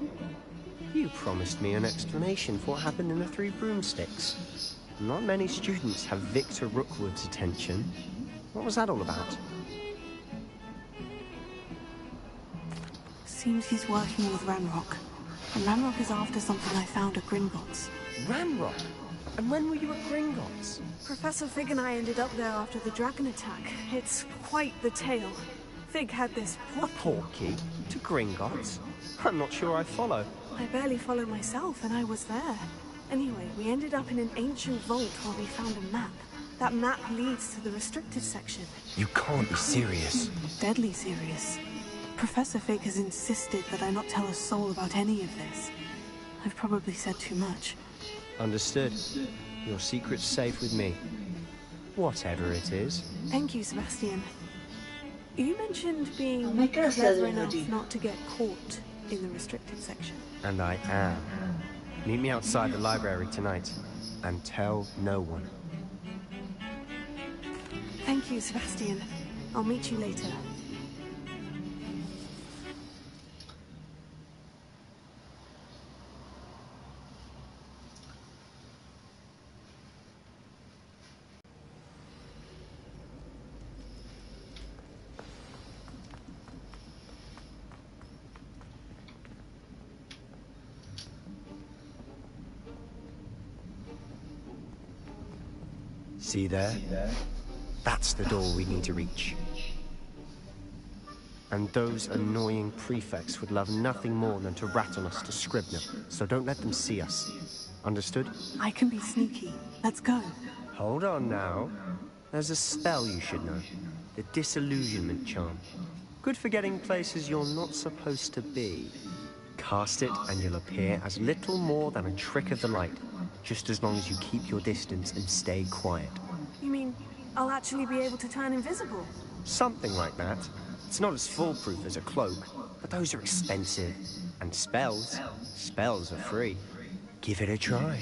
You promised me an explanation for what happened in the Three Broomsticks. Not many students have Victor Rookwood's attention. What was that all about? Seems he's working with Ranrock. And Ranrock is after something I found at Gringotts. Ranrock? And when were you at Gringotts? Professor Fig and I ended up there after the dragon attack. It's quite the tale. Fig had this portkey to Gringotts? I'm not sure I follow. I barely follow myself, and I was there. Anyway, we ended up in an ancient vault where we found a map. That map leads to the restricted section. You can't be serious. Deadly serious. Professor Fig has insisted that I not tell a soul about any of this. I've probably said too much. Understood. Your secret's safe with me. Whatever it is. Thank you, Sebastian. You mentioned being clever enough already. not to get caught in the restricted section. And I am. Meet me outside the library tonight. And tell no one. Thank you, Sebastian. I'll meet you later. See there? That's the door we need to reach. And those annoying prefects would love nothing more than to rat on us to Scribner, so don't let them see us. Understood? I can be sneaky. Let's go. Hold on now. There's a spell you should know. The Disillusionment Charm. Good for getting places you're not supposed to be. Cast it and you'll appear as little more than a trick of the light, just as long as you keep your distance and stay quiet. You mean I'll actually be able to turn invisible? Something like that. It's not as foolproof as a cloak, but those are expensive. And spells are free. Give it a try.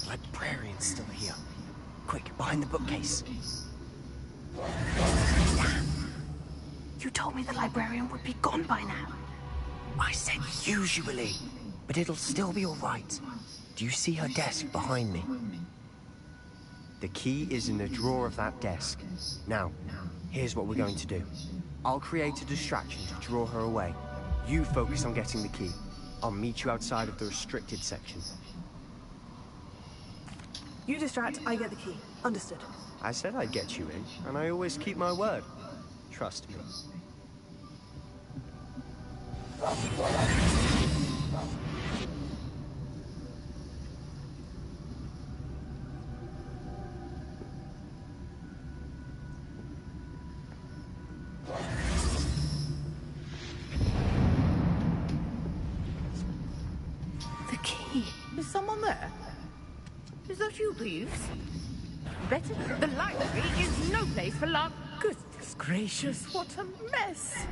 Librarian's still here. Quick, behind the bookcase. Damn. You told me the librarian would be gone by now. I said usually, but it'll still be all right. Do you see her desk behind me? The key is in the drawer of that desk. Now, here's what we're going to do. I'll create a distraction to draw her away. You focus on getting the key. I'll meet you outside of the restricted section. You distract, I get the key. Understood. I said I'd get you in, and I always keep my word. Trust me. The key. Is someone there? Is that you, Peeves? Better. The library is no place for love. Goodness gracious, what a mess!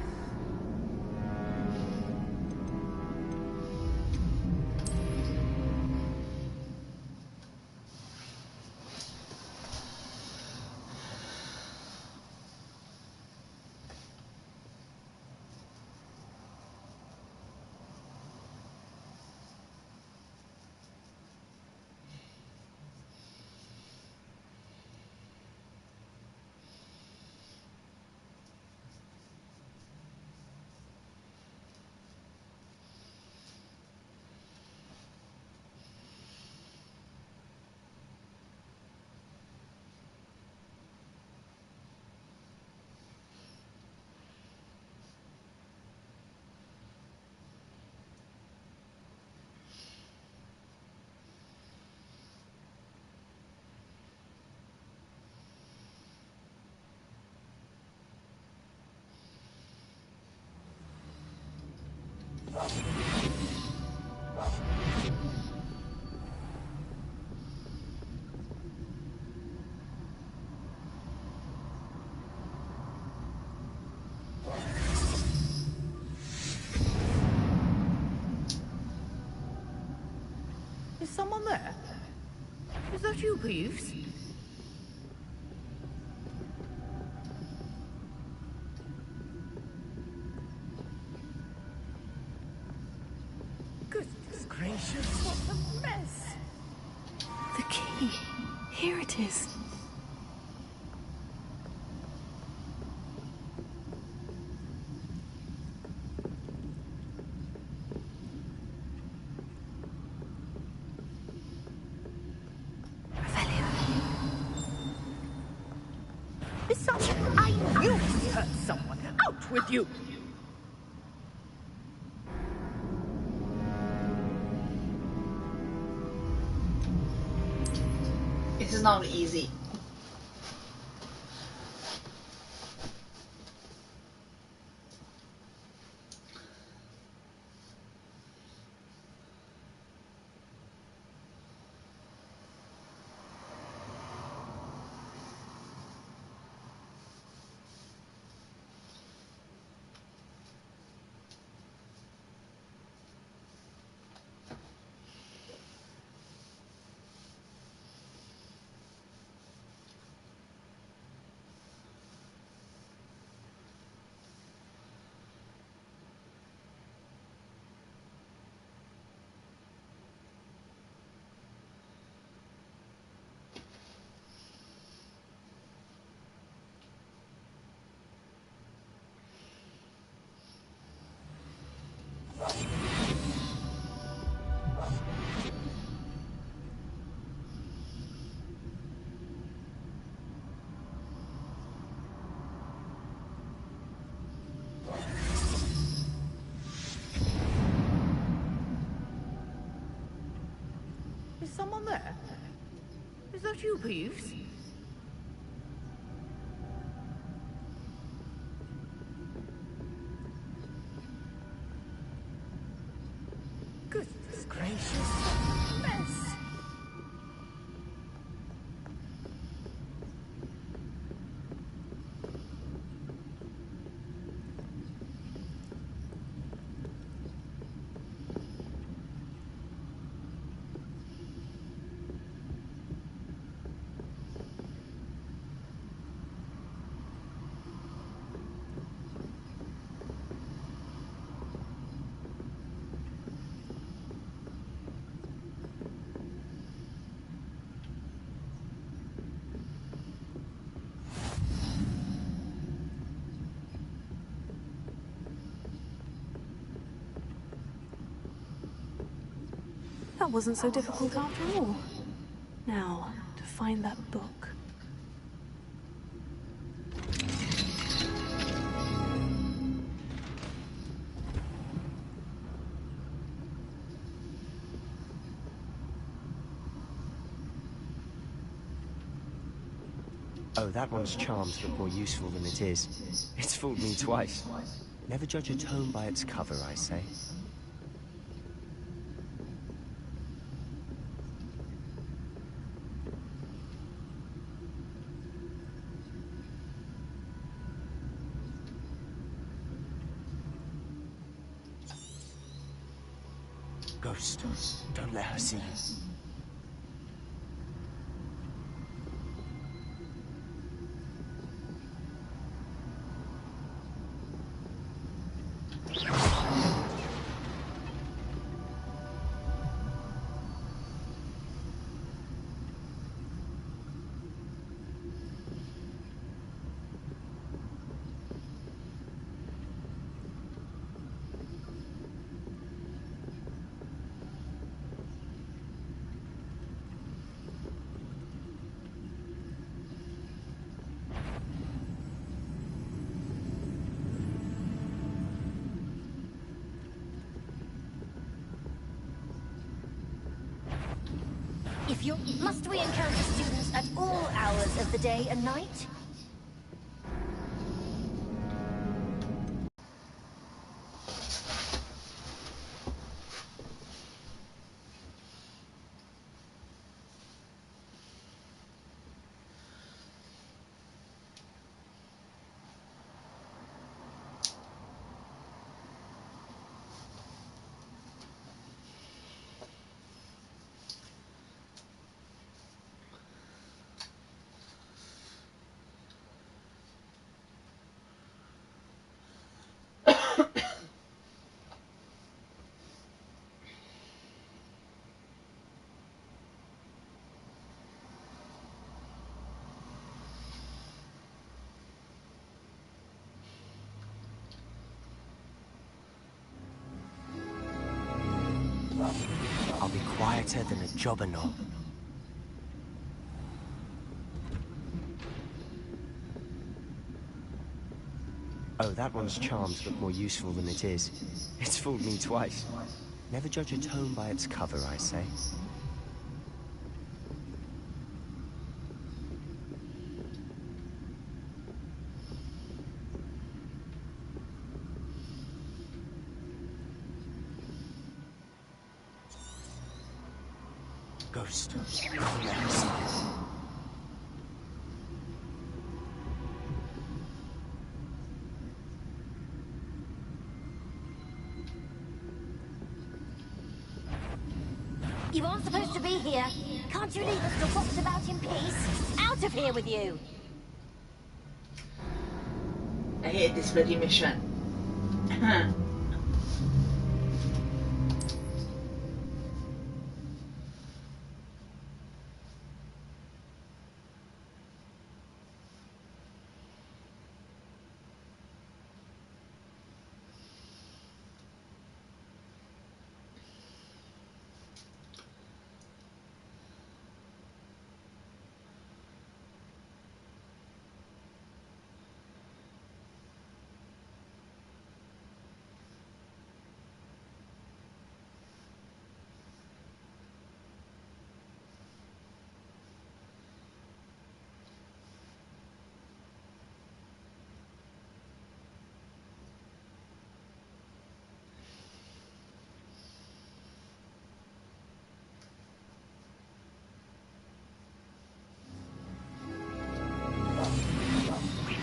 someone there? Is that you, Peeves? Goodness gracious, what a mess! The key. Here it is. I knew he hurt someone. Out with you! This is not easy. Is someone there? Is that you, Peeves? Goodness gracious, what a mess! That wasn't so difficult after all. Now, to find that book. Oh, that one's charmed to look more useful than it is. It's fooled me twice. Never judge a tome by its cover, I say. Ghost, don't let her see you. Must we encounter students at all hours of the day and night? quieter than a jobberknoll. Oh, that one's charms look more useful than it is. It's fooled me twice. Never judge a tome by its cover, I say. Ghost. Never see this. You aren't supposed to be here. Can't you leave us to walk about in peace? Out of here with you! I hate this bloody mission.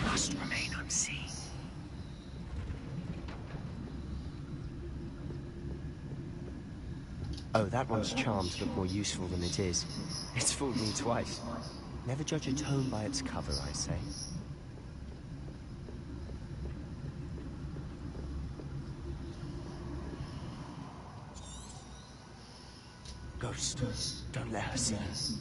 Must remain unseen. Oh, that one's charms look more useful than it is. It's fooled me twice. Never judge a tome by its cover, I say. Ghost, don't let her see us.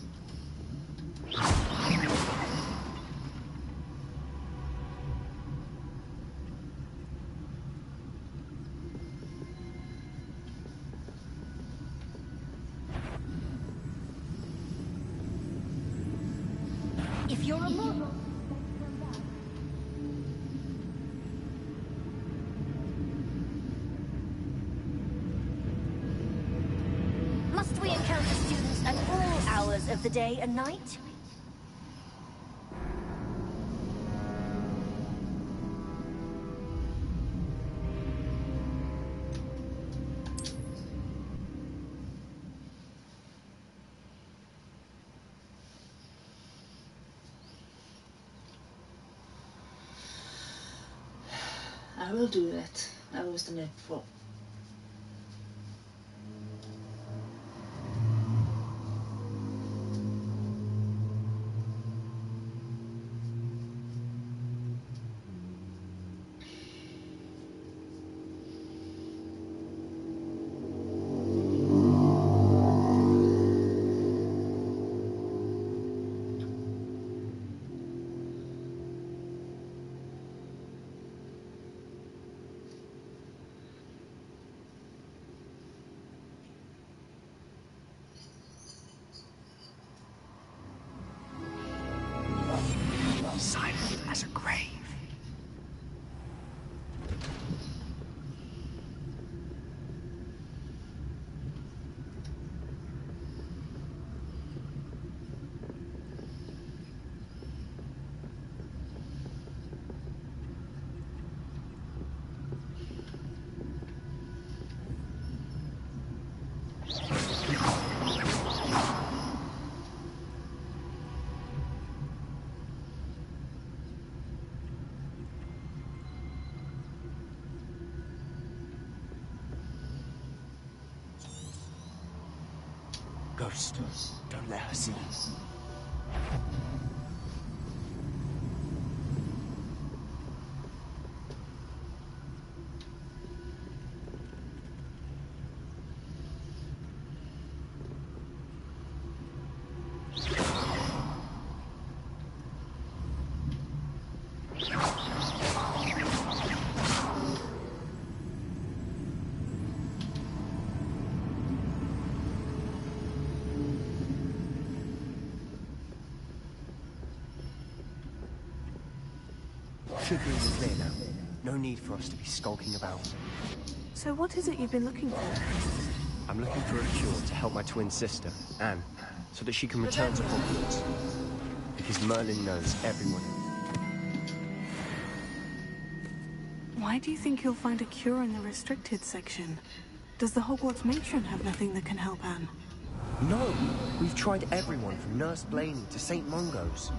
If you're a mortal... Must we encounter students at all hours of the day and night? I will do that. I was done it before. Silent as a grave. Ghost, don't let her see us. should be in the clear now. No need for us to be skulking about. So what is it you've been looking for? I'm looking for a cure to help my twin sister, Anne, so that she can return to Hogwarts. Because Merlin knows everyone. Why do you think you'll find a cure in the restricted section? Does the Hogwarts matron have nothing that can help Anne? No, we've tried everyone from Nurse Blaney to St. Mungo's.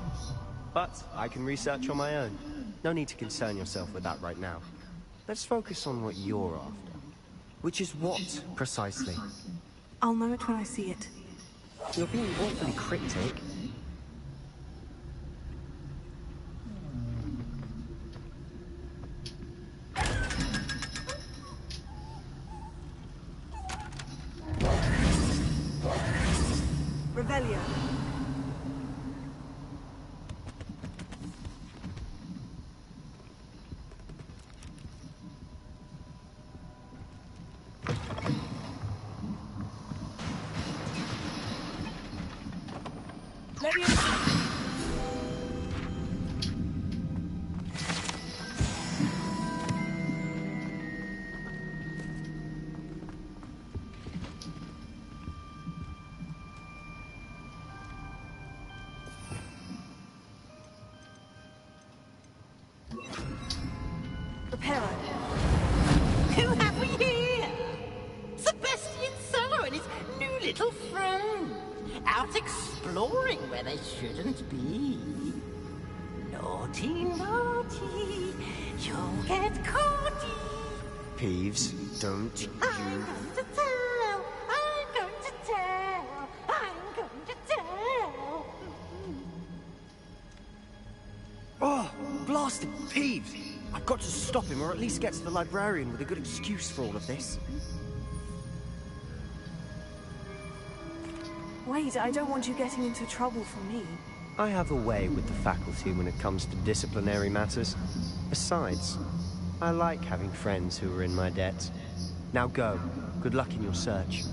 But I can research on my own. No need to concern yourself with that right now. Let's focus on what you're after. Which is what, precisely? I'll know it when I see it. You're being awfully cryptic. Revelio. Who have we here? Sebastian Sallow and his new little friend. Out exploring where they shouldn't be. Naughty, naughty, you'll get caught. Peeves, don't you... I'm going to tell, I'm going to tell, I'm going to tell. Oh, blasted Peeves! I've got to stop him, or at least get to the librarian with a good excuse for all of this. Wait, I don't want you getting into trouble for me. I have a way with the faculty when it comes to disciplinary matters. Besides, I like having friends who are in my debt. Now go. Good luck in your search.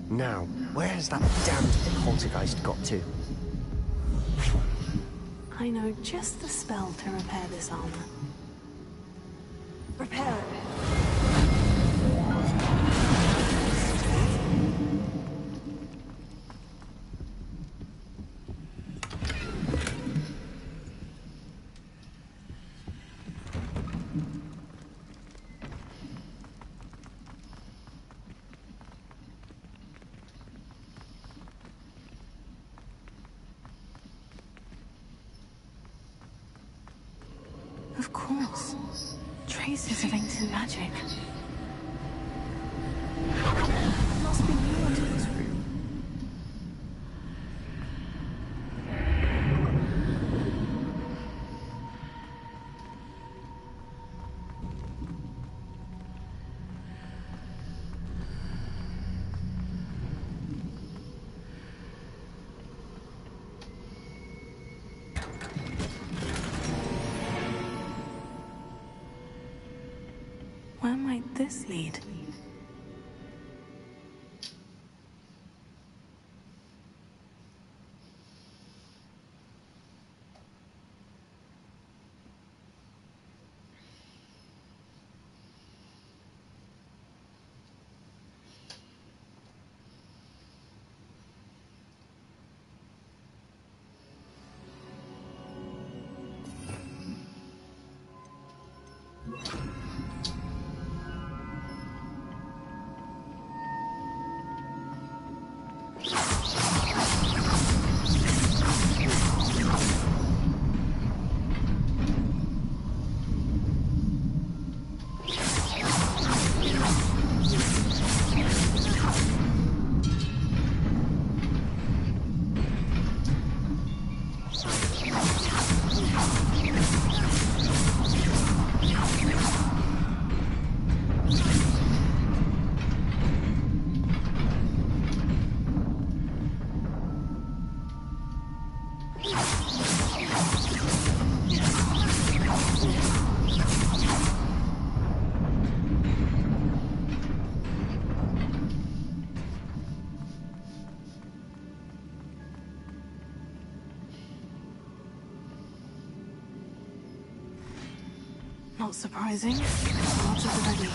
Now, where has that damned poltergeist got to? I know just the spell to repair this armor. Repair it. Of course. Traces of ancient magic. Must be newer to this room. Where might this lead? Not surprising. Not already.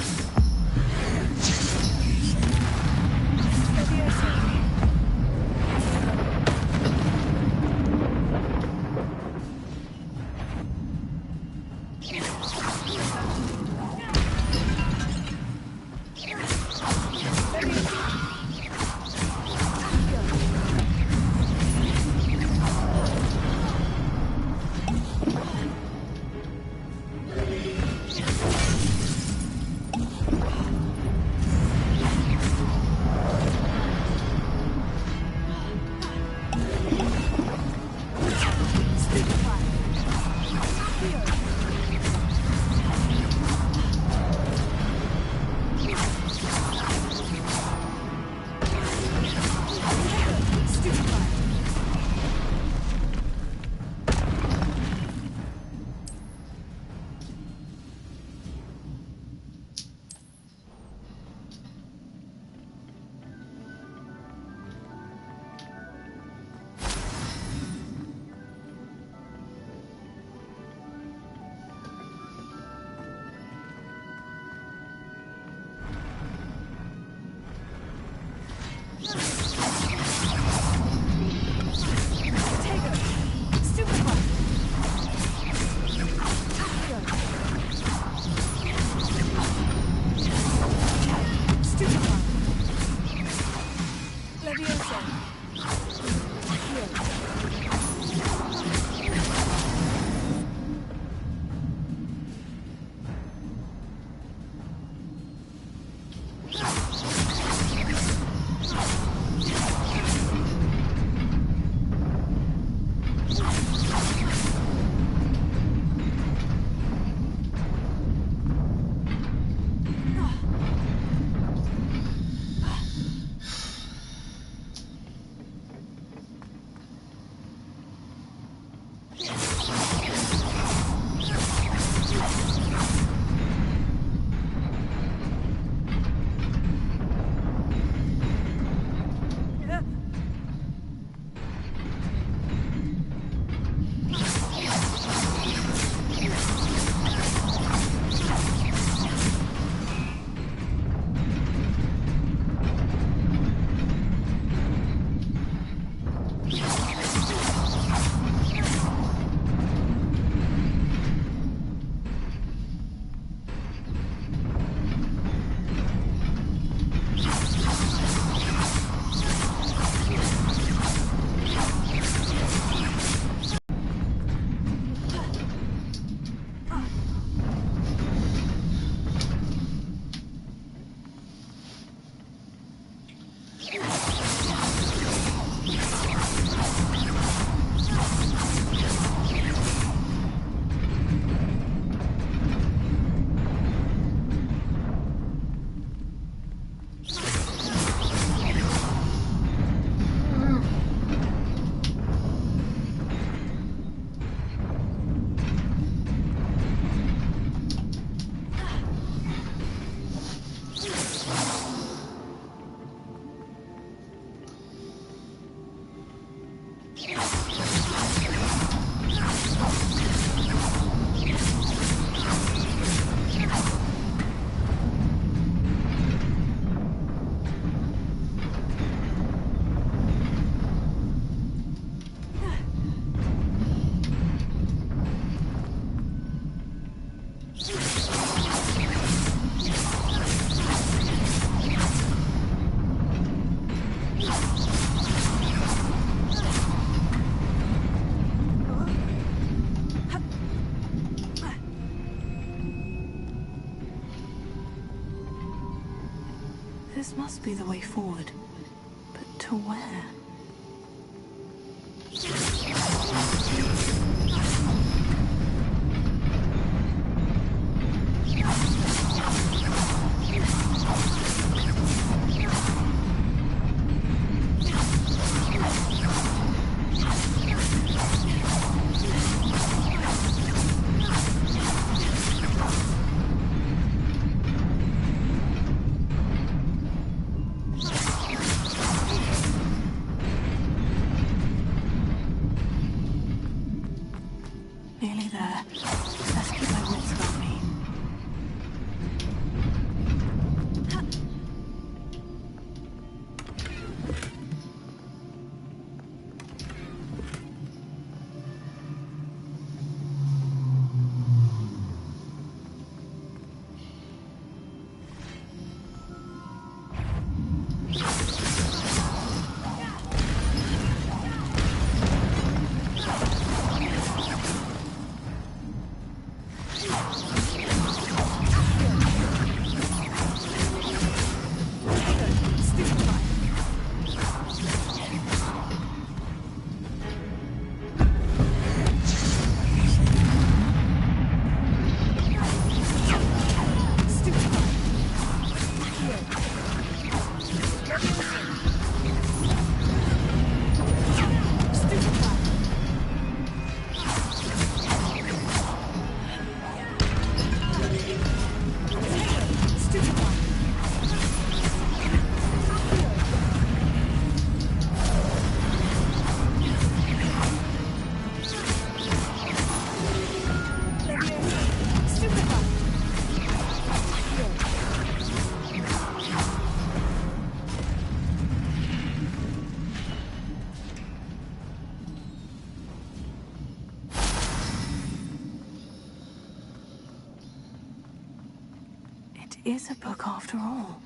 This must be the way forward. But to where? is a book after all.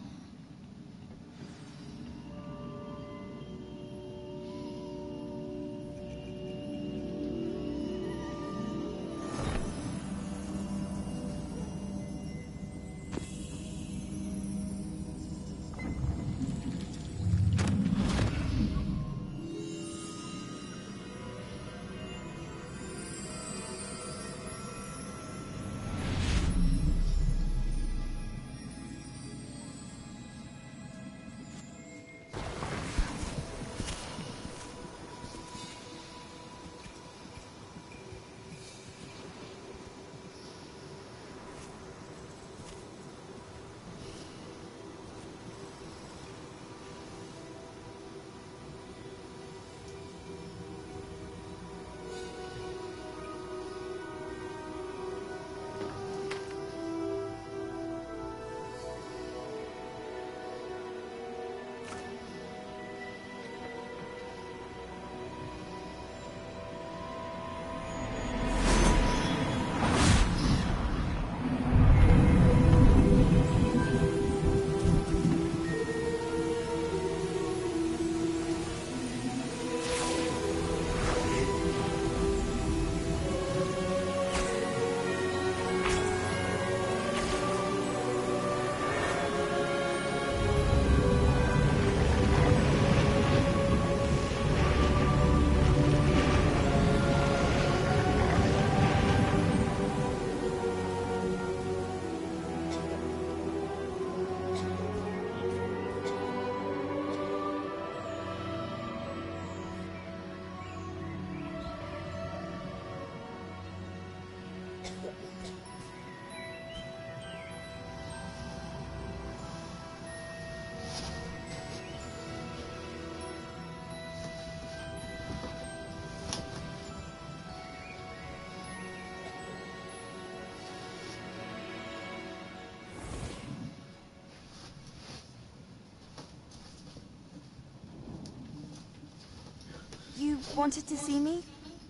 You wanted to see me?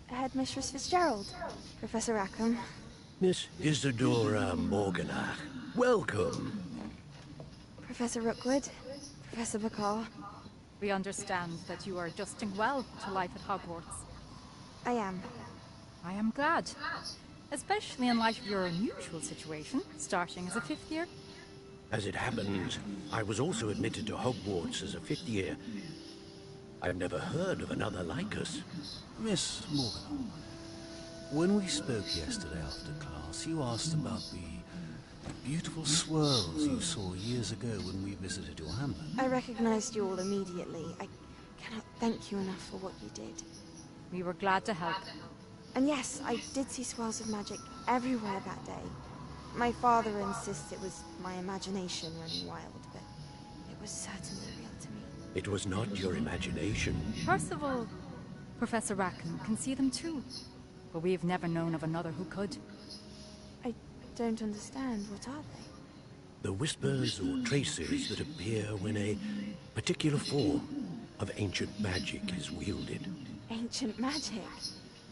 Headmistress Fitzgerald? Professor Rackham? Miss Isadora Morganach, welcome. Professor Rookwood? Professor Bakar? We understand that you are adjusting well to life at Hogwarts. I am. I am glad. Especially in light of your unusual situation, starting as a 5th year. As it happens, I was also admitted to Hogwarts as a 5th year. I've never heard of another like us. Miss Morgan, when we spoke yesterday after class, you asked about the beautiful swirls you saw years ago when we visited your hamlet. I recognized you all immediately. I cannot thank you enough for what you did. We were glad to help. And yes, I did see swirls of magic everywhere that day. My father insists it was my imagination running wild, but it was certainly real to me. It was not your imagination. Percival, Professor Rackham can see them too. But we've never known of another who could. I don't understand. What are they? The whispers or traces that appear when a particular form of ancient magic is wielded. Ancient magic?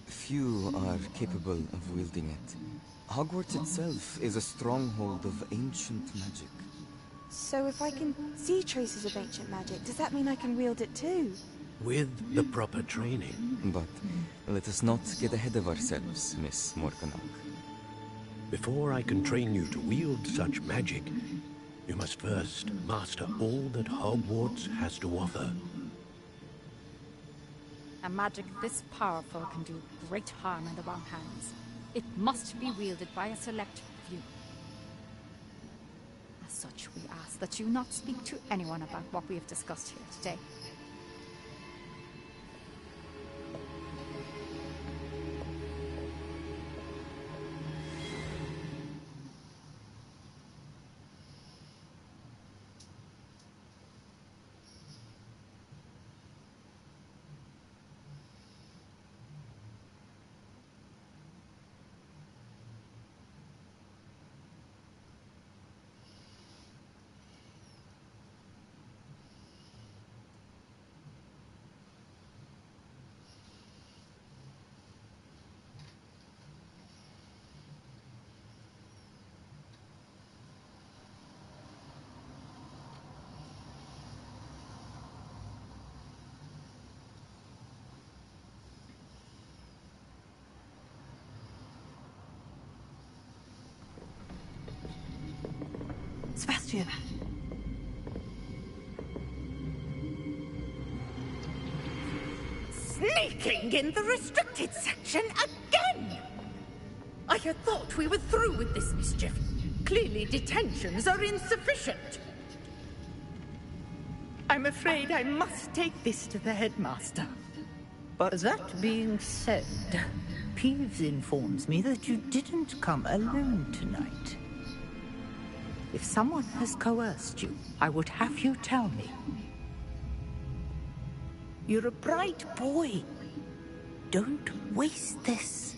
Few are capable of wielding it. Hogwarts itself is a stronghold of ancient magic. So if I can see traces of ancient magic, does that mean I can wield it too? With the proper training. But let us not get ahead of ourselves, Miss Morganach. Before I can train you to wield such magic, you must first master all that Hogwarts has to offer. A magic this powerful can do great harm in the wrong hands. It must be wielded by a select few. As such, we ask that you not speak to anyone about what we have discussed here today. Sebastian. Sneaking in the restricted section again! I had thought we were through with this mischief. Clearly detentions are insufficient. I'm afraid I must take this to the headmaster. But that being said, Peeves informs me that you didn't come alone tonight. If someone has coerced you, I would have you tell me. You're a bright boy. Don't waste this.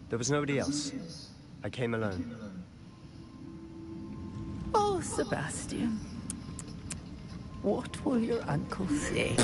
There was nobody else. I came alone. Oh, Sebastian. What will your uncle say?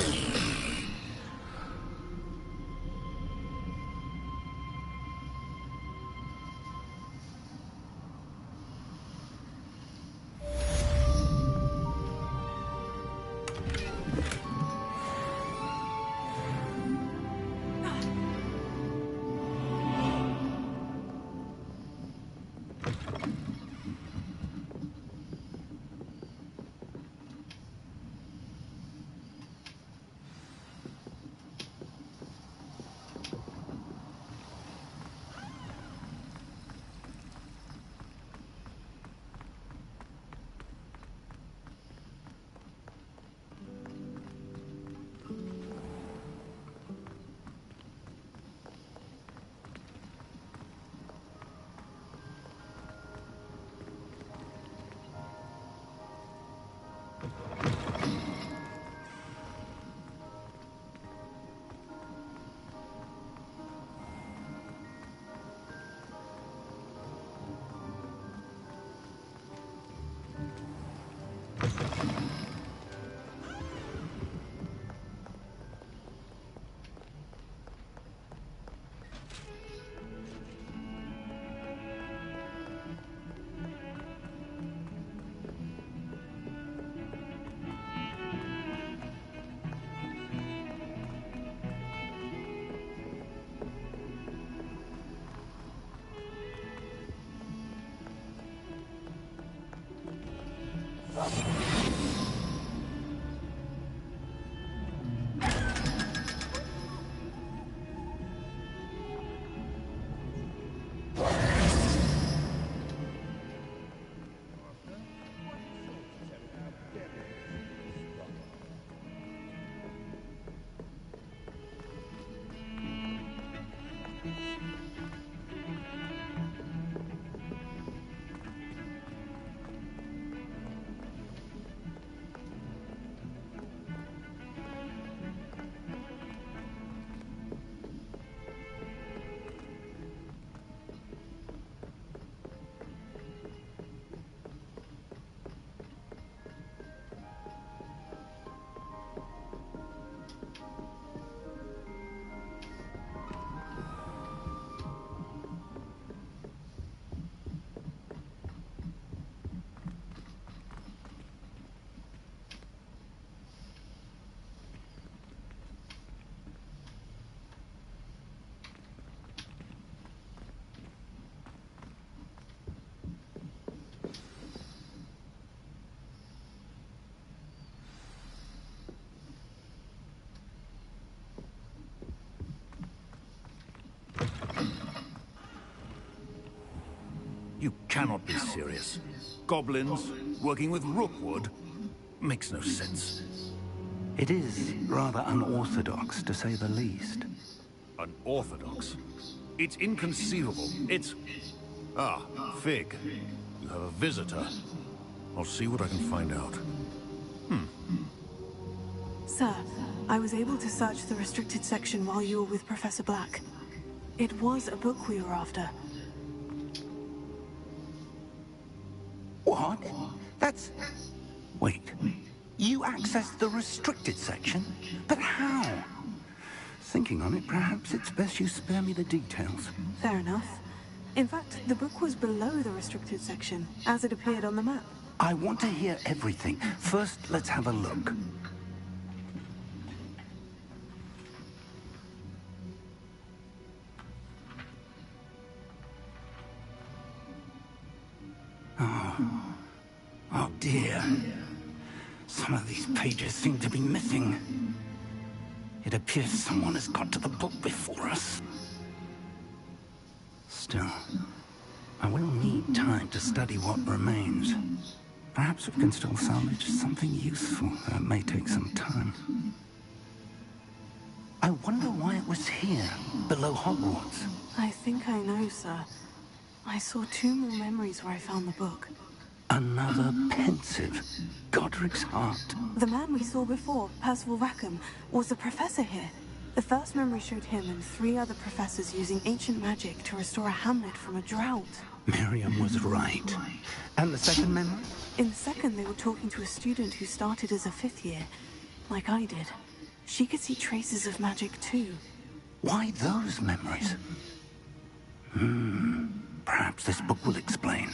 You cannot be serious. Goblins working with Rookwood? Makes no sense. It is rather unorthodox, to say the least. Unorthodox? It's inconceivable. It's... Ah, Fig. You have a visitor. I'll see what I can find out. Sir, I was able to search the restricted section while you were with Professor Black. It was a book we were after. What? That's... Wait. You accessed the restricted section? But how? Thinking on it, perhaps it's best you spare me the details. Fair enough. In fact, the book was below the restricted section, as it appeared on the map. I want to hear everything. First, let's have a look. Oh dear. Some of these pages seem to be missing. It appears someone has got to the book before us. Still, I will need time to study what remains. Perhaps we can still salvage something useful, though it may take some time. I wonder why it was here, below Hogwarts. I think I know, sir. I saw 2 more memories where I found the book. Another pensive. Godric's heart. The man we saw before, Percival Rackham, was a professor here. The first memory showed him and 3 other professors using ancient magic to restore a hamlet from a drought. Miriam was right. And the second memory? In the second, they were talking to a student who started as a 5th year, like I did. She could see traces of magic too. Why those memories? Perhaps this book will explain.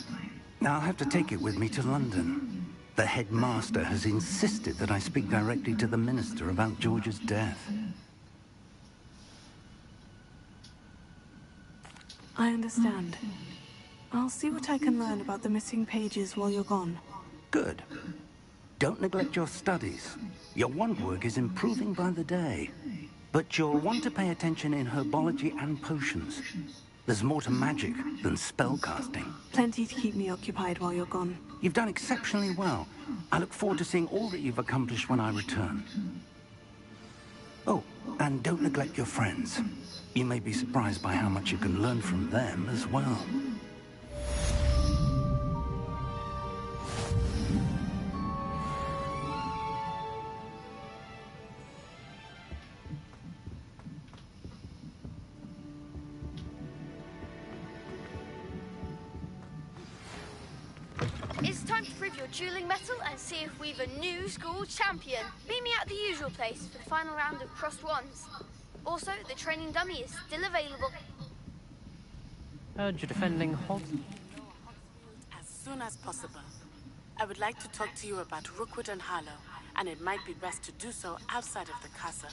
I'll have to take it with me to London. The headmaster has insisted that I speak directly to the minister about George's death. I understand. I'll see what I can learn about the missing pages while you're gone. Good. Don't neglect your studies. Your wand work is improving by the day. But you'll want to pay attention in herbology and potions. There's more to magic than spellcasting. Plenty to keep me occupied while you're gone. You've done exceptionally well. I look forward to seeing all that you've accomplished when I return. Oh, and don't neglect your friends. You may be surprised by how much you can learn from them as well. It's time to prove your dueling mettle and see if we've a new school champion. Meet me at the usual place for the final round of crossed wands. Also, the training dummy is still available. Heard you're defending Hogs. As soon as possible. I would like to talk to you about Rookwood and Harlow, and it might be best to do so outside of the castle.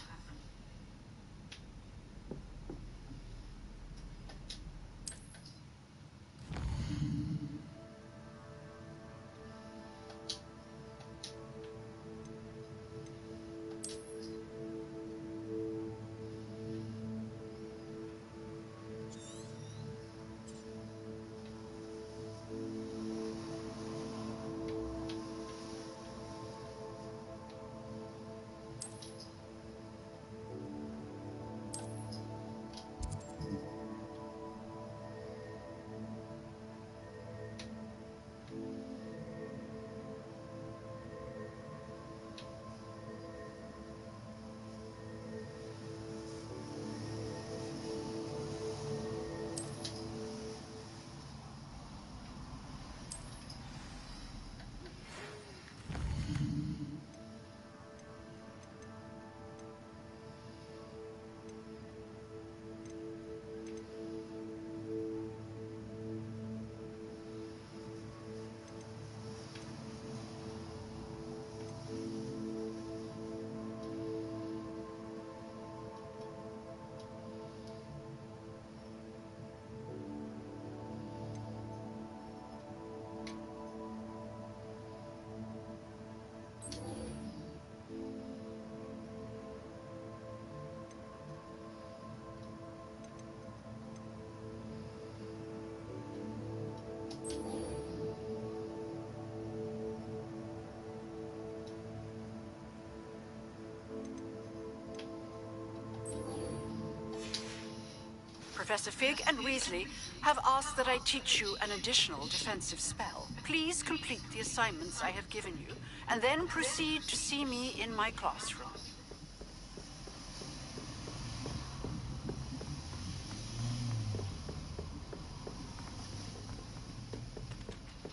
Professor Fig and Weasley have asked that I teach you an additional defensive spell. Please complete the assignments I have given you, and then proceed to see me in my classroom.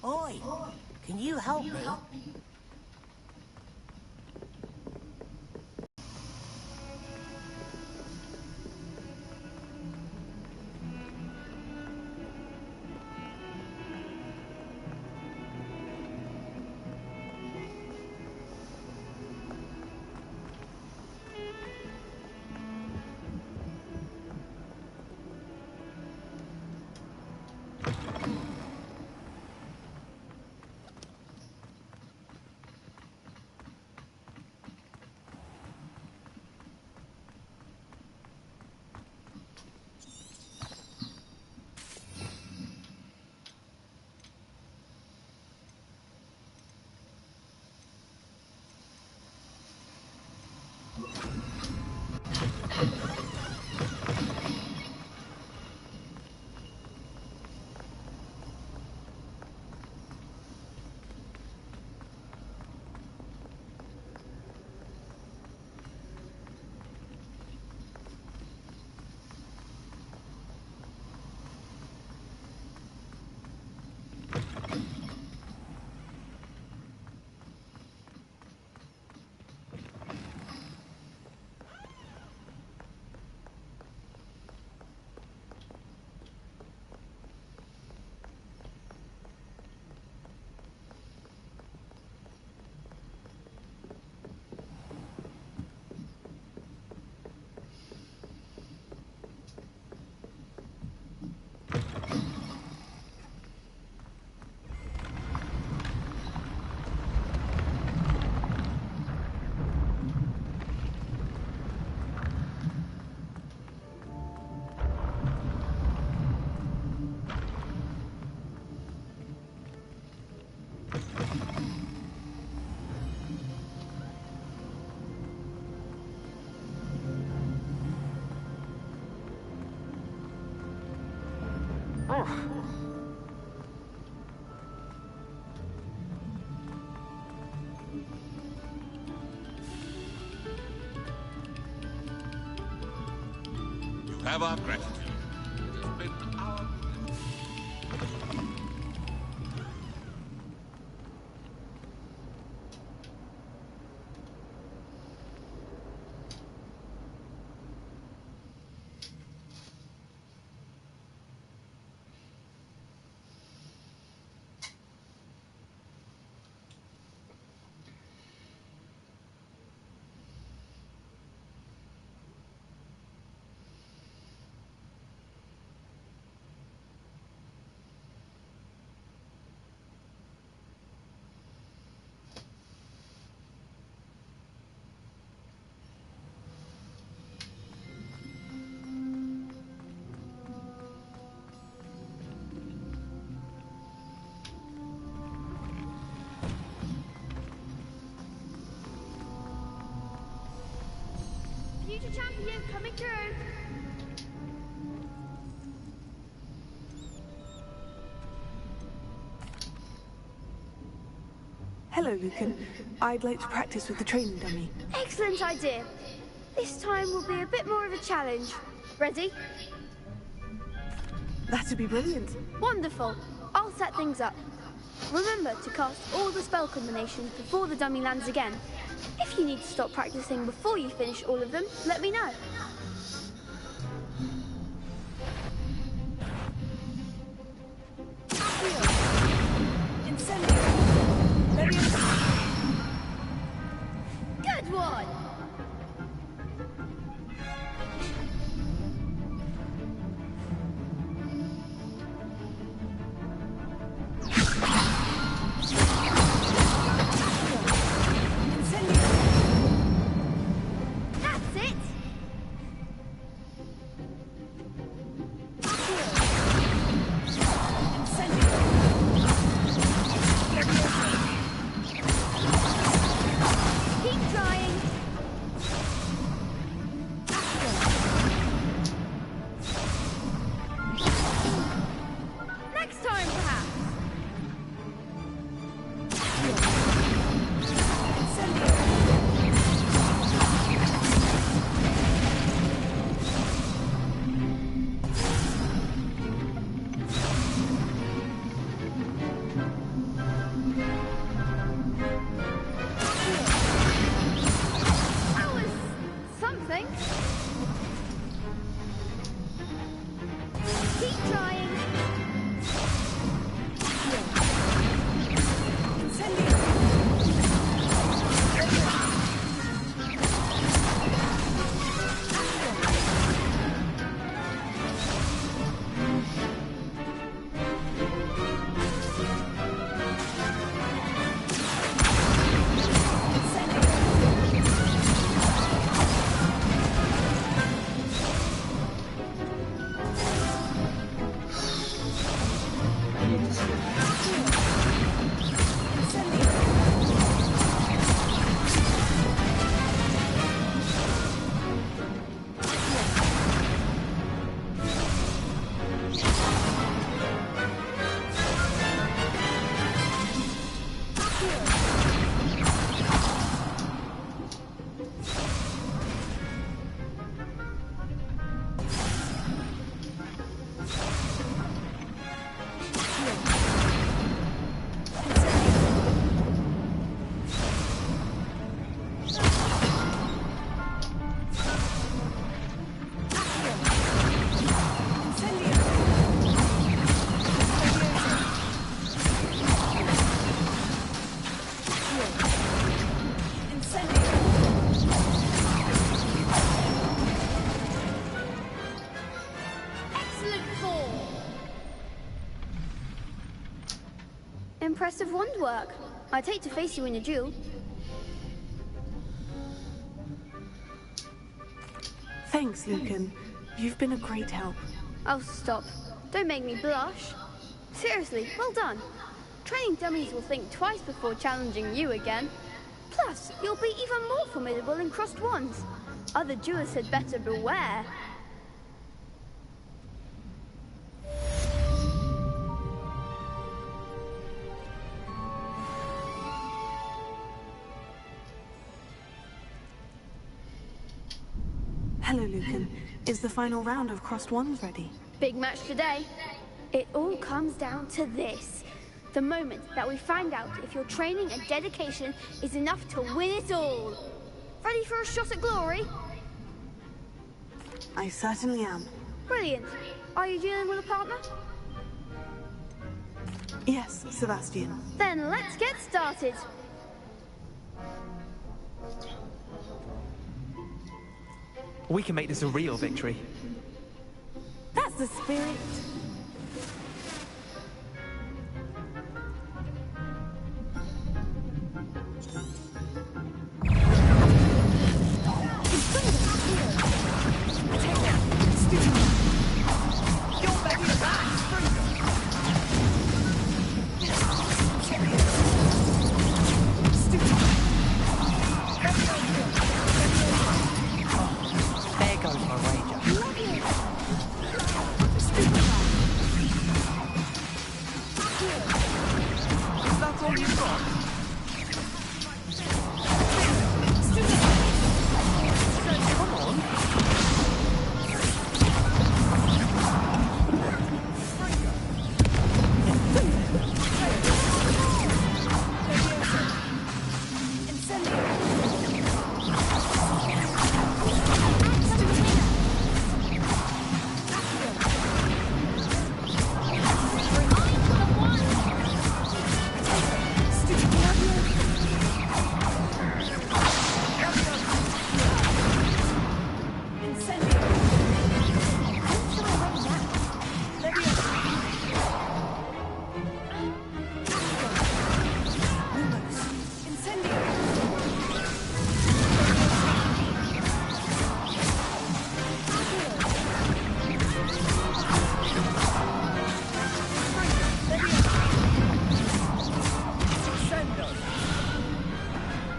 Oi, can you help me? have our gratitude. It has been our... Future champion coming through. Hello, Lucan. I'd like to practice with the training dummy. Excellent idea. This time will be a bit more of a challenge. Ready? That'd be brilliant. Wonderful. I'll set things up. Remember to cast all the spell combinations before the dummy lands again. If you need to stop practicing before you finish all of them, let me know. Good one! That's it! Keep trying! Next time, perhaps! That was something. Keep trying. Impressive wand work. I'd hate to face you in a duel. Thanks, Lucan. You've been a great help. Oh, stop. Don't make me blush. Seriously, well done. Training dummies will think twice before challenging you again. Plus, you'll be even more formidable in crossed wands. Other duelists had better beware. Hello, Lucan. Is the final round of Crossed Wands ready? Big match today. It all comes down to this. The moment that we find out if your training and dedication is enough to win it all. Ready for a shot at glory? I certainly am. Brilliant. Are you dealing with a partner? Yes, Sebastian. Then let's get started. We can make this a real victory. That's the spirit.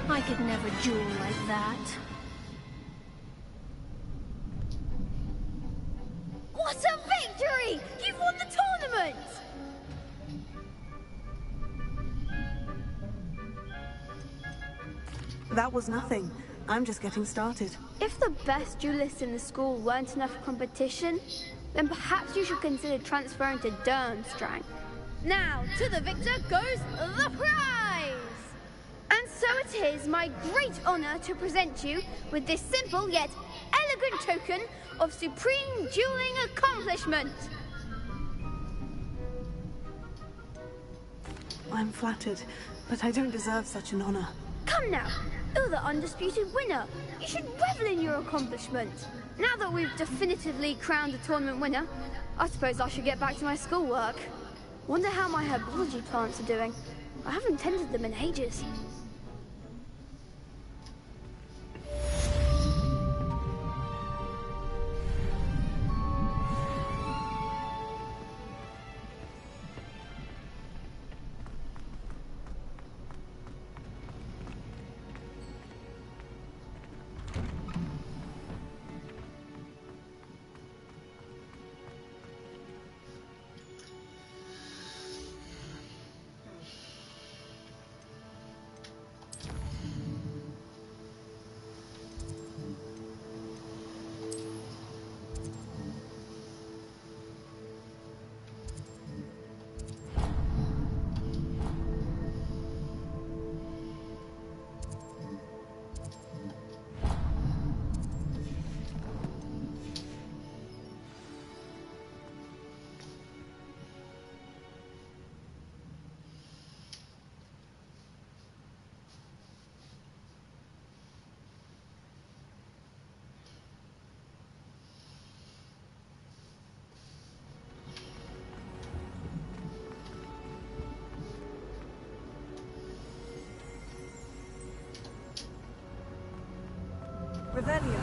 I could never duel like that. What a victory! You've won the tournament! That was nothing. I'm just getting started. If the best duelists in the school weren't enough for competition, then perhaps you should consider transferring to Durmstrang. Now, to the victor goes the prize! And so it is my great honor to present you with this simple yet elegant token of supreme dueling accomplishment. I'm flattered, but I don't deserve such an honor. Come now, you're the undisputed winner. You should revel in your accomplishment. Now that we've definitively crowned the tournament winner, I suppose I should get back to my schoolwork. Wonder how my herbology plants are doing. I haven't tended them in ages. Revelio.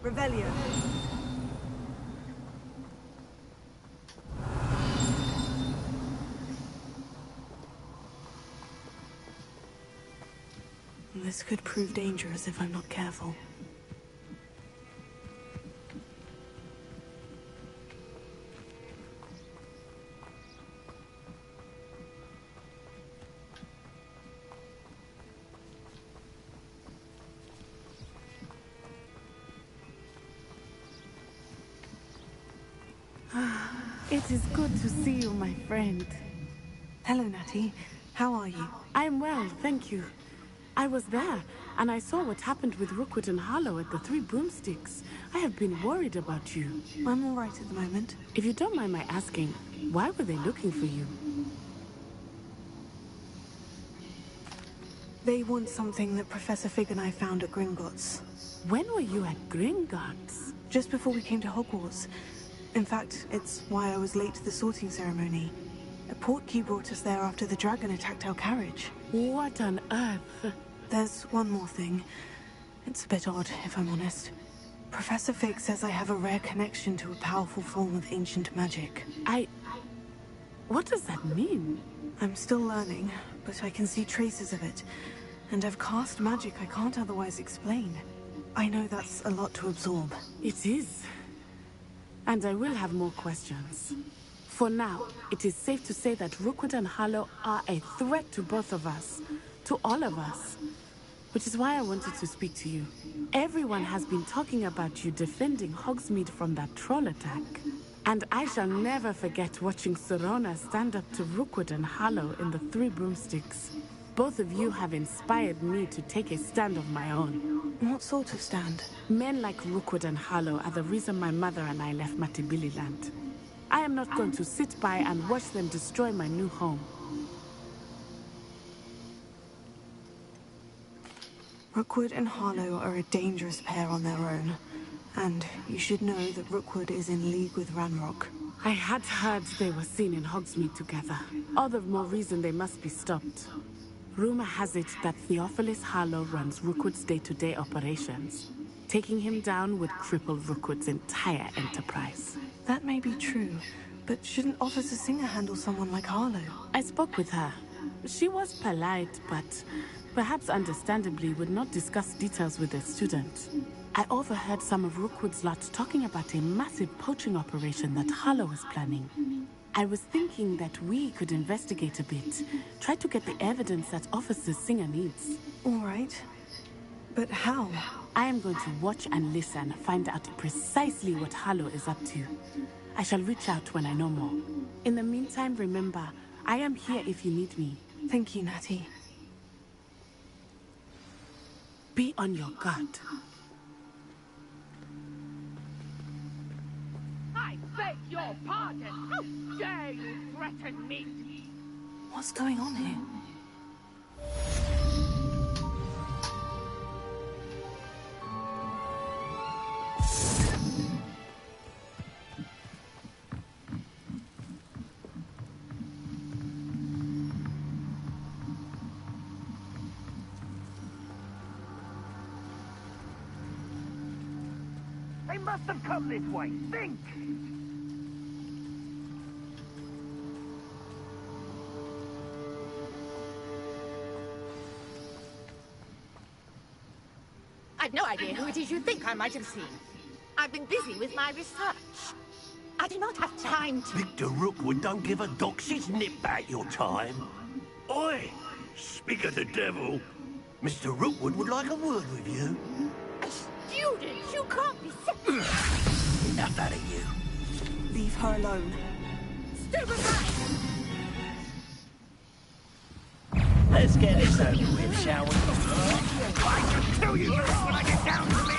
Revelio. This could prove dangerous if I'm not careful. It is good to see you, my friend. Hello, Natty. How are you? I'm well, thank you. I was there, and I saw what happened with Rookwood and Harlow at the Three Broomsticks. I have been worried about you. I'm all right at the moment. If you don't mind my asking, why were they looking for you? They want something that Professor Fig and I found at Gringotts. When were you at Gringotts? Just before we came to Hogwarts. In fact, it's why I was late to the sorting ceremony. A portkey brought us there after the dragon attacked our carriage. What on earth? There's one more thing. It's a bit odd, if I'm honest. Professor Fig says I have a rare connection to a powerful form of ancient magic. What does that mean? I'm still learning, but I can see traces of it. And I've cast magic I can't otherwise explain. I know that's a lot to absorb. It is. And I will have more questions. For now, it is safe to say that Rookwood and Harlow are a threat to both of us. To all of us. Which is why I wanted to speak to you. Everyone has been talking about you defending Hogsmeade from that troll attack. And I shall never forget watching Serona stand up to Rookwood and Harlow in the Three Broomsticks. Both of you have inspired me to take a stand of my own. What sort of stand? Men like Rookwood and Harlow are the reason my mother and I left Matabeleland. I am not going to sit by and watch them destroy my new home. Rookwood and Harlow are a dangerous pair on their own. And you should know that Rookwood is in league with Ranrock. I had heard they were seen in Hogsmeade together. All the more reason they must be stopped. Rumor has it that Theophilus Harlow runs Rookwood's day-to-day operations. Taking him down would cripple Rookwood's entire enterprise. That may be true, but shouldn't Officer Singer handle someone like Harlow? I spoke with her. She was polite, but perhaps understandably would not discuss details with a student. I overheard some of Rookwood's lot talking about a massive poaching operation that Harlow was planning. I was thinking that we could investigate a bit, try to get the evidence that Officer Singer needs. All right. But how? I am going to watch and listen, find out precisely what Harlow is up to. I shall reach out when I know more. In the meantime, remember, I am here if you need me. Thank you, Natty. Be on your guard. I beg your pardon! How dare you threaten me? What's going on here? They must have come this way. Think! I've no idea who it is you think I might have seen. I've been busy with my research. I do not have time to... Victor Rookwood don't give a doxy's nip back your time. Oi! Speak of the devil. Mr. Rookwood would like a word with you. A student! You can't be serious! Enough out of you. Leave her alone. Stupid right! Let's get this over with, shall we? I can tell you this when I get down to the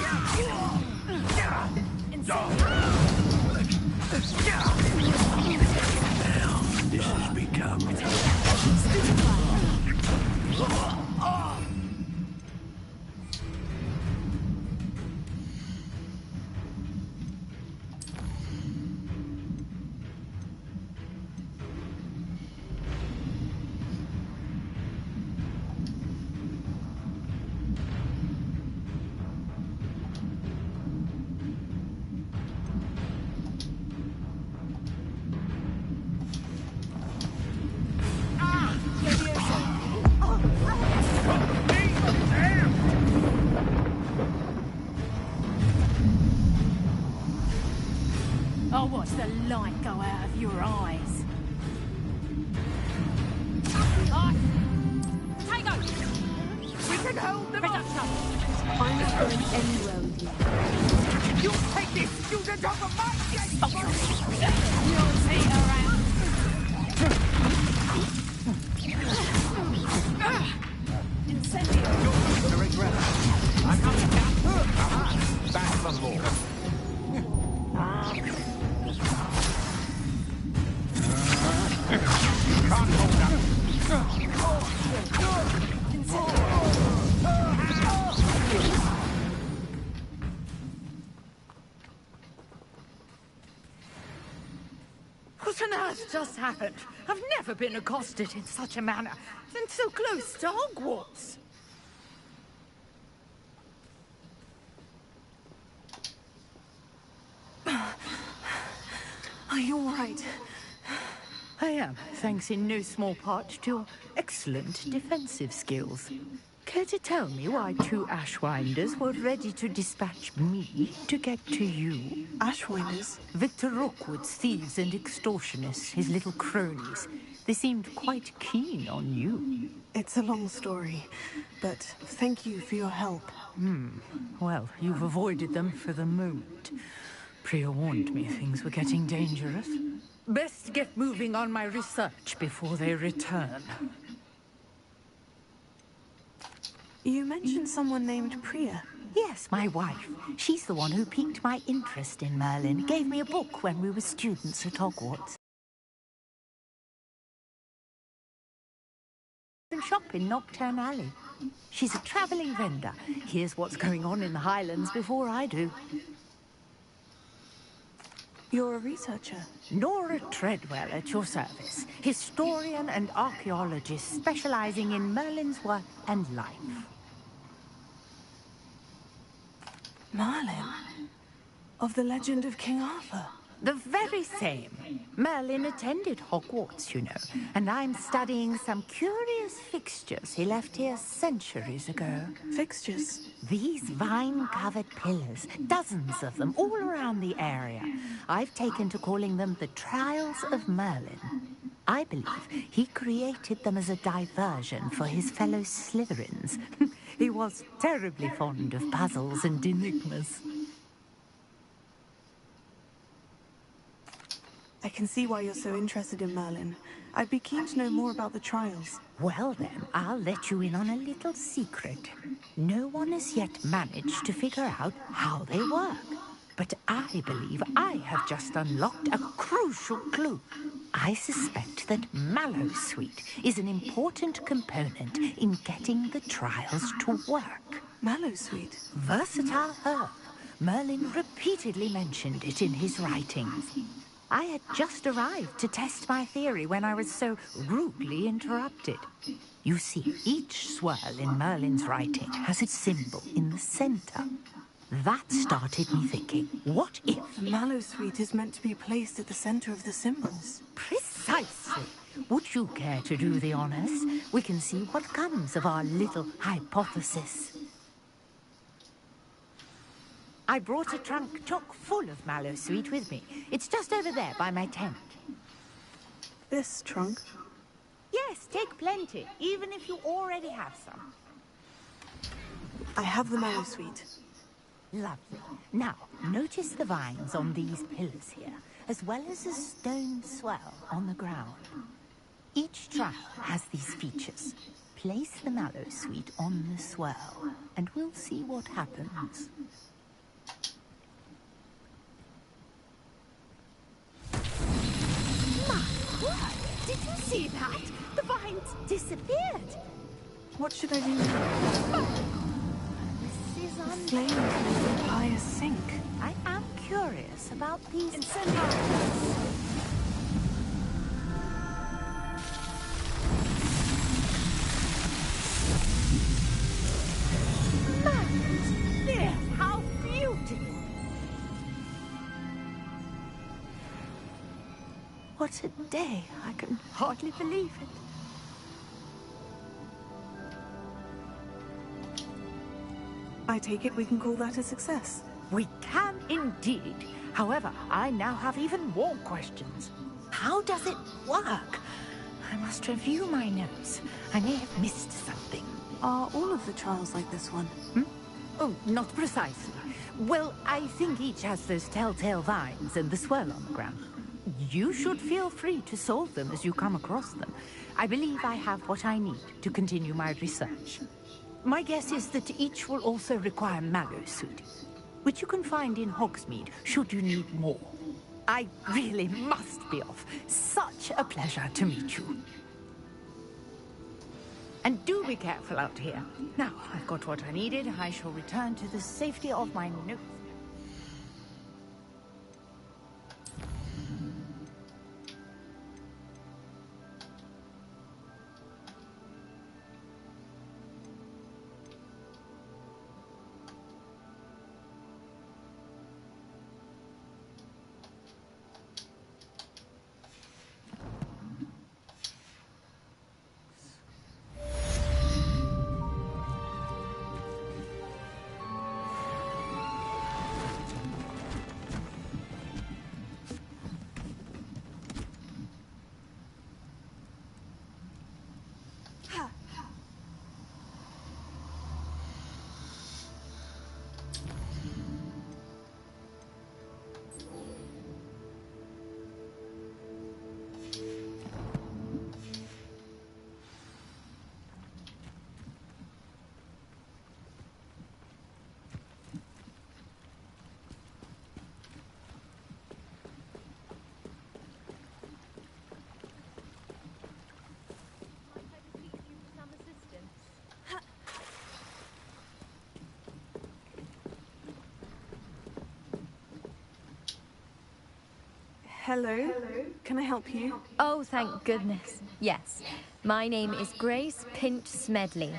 Now, this has become... I'll watch the light go out of your eyes. Take over! We can hold them up! I'm not going anywhere with you. You'll take this student off of my gate! You'll see around. Incendio! You're to regret. I'm coming down. Back some more. Can't hold up. What on earth just happened? I've never been accosted in such a manner, and so close to Hogwarts. Are you all right? I am, thanks in no small part to your excellent defensive skills. Care to tell me why 2 Ashwinders were ready to dispatch me to get to you? Ashwinders? Victor Rookwood's thieves and extortionists, his little cronies. They seemed quite keen on you. It's a long story, but thank you for your help. Well, you've avoided them for the moment. Priya warned me things were getting dangerous. Best get moving on my research before they return. You mentioned someone named Priya. Yes, my wife. She's the one who piqued my interest in Merlin. Gave me a book when we were students at Hogwarts. Shop in Nocturne Alley. She's a travelling vendor. Hears what's going on in the Highlands before I do. You're a researcher? Nora Treadwell at your service. Historian and archaeologist specializing in Merlin's work and life. Merlin? Of the legend of King Arthur? The very same. Merlin attended Hogwarts, you know, and I'm studying some curious fixtures he left here centuries ago. Fixtures? These vine-covered pillars, dozens of them, all around the area. I've taken to calling them the Trials of Merlin. I believe he created them as a diversion for his fellow Slytherins. He was terribly fond of puzzles and enigmas. I can see why you're so interested in Merlin. I'd be keen to know more about the trials. Well then, I'll let you in on a little secret. No one has yet managed to figure out how they work. But I believe I have just unlocked a crucial clue. I suspect that Mallowsweet is an important component in getting the trials to work. Mallowsweet? Versatile herb. Merlin repeatedly mentioned it in his writings. I had just arrived to test my theory when I was so rudely interrupted. You see, each swirl in Merlin's writing has its symbol in the center. That started me thinking, what if... The Mallowsweet is meant to be placed at the center of the symbols. Precisely. Would you care to do the honors? We can see what comes of our little hypothesis. I brought a trunk chock full of Mallowsweet with me. It's just over there by my tent. This trunk? Yes, take plenty, even if you already have some. I have the Mallowsweet. Lovely. Now, notice the vines on these pillars here, as well as a stone swell on the ground. Each trial has these features. Place the Mallowsweet on the swell, and we'll see what happens. Did you see that? The vines disappeared. What should I do now? This is the flame can imply a sink. I am curious about these how beautiful! What a day! I can hardly believe it. I take it we can call that a success. We can indeed. However, I now have even more questions. How does it work? I must review my notes. I may have missed something. Are all of the trials like this one? Oh, not precisely. Well, I think each has those telltale vines and the swirl on the ground. You should feel free to solve them as you come across them. I believe I have what I need to continue my research. My guess is that each will also require mallow suiting, which you can find in Hogsmeade should you need more. I really must be off. Such a pleasure to meet you. And do be careful out here. Now, I've got what I needed. I shall return to the safety of my notes. Hello. Can I help you? Oh, thank goodness. Yes. My name is Grace Pinch Smedley.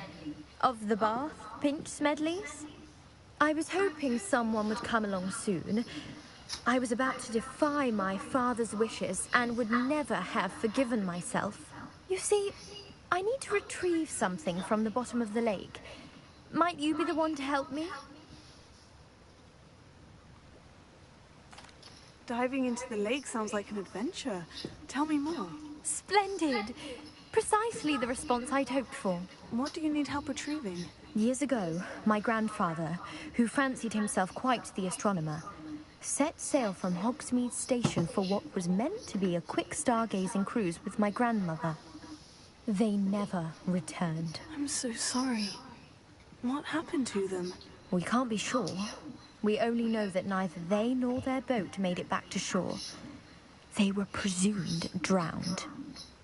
Of the Bath Pinch Smedleys. I was hoping someone would come along soon. I was about to defy my father's wishes and would never have forgiven myself. You see, I need to retrieve something from the bottom of the lake. Might you be the one to help me? Diving into the lake sounds like an adventure. Tell me more. Splendid! Precisely the response I'd hoped for. What do you need help retrieving? Years ago, my grandfather, who fancied himself quite the astronomer, set sail from Hogsmeade Station for what was meant to be a quick stargazing cruise with my grandmother. They never returned. I'm so sorry. What happened to them? We can't be sure. We only know that neither they nor their boat made it back to shore. They were presumed drowned.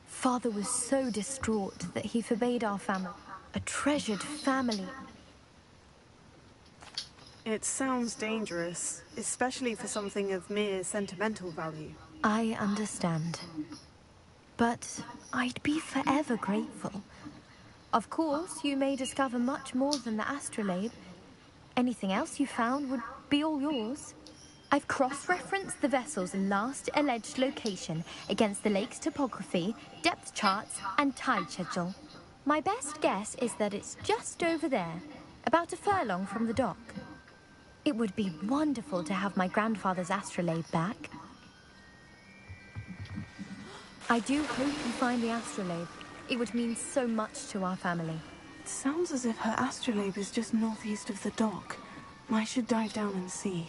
Father was so distraught that he forbade our family, a treasured family. It sounds dangerous, especially for something of mere sentimental value. I understand. But I'd be forever grateful. Of course, you may discover much more than the astrolabe. Anything else you found would be all yours. I've cross-referenced the vessel's last alleged location against the lake's topography, depth charts, and tide schedule. My best guess is that it's just over there, about a furlong from the dock. It would be wonderful to have my grandfather's astrolabe back. I do hope you find the astrolabe. It would mean so much to our family. It sounds as if her astrolabe is just northeast of the dock. I should dive down and see.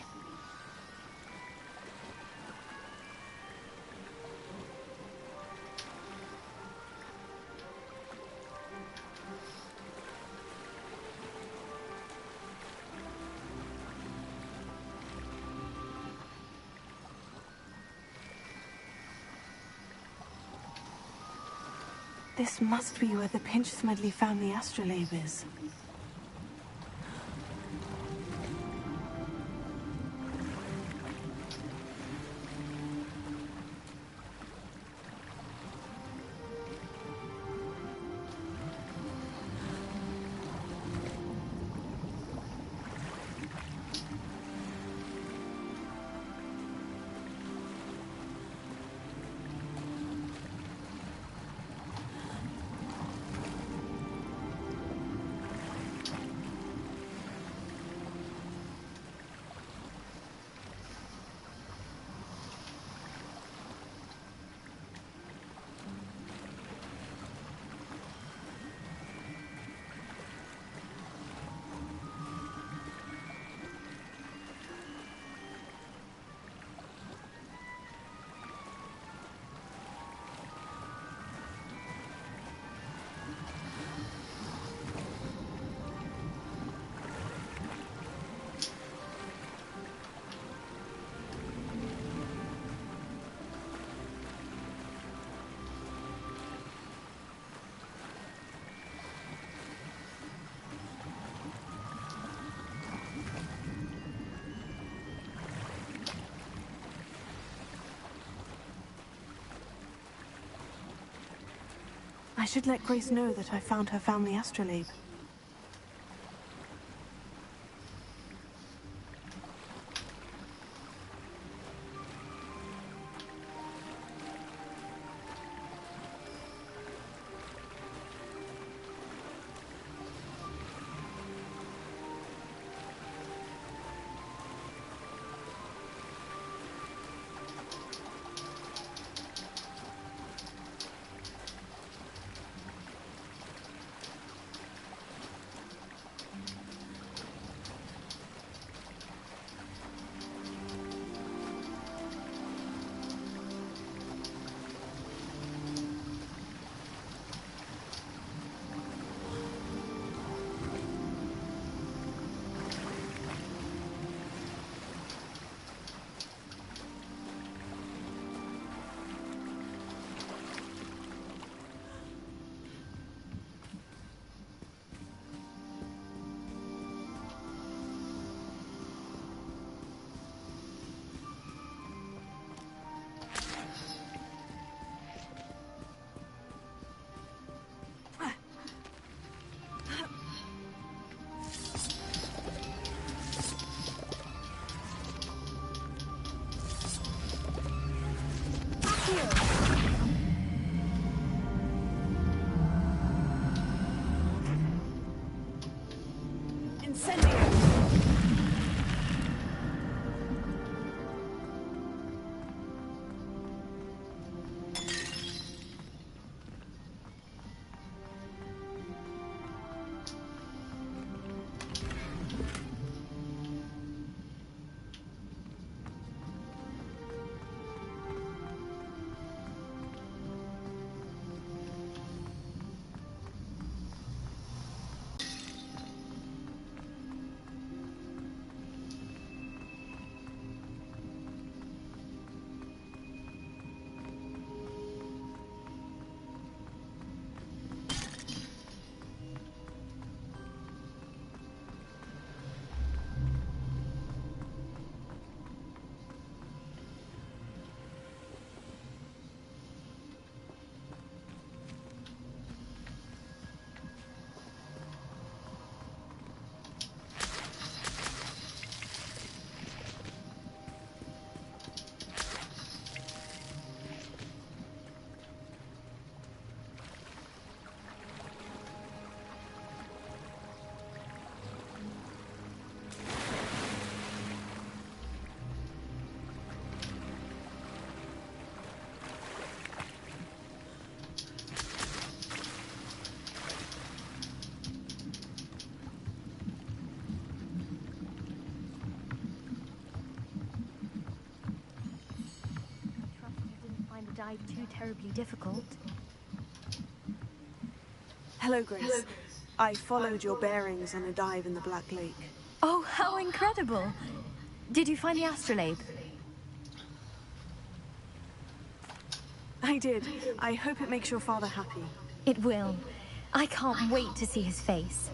This must be where the Pinch Smedley family astrolabe is. I should let Grace know that I found her family astrolabe. Dive too terribly difficult. Hello, Grace. I followed your bearings on a dive in the Black Lake. Oh, how incredible! Did you find the astrolabe? I did. I hope it makes your father happy. It will. I can't wait to see his face.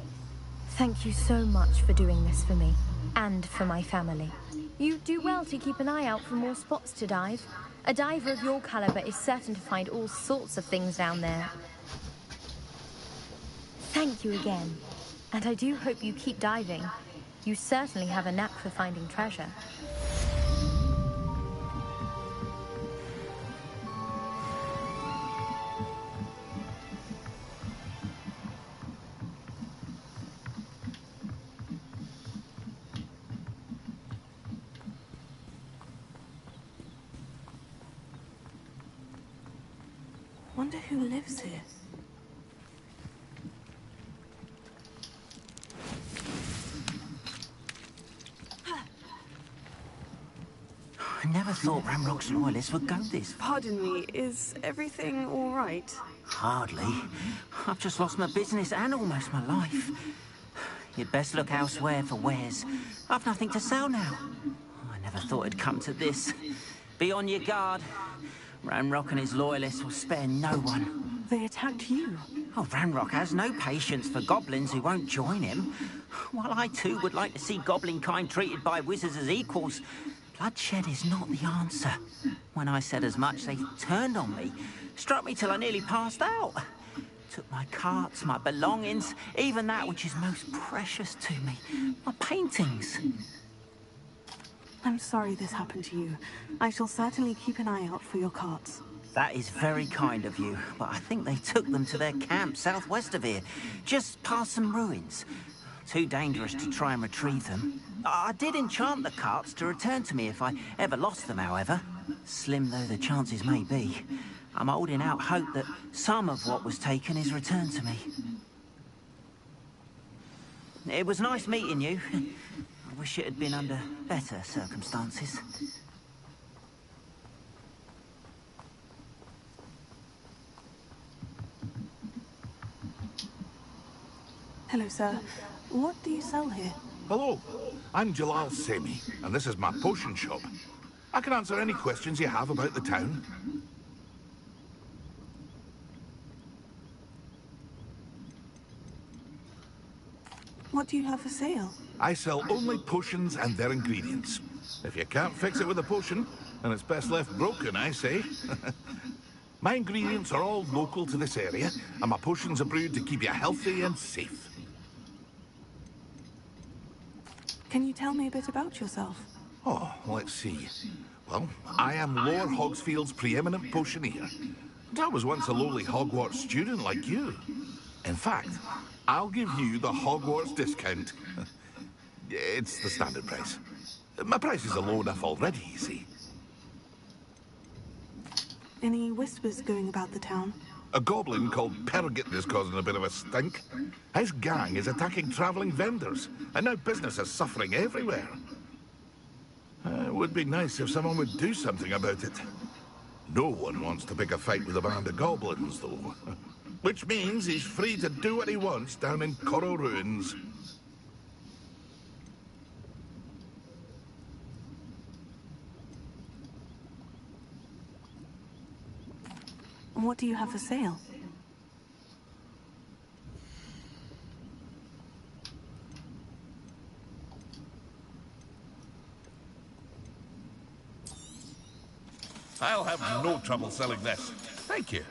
Thank you so much for doing this for me, and for my family. You do well to keep an eye out for more spots to dive. A diver of your caliber is certain to find all sorts of things down there. Thank you again. And I do hope you keep diving. You certainly have a knack for finding treasure. Wonder who lives here. I never thought Ramrock's loyalists would go this far. Pardon me, is everything all right? Hardly. I've just lost my business and almost my life. You'd best look elsewhere for wares. I've nothing to sell now. I never thought it'd come to this. Be on your guard. Ranrock and his loyalists will spare no one. They attacked you. Oh, Ranrock has no patience for goblins who won't join him. While I too would like to see goblin kind treated by wizards as equals, bloodshed is not the answer. When I said as much, they turned on me, struck me till I nearly passed out. Took my carts, my belongings, even that which is most precious to me, my paintings. I'm sorry this happened to you. I shall certainly keep an eye out for your carts. That is very kind of you, but I think they took them to their camp southwest of here, just past some ruins. Too dangerous to try and retrieve them. I did enchant the carts to return to me if I ever lost them, however. Slim though the chances may be, I'm holding out hope that some of what was taken is returned to me. It was nice meeting you. I wish it had been under better circumstances. Hello, sir. What do you sell here? Hello, I'm Jalal Semi, and this is my potion shop. I can answer any questions you have about the town. What do you have for sale? I sell only potions and their ingredients. If you can't fix it with a potion, then it's best left broken, I say. My ingredients are all local to this area, and my potions are brewed to keep you healthy and safe. Can you tell me a bit about yourself? Oh, let's see. Well, I am Lower Hogsfield's preeminent potioneer. And I was once a lowly Hogwarts student like you. In fact, I'll give you the Hogwarts discount. It's the standard price. My prices are low enough already, you see. Any whispers going about the town? A goblin called Pergit is causing a bit of a stink. His gang is attacking travelling vendors, and now business is suffering everywhere. It would be nice if someone would do something about it. No one wants to pick a fight with a band of goblins, though. Which means he's free to do what he wants down in Coral Ruins. What do you have for sale? I'll have no trouble selling this. Thank you.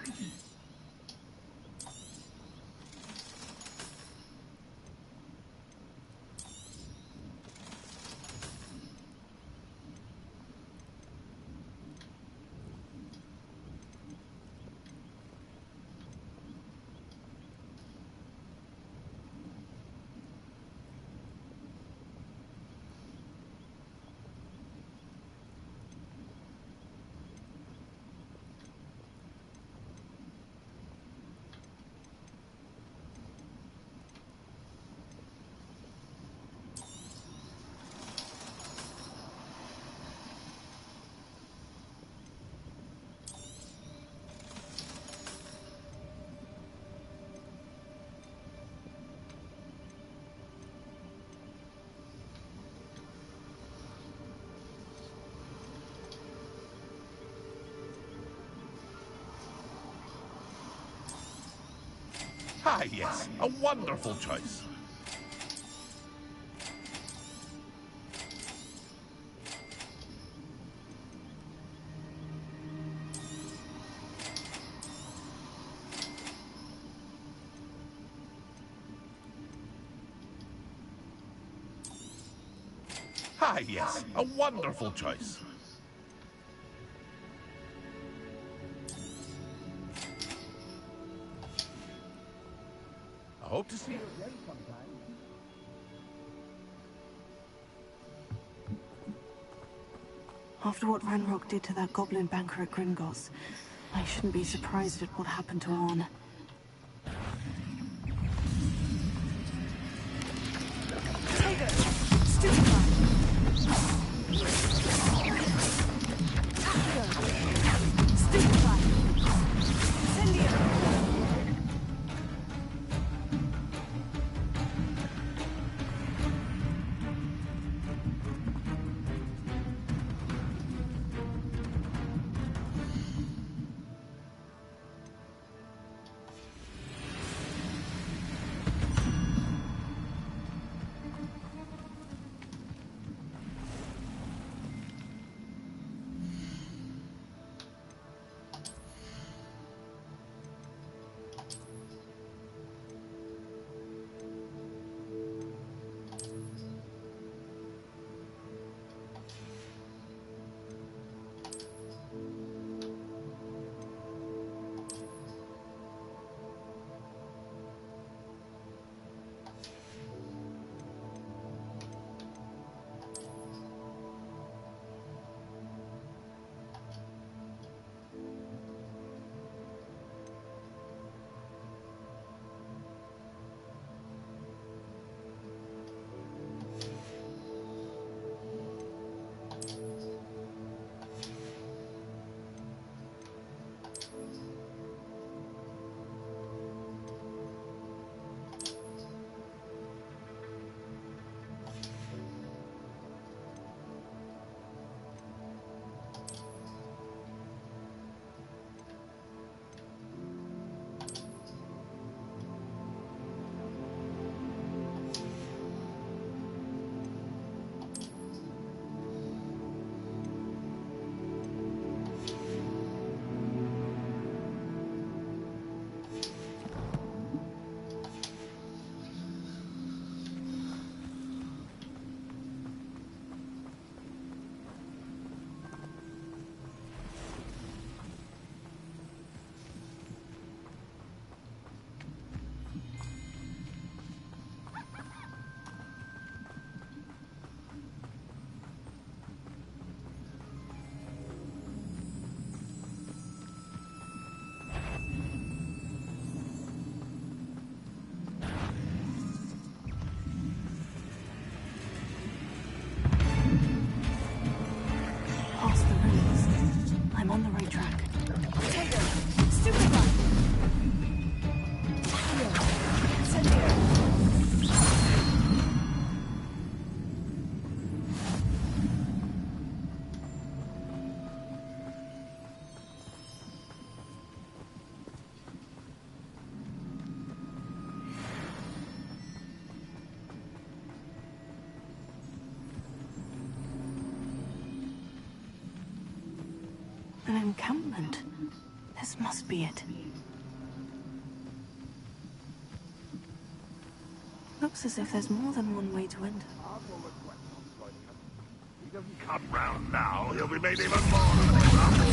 Ah, yes, a wonderful choice. Ah, yes, a wonderful choice. I hope to see you again sometime. After what Ranrock did to that goblin banker at Gringotts, I shouldn't be surprised at what happened to Orn. Tiger! Stupefy! Stupefy! Incendio! An encampment. This must be it. Looks as if there's more than one way to enter. He doesn't come round now, he'll be made even more of an example.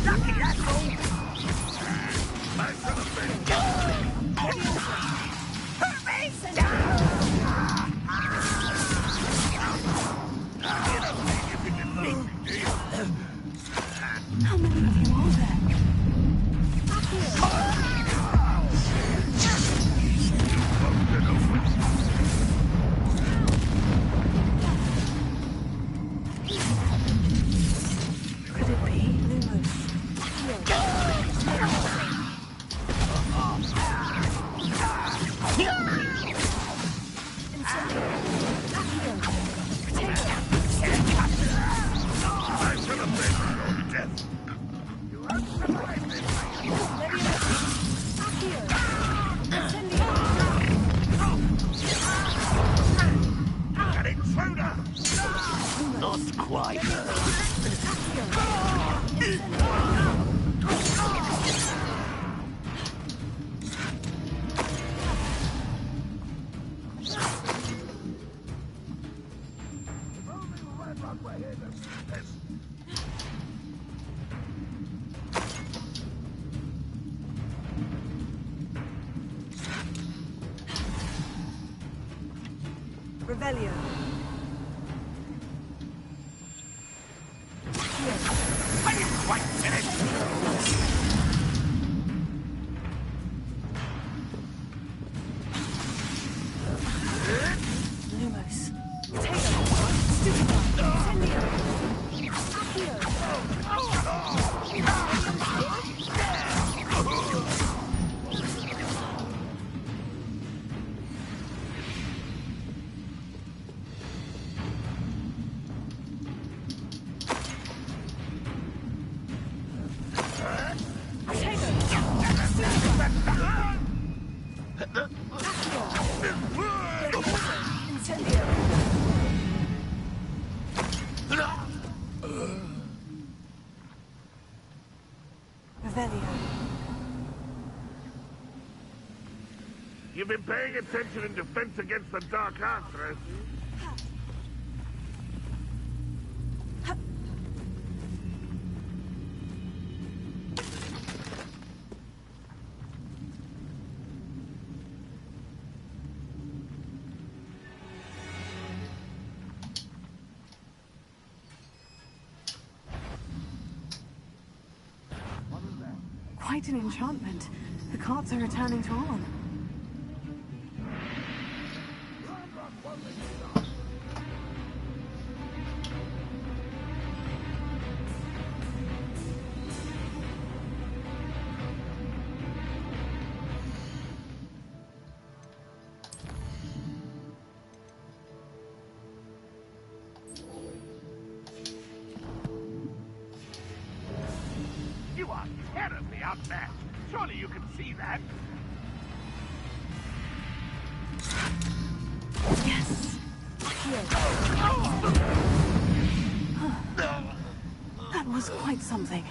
Lucky asshole! I should have been... Hurt me! How many of you are there? Could it be Lumos? Not quite. Revelio. I didn't quite finish. Lumos. Taylor. Stupefy. You've been paying attention in defense against the dark arts, right? Quite an enchantment. The carts are returning to on. You are terribly outmatched. Surely you can see that. Yes. That was quite something.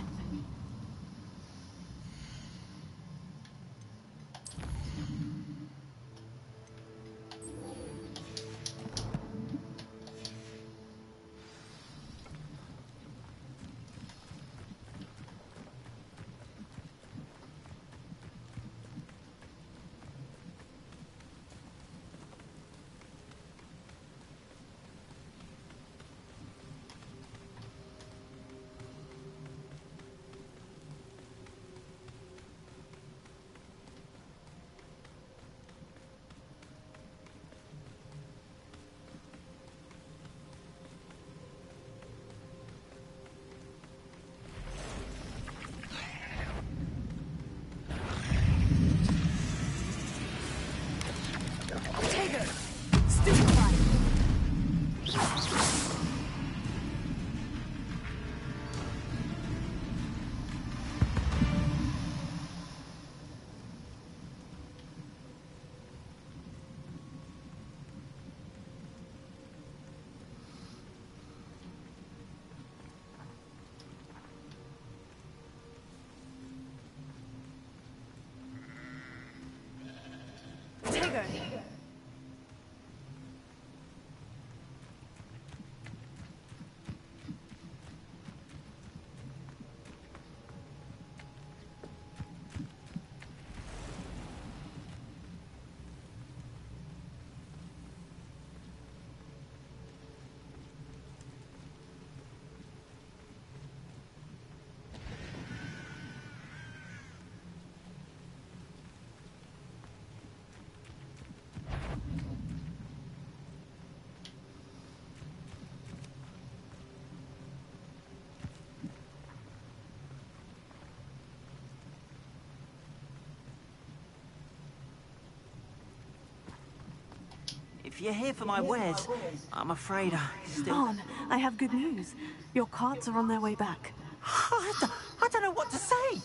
if you're here for my wares, I'm afraid I still... On, I have good news. Your carts are on their way back. I don't know what to say.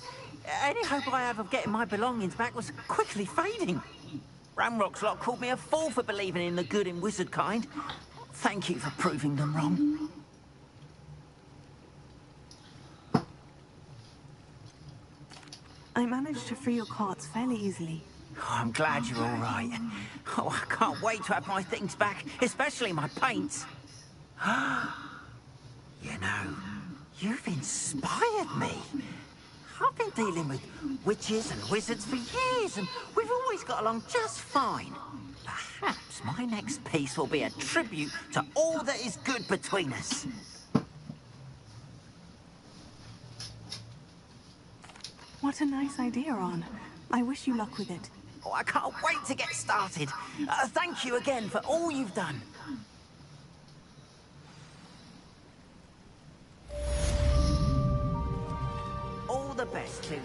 Any hope I have of getting my belongings back was quickly fading. Ramrock's lot called me a fool for believing in the good in wizard kind. Thank you for proving them wrong. I managed to free your carts fairly easily. Oh, I'm glad you're all right. Oh, I can't wait to have my things back, especially my paints. You know, you've inspired me. I've been dealing with witches and wizards for years, and we've always got along just fine. Perhaps my next piece will be a tribute to all that is good between us. What a nice idea, On. I wish you luck with it. Oh, I can't wait to get started. Thank you again for all you've done. All the best to...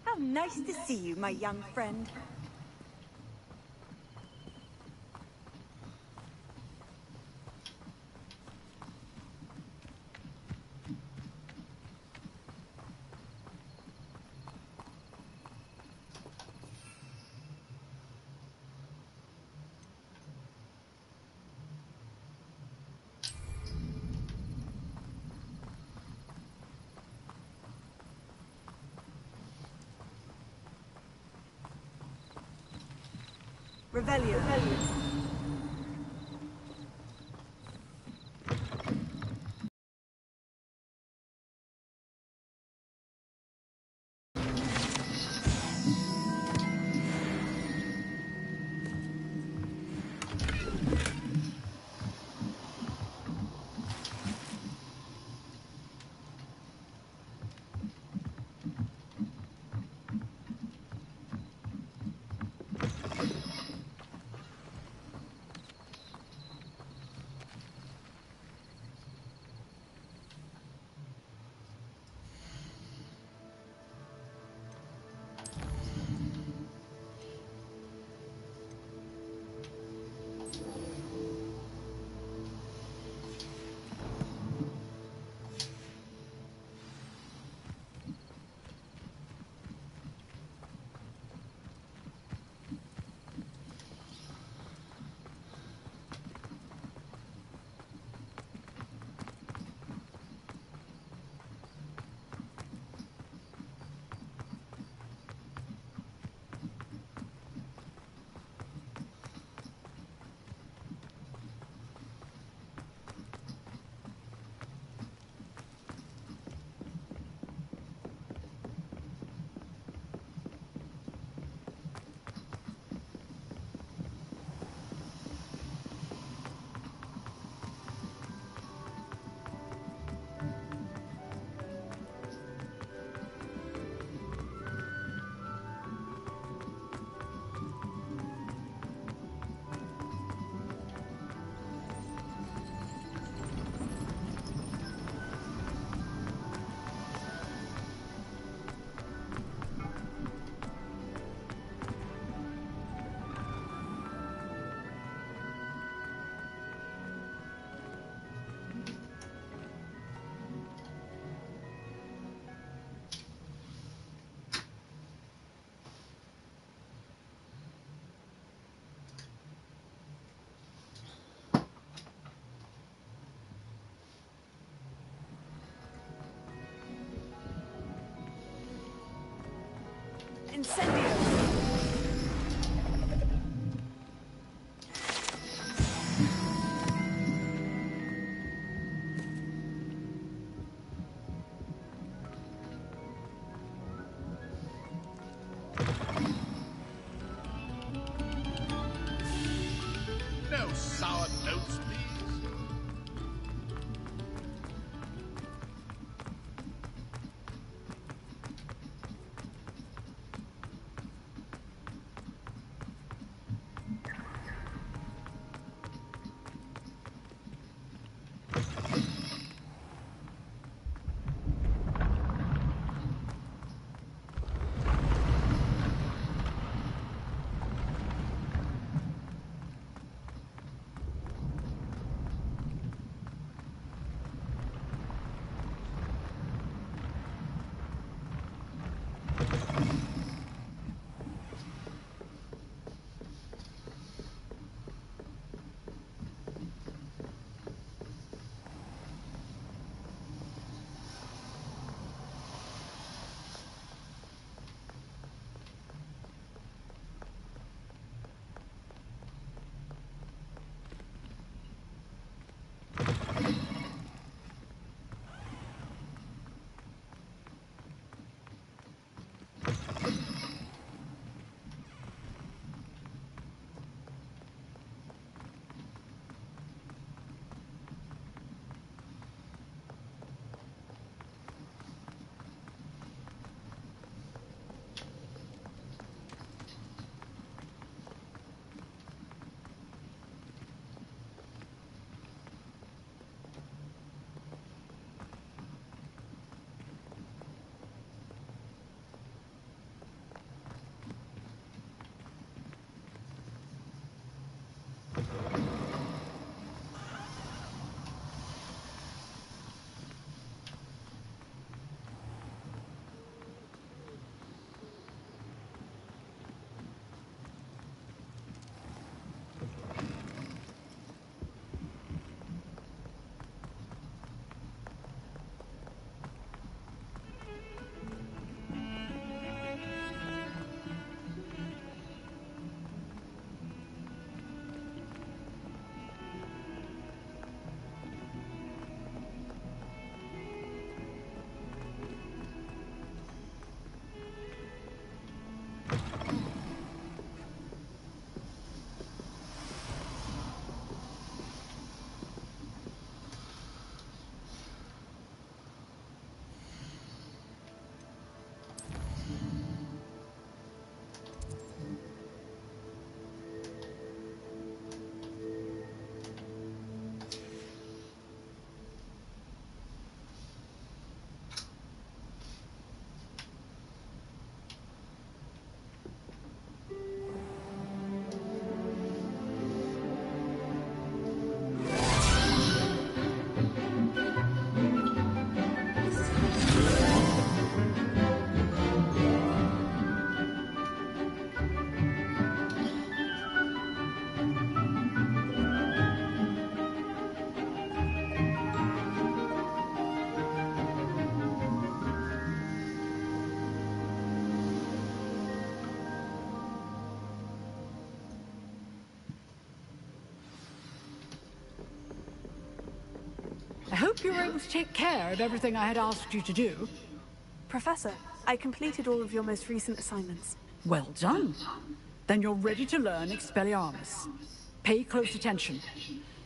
How nice to see you, my young friend. Revelio. Incendio! I hope you were able to take care of everything I had asked you to do. Professor, I completed all of your most recent assignments. Well done. Then you're ready to learn Expelliarmus. Pay close attention.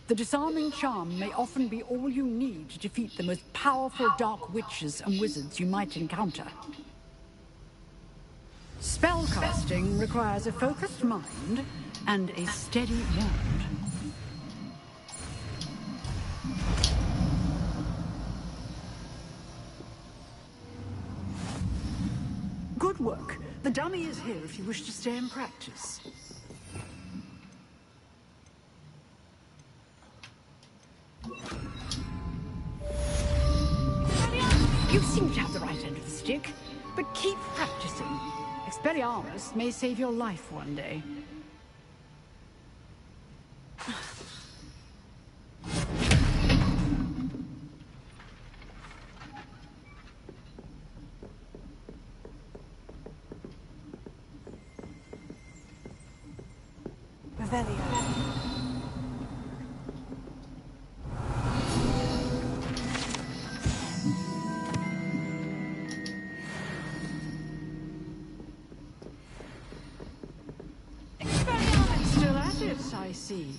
The disarming charm may often be all you need to defeat the most powerful dark witches and wizards you might encounter. Spellcasting requires a focused mind and a steady wand. Good work. The dummy is here if you wish to stay and practice. You seem to have the right end of the stick, but keep practicing. Expelliarmus may save your life one day. Still at it, I see.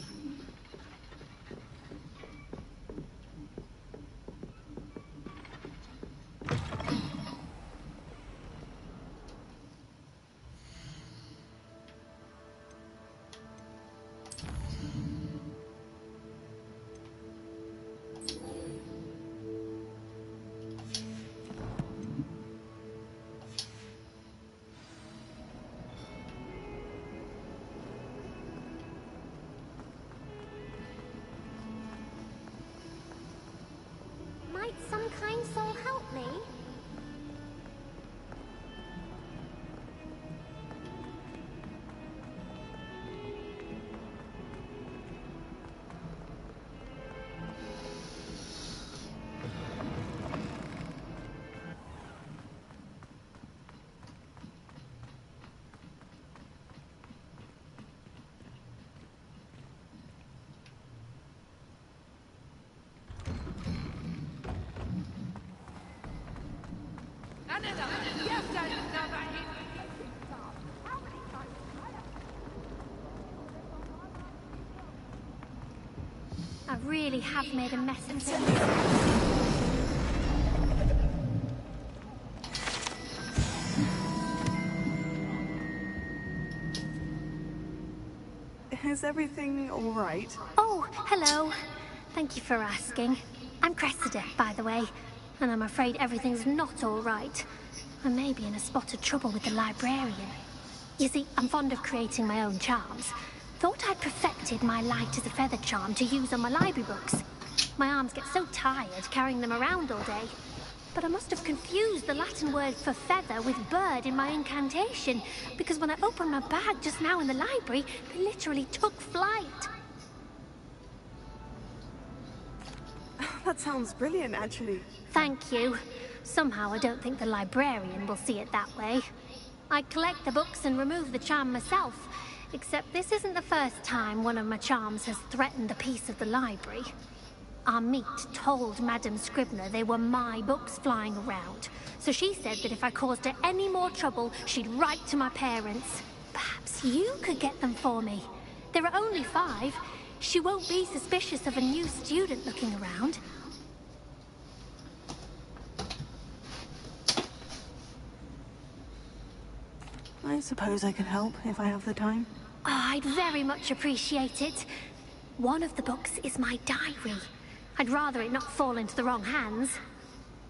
Might some kind soul help me? I really have made a mess of things. Is everything all right? Oh, hello. Thank you for asking. I'm Cressida, by the way, and I'm afraid everything's not all right. I may be in a spot of trouble with the librarian. You see, I'm fond of creating my own charms. Thought I'd perfected my light as a feather charm to use on my library books. My arms get so tired carrying them around all day. But I must have confused the Latin word for feather with bird in my incantation, because when I opened my bag just now in the library, they literally took flight. That sounds brilliant, actually. Thank you. Somehow I don't think the librarian will see it that way. I collect the books and remove the charm myself, except this isn't the first time one of my charms has threatened a piece of the library. Our meet told Madame Scribner they were my books flying around, so she said that if I caused her any more trouble, she'd write to my parents. Perhaps you could get them for me. There are only 5. She won't be suspicious of a new student looking around. I suppose I could help if I have the time. Oh, I'd very much appreciate it. One of the books is my diary. I'd rather it not fall into the wrong hands.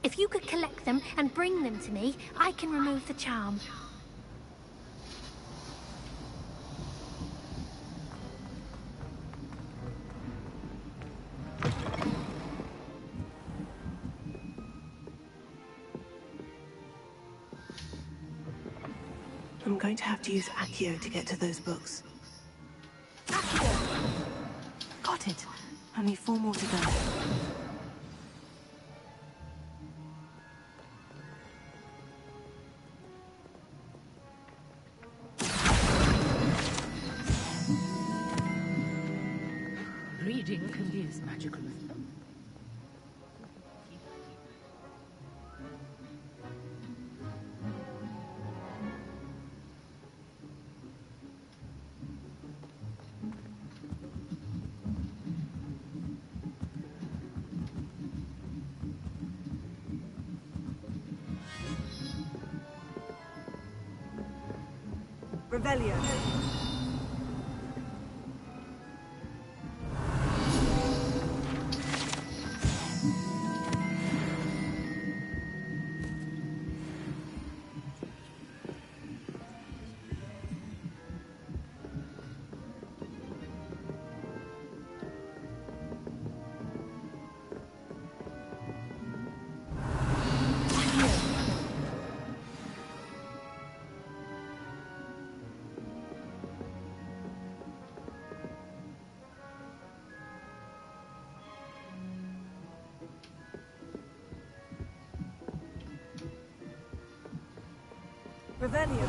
If you could collect them and bring them to me, I can remove the charm. I'm going to have to use Accio to get to those books. Got it. Only 4 more to go. Reading can be as magical as... Revelio. Revelio.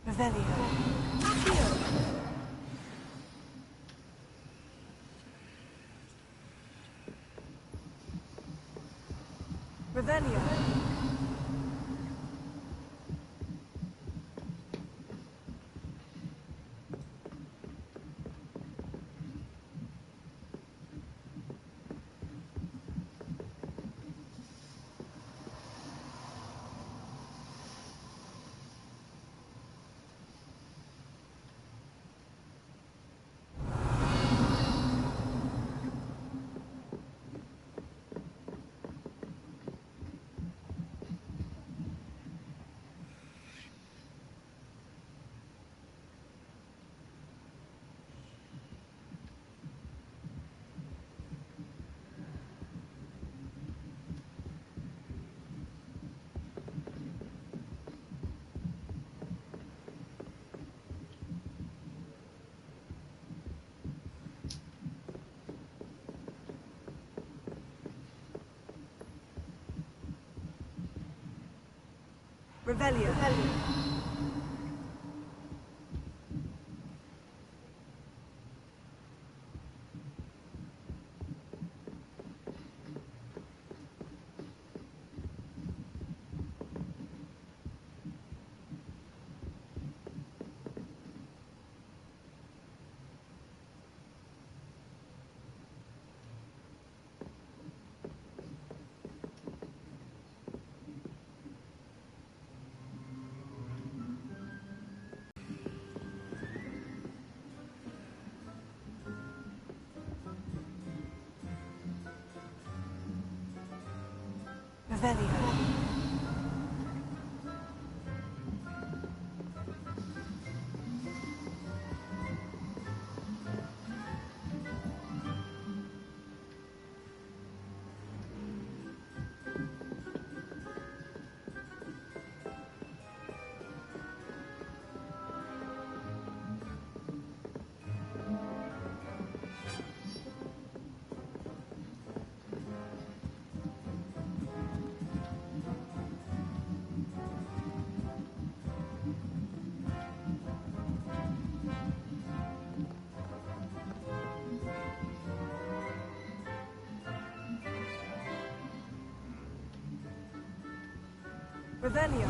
Revelio. Revelio. Revelio. Revelio. Revelio.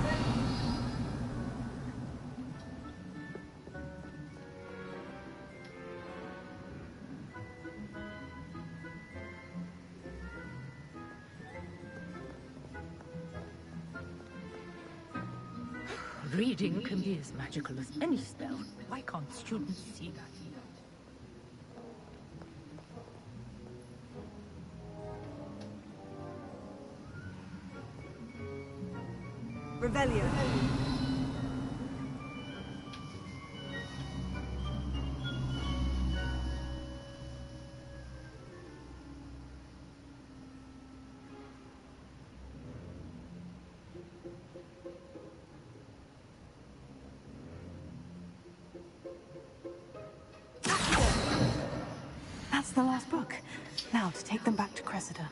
Reading can be as magical as any spell. Why can't students see that? Revelio. That's the last book. Now to take them back to Cressida.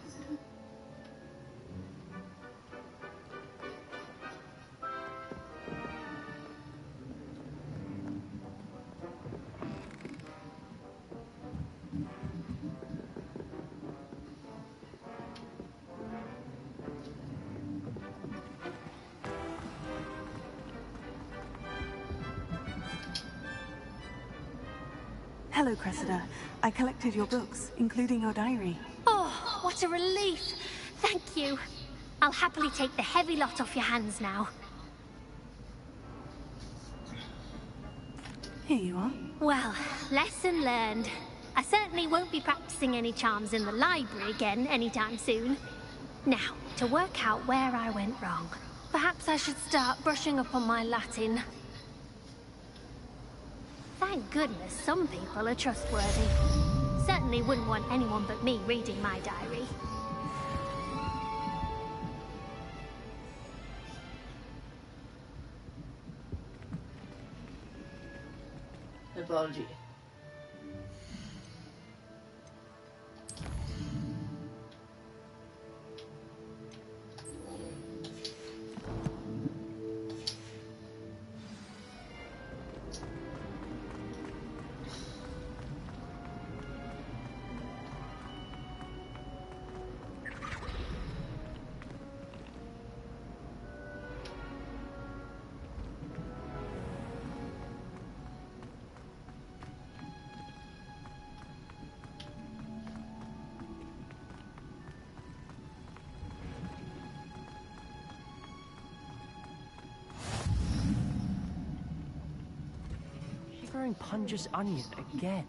Hello, Cressida. I collected your books, including your diary. Oh, what a relief. Thank you. I'll happily take the heavy lot off your hands now. Here you are. Well, lesson learned. I certainly won't be practicing any charms in the library again anytime soon. Now, to work out where I went wrong. Perhaps I should start brushing up on my Latin. Thank goodness some people are trustworthy. Certainly wouldn't want anyone but me reading my diary. Apology. Shivering Punja's onion again.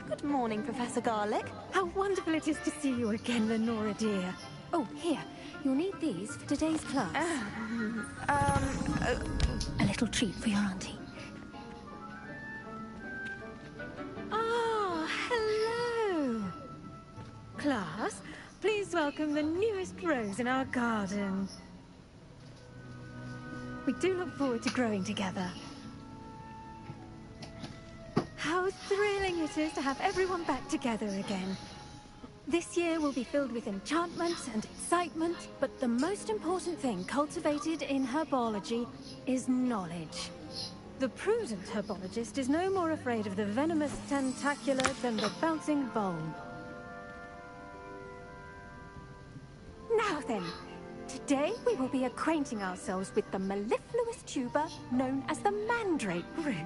Good morning, Professor Garlic. How wonderful it is to see you again, Lenora dear. Oh, here. You'll need these for today's class. A little treat for your auntie. Oh, hello. Class, please welcome the newest rose in our garden. We do look forward to growing together. How thrilling it is to have everyone back together again. This year will be filled with enchantment and excitement, but the most important thing cultivated in herbology is knowledge. The prudent herbologist is no more afraid of the venomous tentacula than the bouncing vole. Now then, today we will be acquainting ourselves with the mellifluous tuber known as the mandrake root.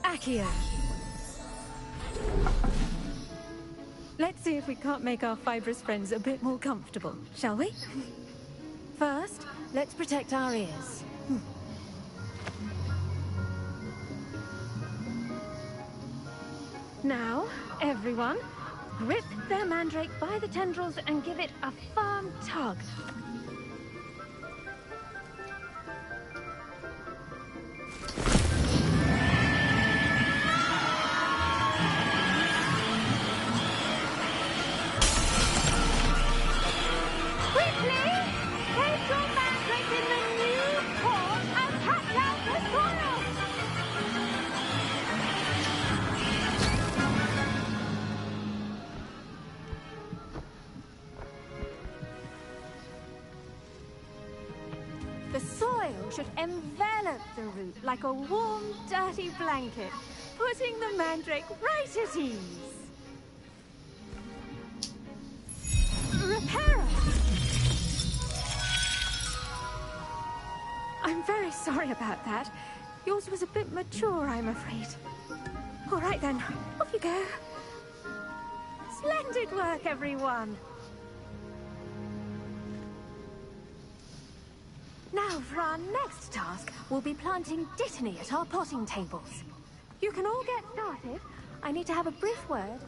Accio. Let's see if we can't make our fibrous friends a bit more comfortable, shall we? First, let's protect our ears. Now, everyone, grip their mandrake by the tendrils and give it a firm tug. The soil should envelop the root like a warm, dirty blanket, putting the mandrake right at ease. Reparo! I'm very sorry about that. Yours was a bit mature, I'm afraid. All right then, off you go. Splendid work, everyone. Now for our next task, we'll be planting dittany at our potting tables. You can all get started. I need to have a brief word.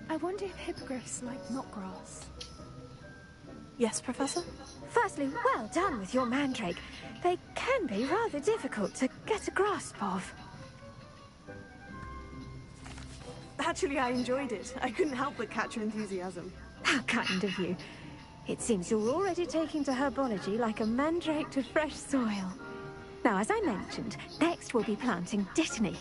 I wonder if hippogriffs like knotgrass. Yes, Professor? Firstly, well done with your mandrake. They can be rather difficult to get a grasp of. Actually, I enjoyed it. I couldn't help but catch your enthusiasm. How kind of you. It seems you're already taking to herbology like a mandrake to fresh soil. Now, as I mentioned, next we'll be planting dittany.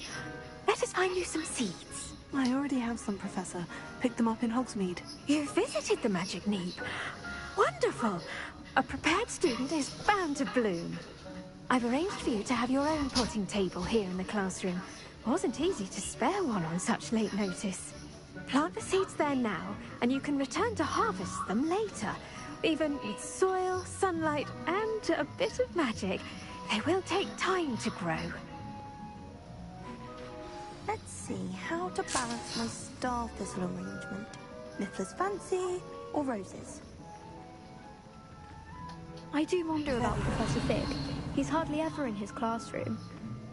Let us find you some seeds. I already have some, Professor. Picked them up in Hogsmeade. You visited the Magic Neep. Wonderful! A prepared student is bound to bloom. I've arranged for you to have your own potting table here in the classroom. Wasn't easy to spare one on such late notice. Plant the seeds there now, and you can return to harvest them later. Even with soil, sunlight, and a bit of magic, they will take time to grow. Let's see how to balance my star thistle arrangement. Niffler's fancy or roses? I do wonder about Professor Fig. He's hardly ever in his classroom.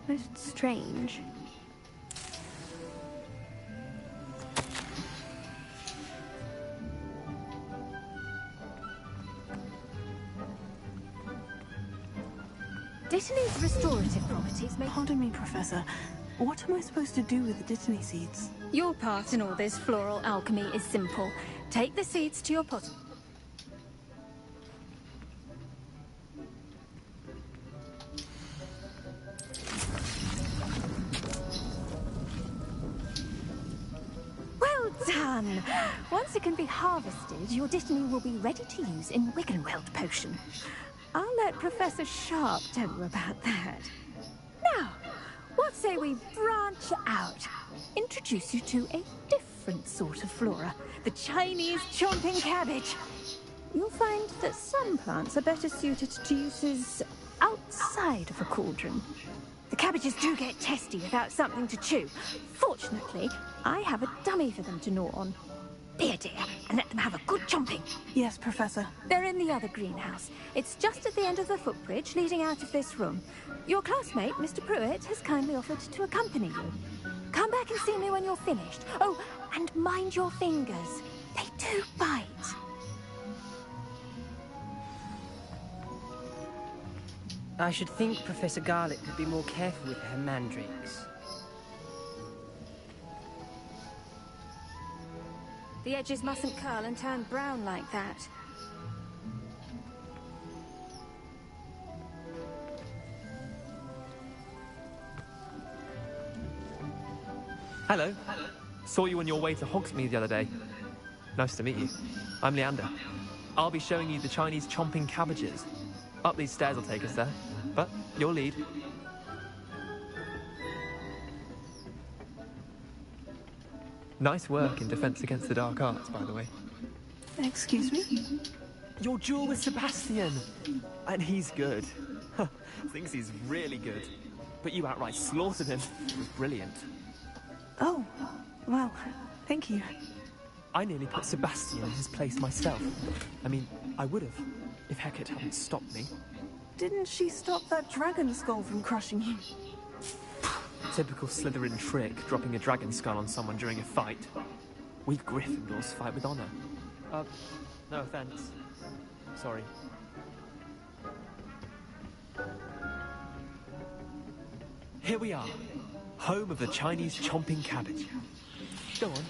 Most strange. Dittany's restorative properties may... Pardon me, Professor. What am I supposed to do with the Dittany seeds? Your part in all this floral alchemy is simple. Take the seeds to your pot. Well done! Once it can be harvested, your Dittany will be ready to use in Wiggenweld potion. I'll let Professor Sharp tell you about that. Now, what say we branch out? Introduce you to a different sort of flora, the Chinese chomping cabbage. You'll find that some plants are better suited to uses outside of a cauldron. The cabbages do get testy without something to chew. Fortunately, I have a dummy for them to gnaw on. Be a dear, and let them have a good chomping. Yes, Professor. They're in the other greenhouse. It's just at the end of the footbridge leading out of this room. Your classmate, Mr. Pruitt, has kindly offered to accompany you. Come back and see me when you're finished. Oh, and mind your fingers. They do bite. I should think Professor Garlick would be more careful with her mandrakes. The edges mustn't curl and turn brown like that. Hello. Saw you on your way to Hogsmeade the other day. Nice to meet you. I'm Leander. I'll be showing you the Chinese chomping cabbages. Up these stairs will take us there, but your lead. Nice work in Defense Against the Dark Arts, by the way. Excuse me? Your duel with Sebastian! And he's good. Thinks he's really good. But you outright slaughtered him. It was brilliant. Oh, well, thank you. I nearly put Sebastian in his place myself. I mean, I would have, if Hecate hadn't stopped me. Didn't she stop that dragon skull from crushing you? Typical Slytherin trick, dropping a dragon skull on someone during a fight. We Gryffindors fight with honor. No offense. Sorry. Here we are, home of the Chinese chomping cabbage. Go on,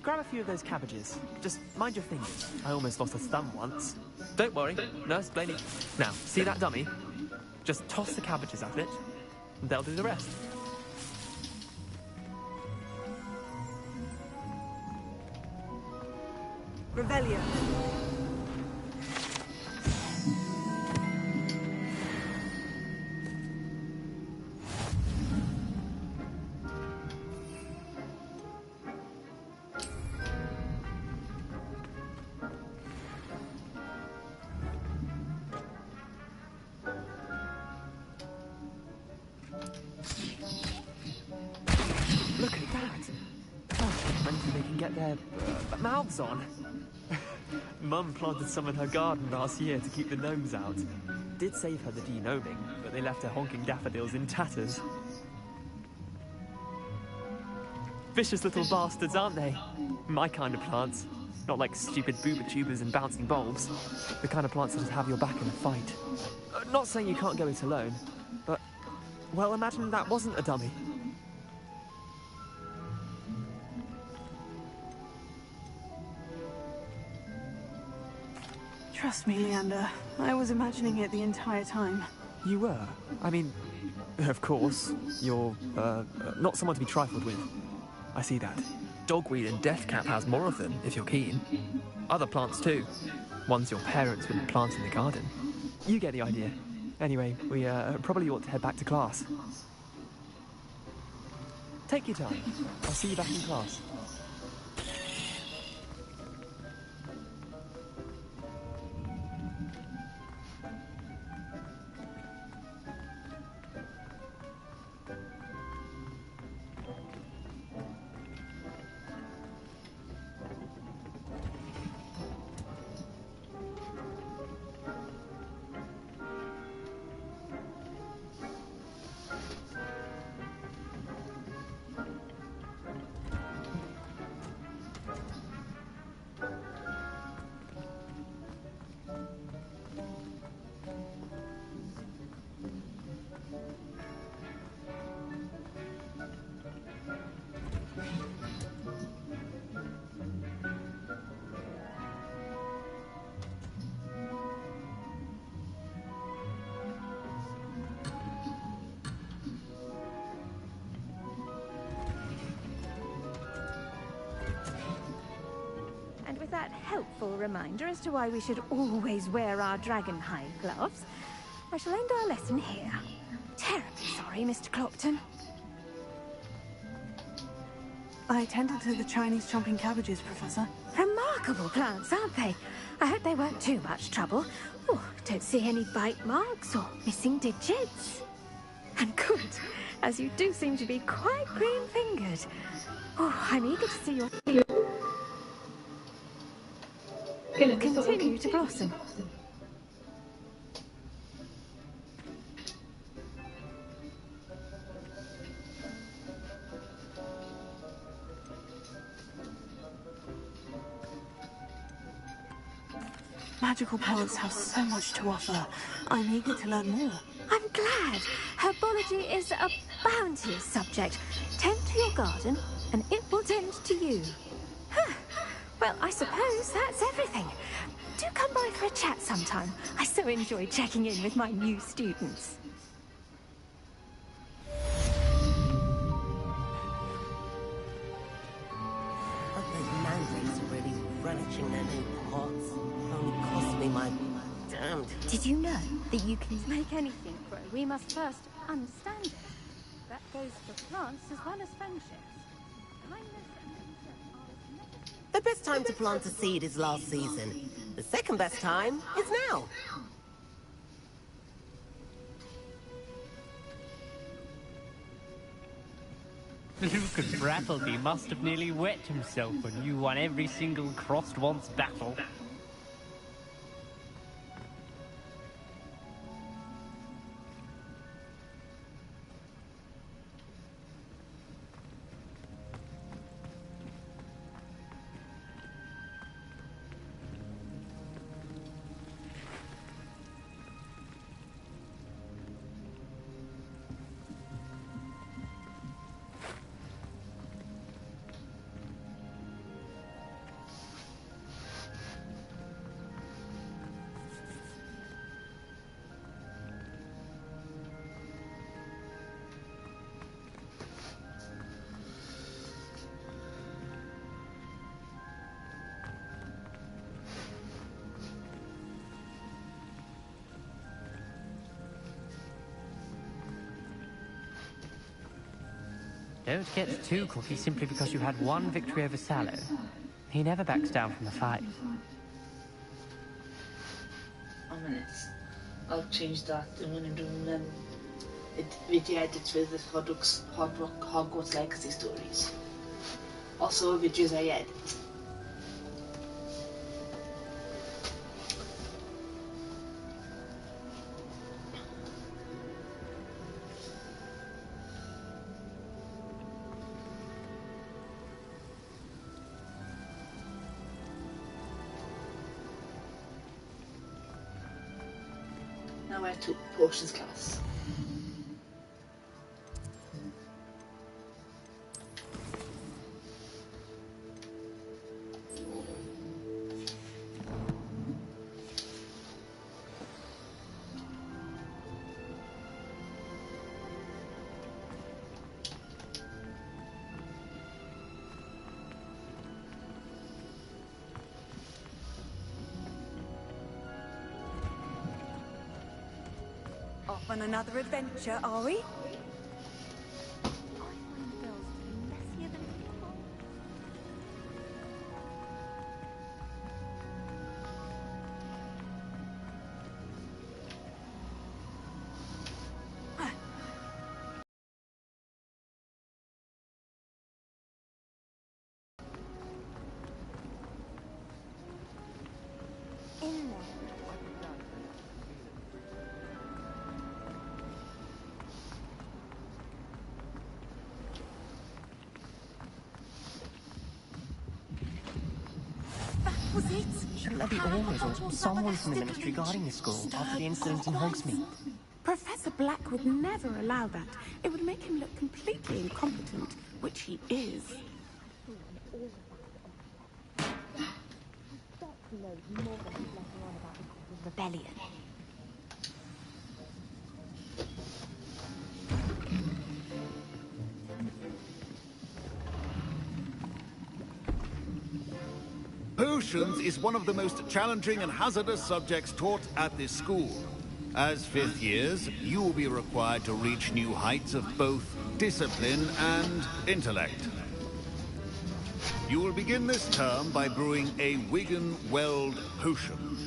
grab a few of those cabbages. Just mind your fingers. I almost lost a thumb once. Don't worry, Nurse Blaney. Now, see that dummy? Just toss the cabbages at it, and they'll do the rest. Revelio. Look at that! Oh, they can get their mouths on. Mum planted some in her garden last year to keep the gnomes out. Did save her the de-gnoming, but they left her honking daffodils in tatters. Vicious little bastards, aren't they? My kind of plants. Not like stupid booba tubers and bouncing bulbs. The kind of plants that have your back in a fight. Not saying you can't go it alone, but... well, imagine that wasn't a dummy. Trust me, Leander. I was imagining it the entire time. You were? I mean, of course, you're, not someone to be trifled with. I see that. Dogweed and deathcap has more of them, if you're keen. Other plants too. Ones your parents wouldn't plant in the garden. You get the idea. Anyway, we probably ought to head back to class. Take your time. I'll see you back in class. And with that helpful reminder as to why we should always wear our dragonhide gloves, I shall end our lesson here. Terribly sorry, Mr. Clopton. I tended to the Chinese chomping cabbages, Professor. Remarkable plants, aren't they? I hope they weren't too much trouble. Oh, don't see any bite marks or missing digits. And good, as you do seem to be quite green-fingered. Oh, I'm eager to see your... continue to blossom. Magical plants have so much to offer. I'm eager to learn more. I'm glad. Herbology is a bounteous subject. Tend to your garden, and it will tend to you. Huh. Well, I suppose that's everything. Do come by for a chat sometime. I so enjoy checking in with my new students. But those mandrakes are really relishing their new pots. Only cost me my damned... Did you know that you can make anything grow? We must first understand it. That goes for plants as well as friendships. Kindness and nature are as necessary. The best time to plant a seed is last season. The second best time is now. Lucas Brattleby must have nearly wet himself when you won every single crossed once battle. Don't get too cocky simply because you had one victory over Sallow. He never backs down from a fight. A minute. I'll change that. I'm going to do video edits with the Hogwarts Legacy stories. Also videos I edit. Now I took potions class. off on another adventure, are we? Was it? Shouldn't there be orders or someone from the ministry guarding the school after the incident in Hogsmeade? Professor Black would never allow that. It would make him look completely incompetent, which he is. Rebellion. Potions is one of the most challenging and hazardous subjects taught at this school. As fifth years, you will be required to reach new heights of both discipline and intellect. You will begin this term by brewing a Wigan Weld potion.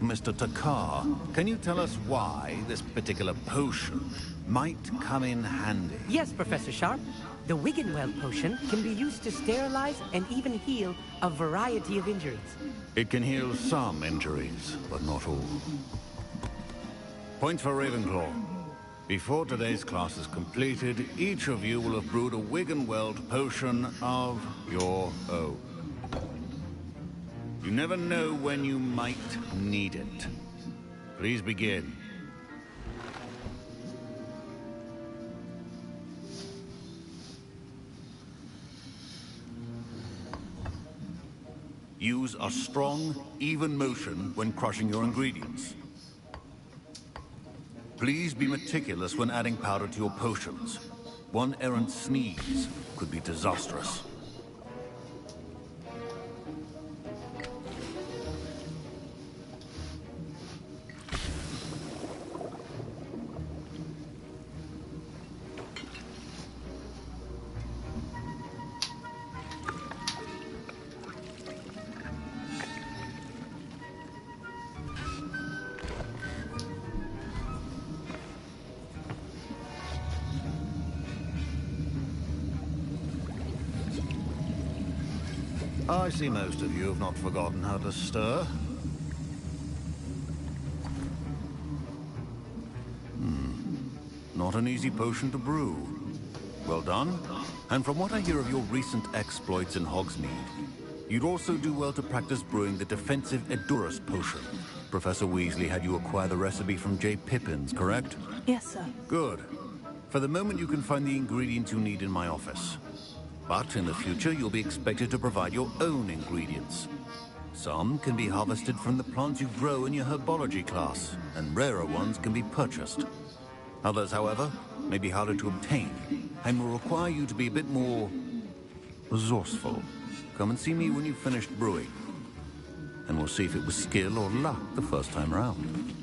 Mr. Takar, can you tell us why this particular potion might come in handy? Yes, Professor Sharp. The Wiggenweld potion can be used to sterilize and even heal a variety of injuries. It can heal some injuries, but not all. Point for Ravenclaw. Before today's class is completed, each of you will have brewed a Wiggenweld potion of your own. You never know when you might need it. Please begin. Use a strong, even motion when crushing your ingredients. Please be meticulous when adding powder to your potions. One errant sneeze could be disastrous. I see most of you have not forgotten how to stir. Not an easy potion to brew. Well done. And from what I hear of your recent exploits in Hogsmeade, you'd also do well to practice brewing the defensive Edurus potion. Professor Weasley had you acquire the recipe from J. Pippin's, correct? Yes, sir. Good. For the moment, you can find the ingredients you need in my office. But in the future, you'll be expected to provide your own ingredients. Some can be harvested from the plants you grow in your herbology class, and rarer ones can be purchased. Others, however, may be harder to obtain, and will require you to be a bit more resourceful. Come and see me when you've finished brewing, and we'll see if it was skill or luck the first time round.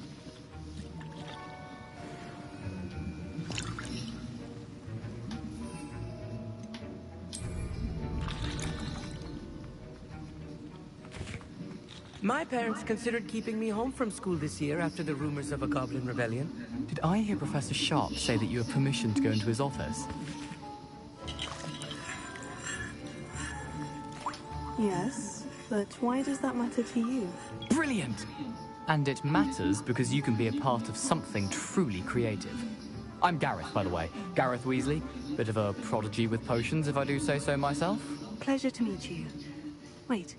My parents considered keeping me home from school this year after the rumors of a goblin rebellion. Did I hear Professor Sharp say that you have permission to go into his office? Yes, but why does that matter to you? Brilliant! And it matters because you can be a part of something truly creative. I'm Gareth, by the way. Gareth Weasley. Bit of a prodigy with potions, if I do say so myself. Pleasure to meet you. Wait,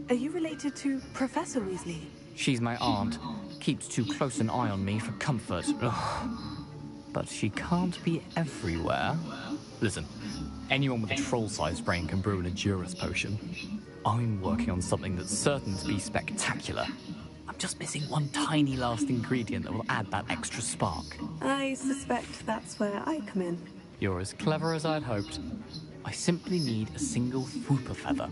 are you related to Professor Weasley? She's my aunt. Keeps too close an eye on me for comfort. Ugh. But she can't be everywhere. Listen, anyone with a troll-sized brain can brew an Edurus potion. I'm working on something that's certain to be spectacular. I'm just missing one tiny last ingredient that will add that extra spark. I suspect that's where I come in. You're as clever as I'd hoped. I simply need a single Whooper feather.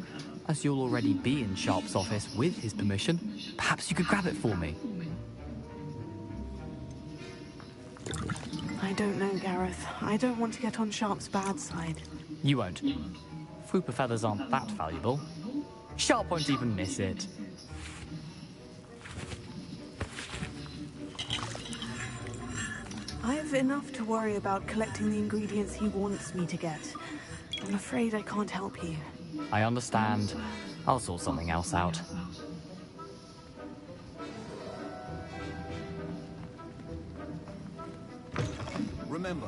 As you'll already be in Sharp's office with his permission, perhaps you could grab it for me. I don't know, Gareth. I don't want to get on Sharp's bad side. You won't. Fupa feathers aren't that valuable. Sharp won't even miss it. I have enough to worry about collecting the ingredients he wants me to get. I'm afraid I can't help you. I understand. I'll sort something else out. Remember.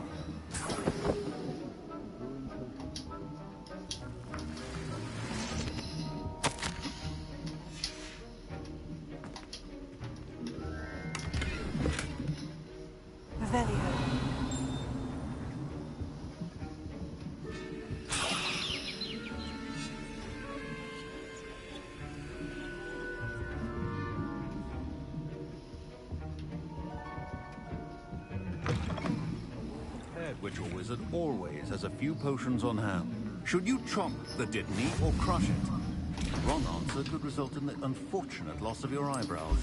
Witcher Wizard always has a few potions on hand. Should you chop the Dittany or crush it? Wrong answer could result in the unfortunate loss of your eyebrows.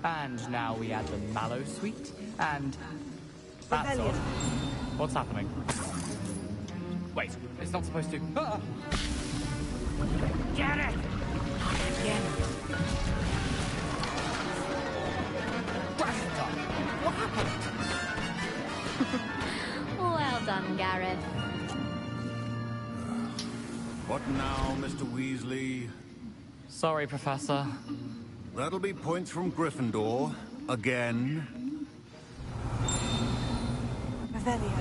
And now we add the mallow sweet, and that's odd. What's happening? Wait, it's not supposed to. Ah! Get it! Again. What happened? Well done, Gareth. What now, Mr. Weasley? Sorry, Professor. That'll be points from Gryffindor. Again. Revelio.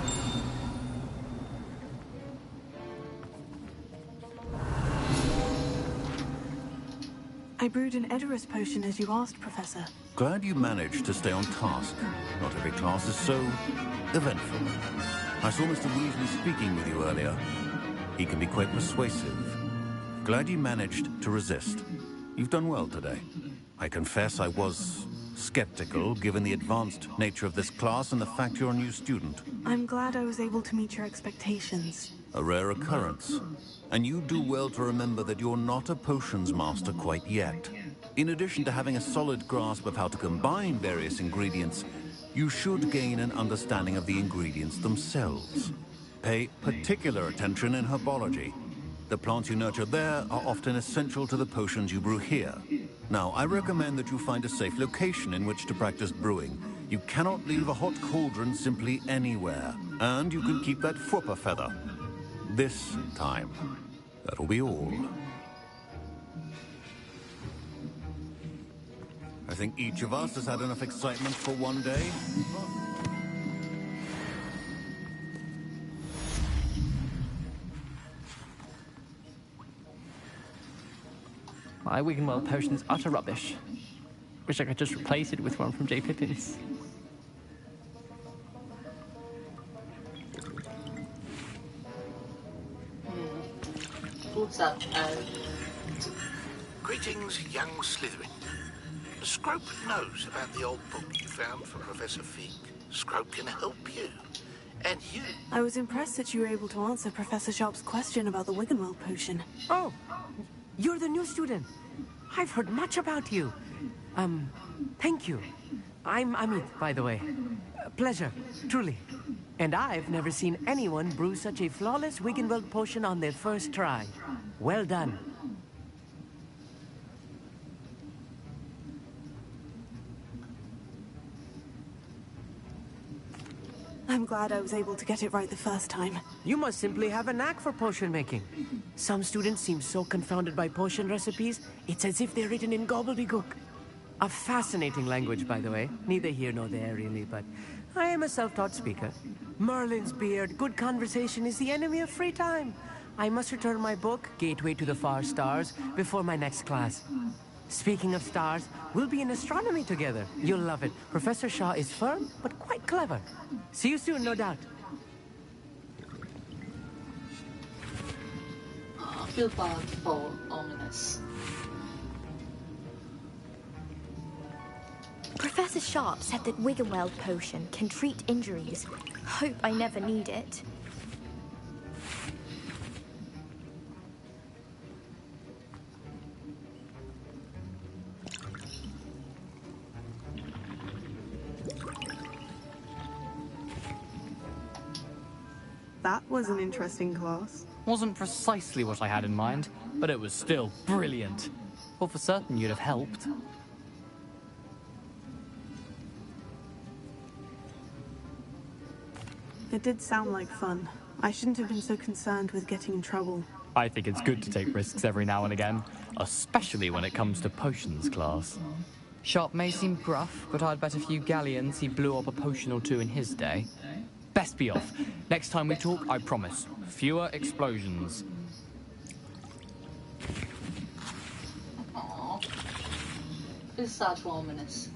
I brewed an Edorus potion as you asked, Professor. Glad you managed to stay on task. Not every class is so eventful. I saw Mr. Weasley speaking with you earlier. He can be quite persuasive. Glad you managed to resist. You've done well today. I confess I was skeptical, given the advanced nature of this class and the fact you're a new student. I'm glad I was able to meet your expectations. A rare occurrence. And you do well to remember that you're not a potions master quite yet. In addition to having a solid grasp of how to combine various ingredients, you should gain an understanding of the ingredients themselves. Pay particular attention in herbology. The plants you nurture there are often essential to the potions you brew here. Now, I recommend that you find a safe location in which to practice brewing. You cannot leave a hot cauldron simply anywhere. And you can keep that Fupa feather. This time. That'll be all. I think each of us has had enough excitement for one day. My Wiggenweld potion's utter rubbish. Wish I could just replace it with one from J. Pippin's. What's up, Greetings, young Slytherin. Scrope knows about the old book you found for Professor Fig. Scrope can help you. And you... I was impressed that you were able to answer Professor Sharp's question about the Wiggenweld potion. Oh, you're the new student. I've heard much about you. Thank you. I'm Amit, by the way. Pleasure, truly. And I've never seen anyone brew such a flawless Wiggenweld potion on their first try. Well done. I'm glad I was able to get it right the first time. You must simply have a knack for potion making. Some students seem so confounded by potion recipes, it's as if they're written in gobbledygook. A fascinating language, by the way. Neither here nor there, really, but I am a self-taught speaker. Merlin's beard, good conversation is the enemy of free time. I must return my book, Gateway to the Far Stars, before my next class. Speaking of stars, we'll be in astronomy together. You'll love it. Professor Shaw is firm, but quite clever. See you soon, no doubt. I feel bad for Ominous. Professor Sharp said that Wiggenweld potion can treat injuries. Hope I never need it. That was an interesting class. Wasn't precisely what I had in mind, but it was still brilliant. Well, for certain you'd have helped. It did sound like fun. I shouldn't have been so concerned with getting in trouble. I think it's good to take risks every now and again, especially when it comes to potions class. Sharp may seem gruff, but I'd bet a few galleons he blew up a potion or two in his day. Best be off. Next time we talk, I promise, fewer explosions. Aww. It's sad 4 minutes.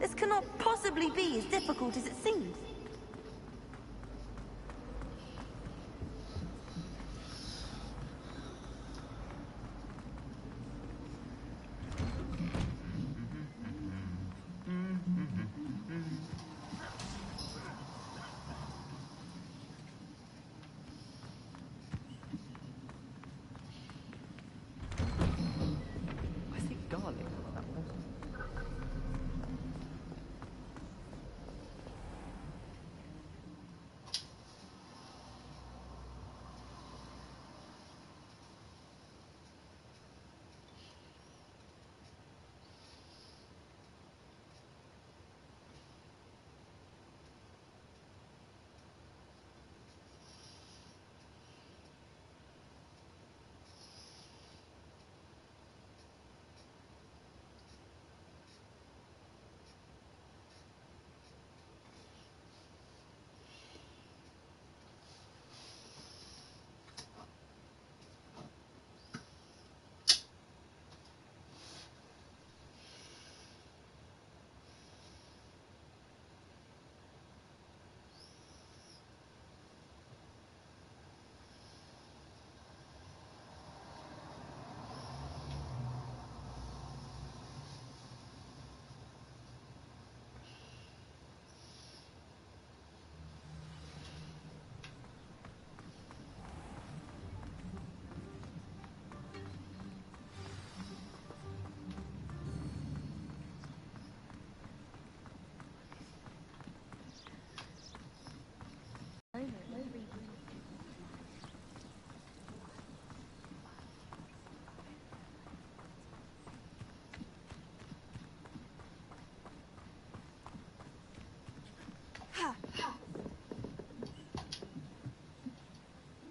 This cannot possibly be as difficult as it seems. I think garlic.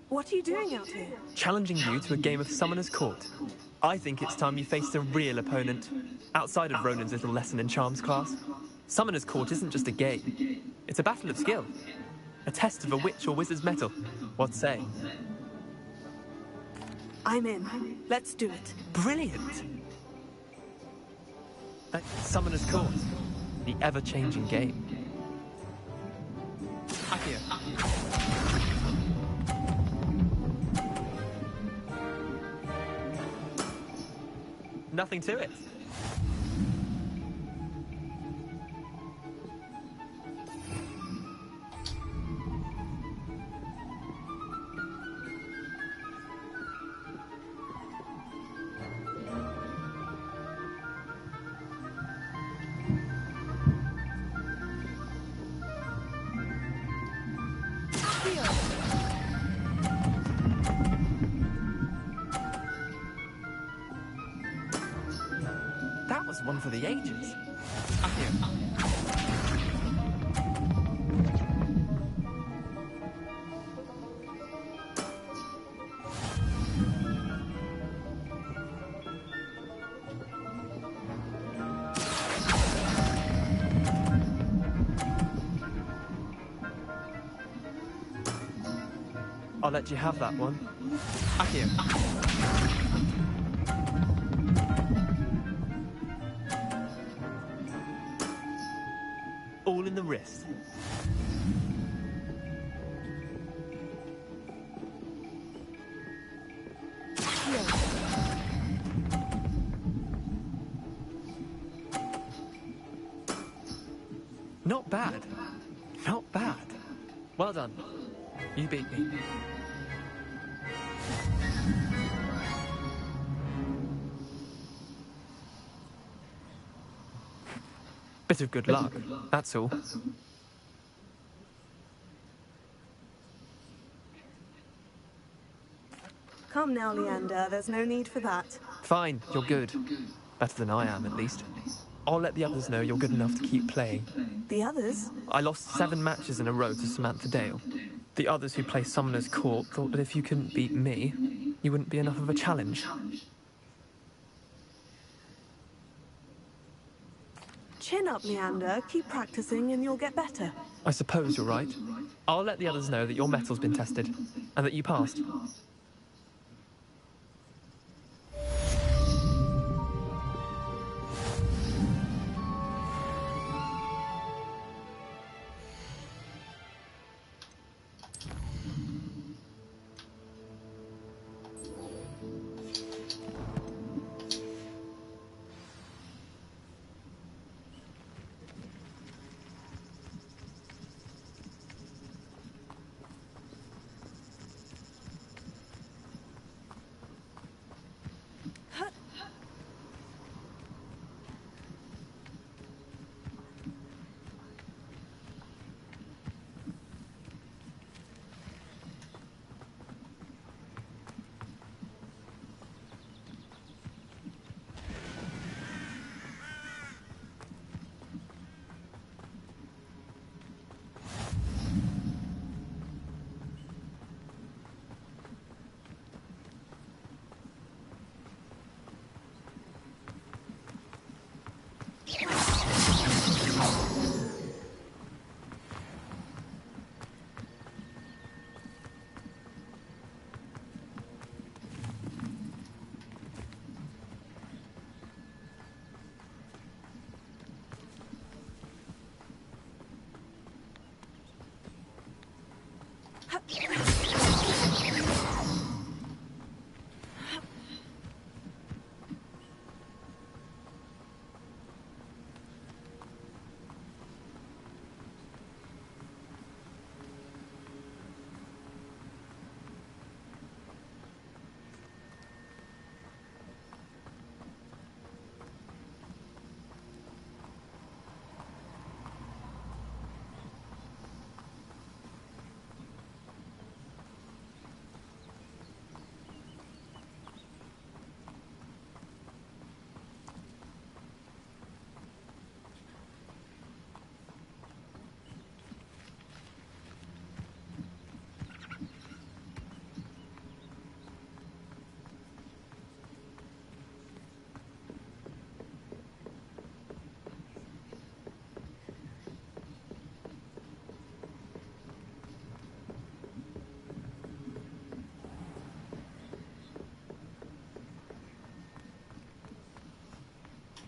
What are you doing out here? Challenging you to a game of Summoner's Court. I think it's time you faced a real opponent, outside of Ronan's little lesson in charms class. Summoner's Court isn't just a game. It's a battle of skill. A test of a witch or wizard's mettle. What say? I'm in. Let's do it. Brilliant! Summoner's Court. The ever-changing game. Akio. Nothing to it. That was one for the ages. I'll let you have that one. Akio. wrist. Not bad. Not bad. Well done. You beat me. Bit of good luck, that's all. Come now, Leander. There's no need for that. Fine, you're good. Better than I am, at least. I'll let the others know you're good enough to keep playing. The others? I lost 7 matches in a row to Samantha Dale. The others who play Summoner's Court thought that if you couldn't beat me, you wouldn't be enough of a challenge. Chin up, Leander. Keep practicing and you'll get better. I suppose you're right. I'll let the others know that your metal's been tested, and that you passed.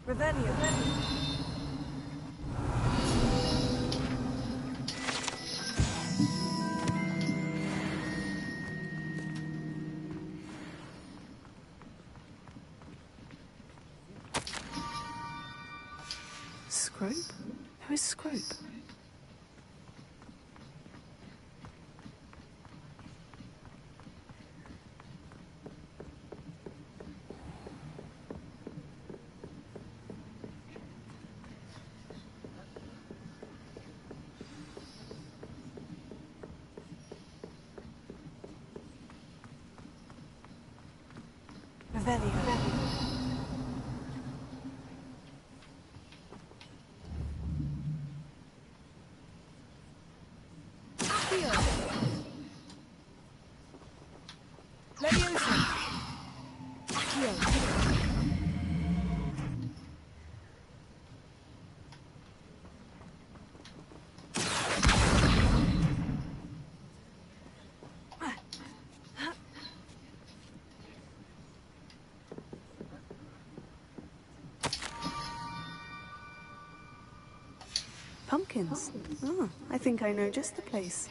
Revelio. Scrope? Who is Scrope? Revelio. Pumpkins. Oh, I think I know just the place.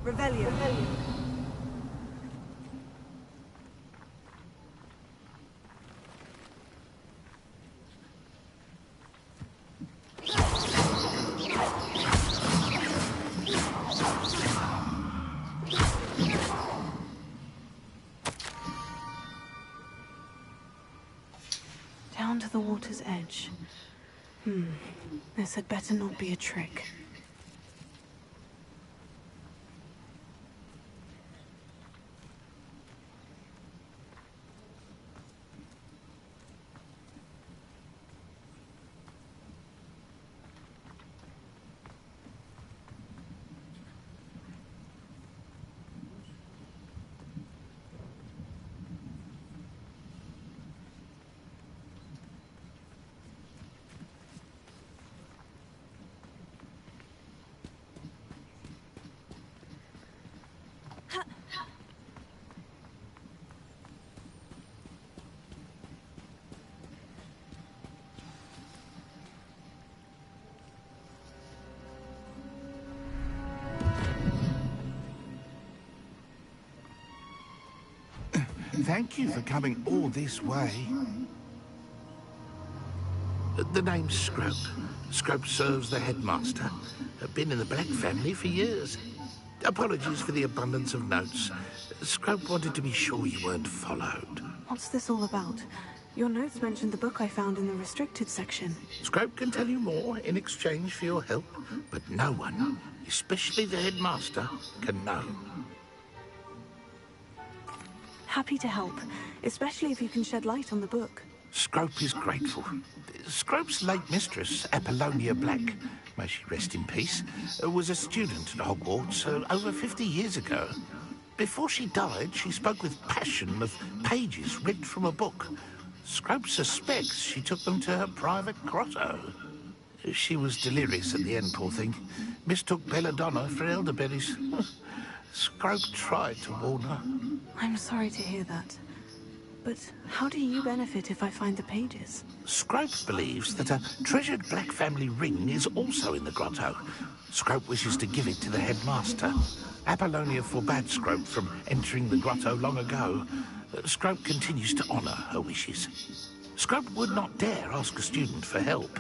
Revelio. Down to the water's edge. This had better not be a trick. Thank you for coming all this way. The name's Scrope. Scrope serves the headmaster. Been in the Black family for years. Apologies for the abundance of notes. Scrope wanted to be sure you weren't followed. What's this all about? Your notes mentioned the book I found in the restricted section. Scrope can tell you more in exchange for your help, but no one, especially the headmaster, can know. Happy to help, especially if you can shed light on the book. Scrope is grateful. Scrope's late mistress, Apollonia Black, may she rest in peace, was a student at Hogwarts over 50 years ago. Before she died, she spoke with passion of pages ripped from a book. Scrope suspects she took them to her private grotto. She was delirious at the end, poor thing. Mistook belladonna for elderberries. Scrope tried to warn her. I'm sorry to hear that. But how do you benefit if I find the pages? Scrope believes that a treasured Black family ring is also in the grotto. Scrope wishes to give it to the headmaster. Apollonia forbade Scrope from entering the grotto long ago. Scrope continues to honour her wishes. Scrope would not dare ask a student for help.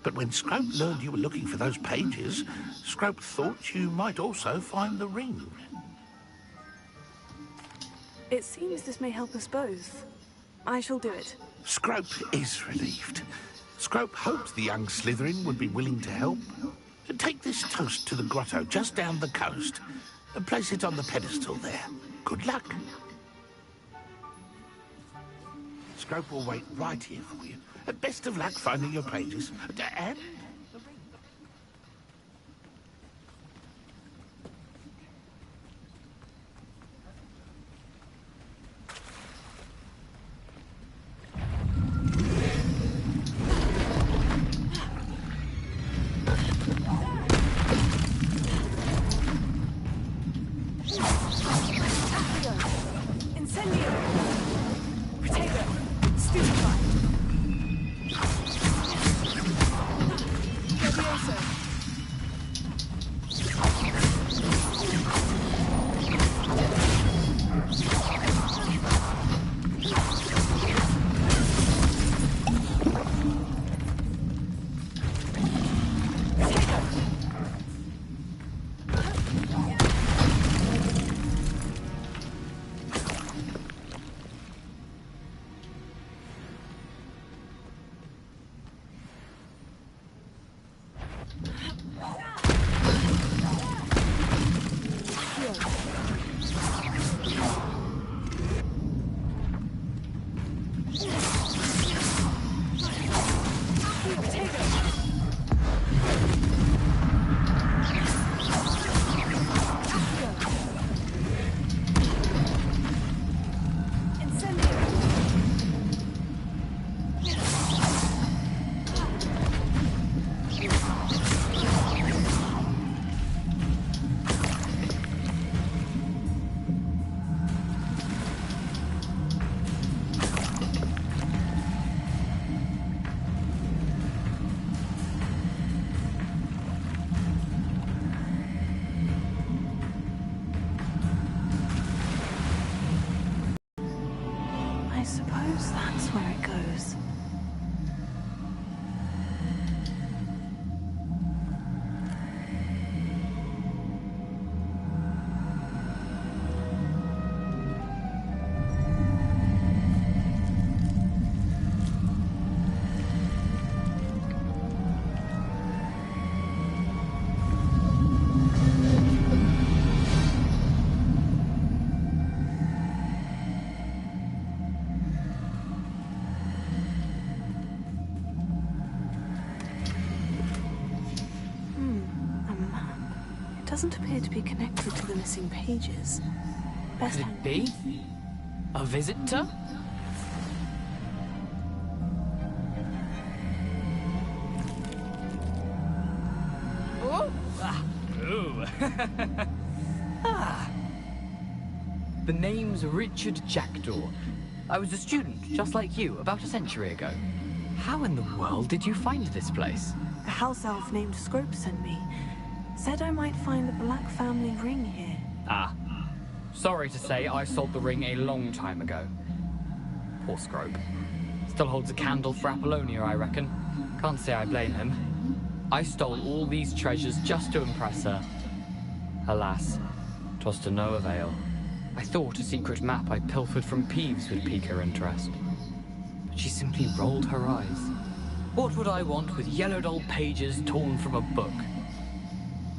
But when Scrope learned you were looking for those pages, Scrope thought you might also find the ring. It seems this may help us both. I shall do it. Scrope is relieved. Scrope hoped the young Slytherin would be willing to help. Take this toast to the grotto just down the coast and place it on the pedestal there. Good luck. Scrope will wait right here for you. Best of luck finding your pages. And... doesn't appear to be connected to the missing pages. Best Could it be? A visitor? Oh! Ah. Ooh. Ah. The name's Richard Jackdaw. I was a student, just like you, about a century ago. How in the world did you find this place? A house elf named Scrope sent me. Said I might find a black family ring here. Ah. Sorry to say, I sold the ring a long time ago. Poor Scrope. Still holds a candle for Apollonia, I reckon. Can't say I blame him. I stole all these treasures just to impress her. Alas, 'twas to no avail. I thought a secret map I pilfered from Peeves would pique her interest. But she simply rolled her eyes. What would I want with yellowed old pages torn from a book?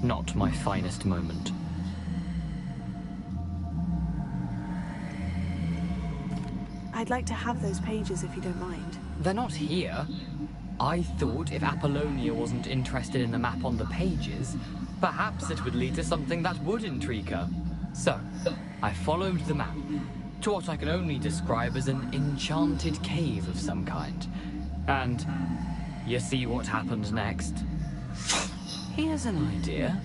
Not my finest moment. I'd like to have those pages if you don't mind. They're not here. I thought if Apollonia wasn't interested in the map on the pages, perhaps it would lead to something that would intrigue her. So, I followed the map to what I can only describe as an enchanted cave of some kind. And you see what happened next? Here's an idea.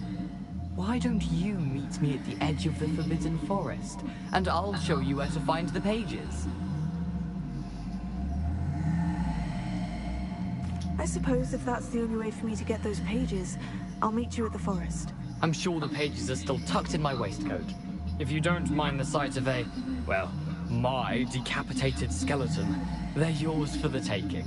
Why don't you meet me at the edge of the Forbidden Forest, and I'll show you where to find the pages. I suppose if that's the only way for me to get those pages, I'll meet you at the forest. I'm sure the pages are still tucked in my waistcoat. If you don't mind the sight of a, well, my decapitated skeleton, they're yours for the taking.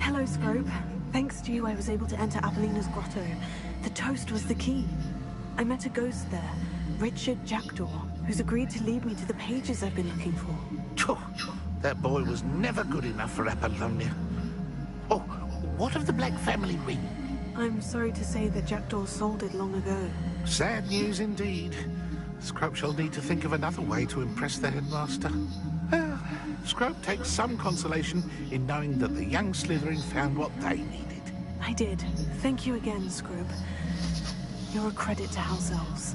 Hello, Scrope. Thanks to you, I was able to enter Apollina's grotto. The toast was the key. I met a ghost there, Richard Jackdaw, who's agreed to lead me to the pages I've been looking for. That boy was never good enough for Apollonia. Oh, what of the Black family ring? I'm sorry to say that Jackdaw sold it long ago. Sad news indeed. Scrope shall need to think of another way to impress the headmaster. Well, Scrope takes some consolation in knowing that the young Slytherin found what they needed. I did. Thank you again, Scrope. You're a credit to House Elves.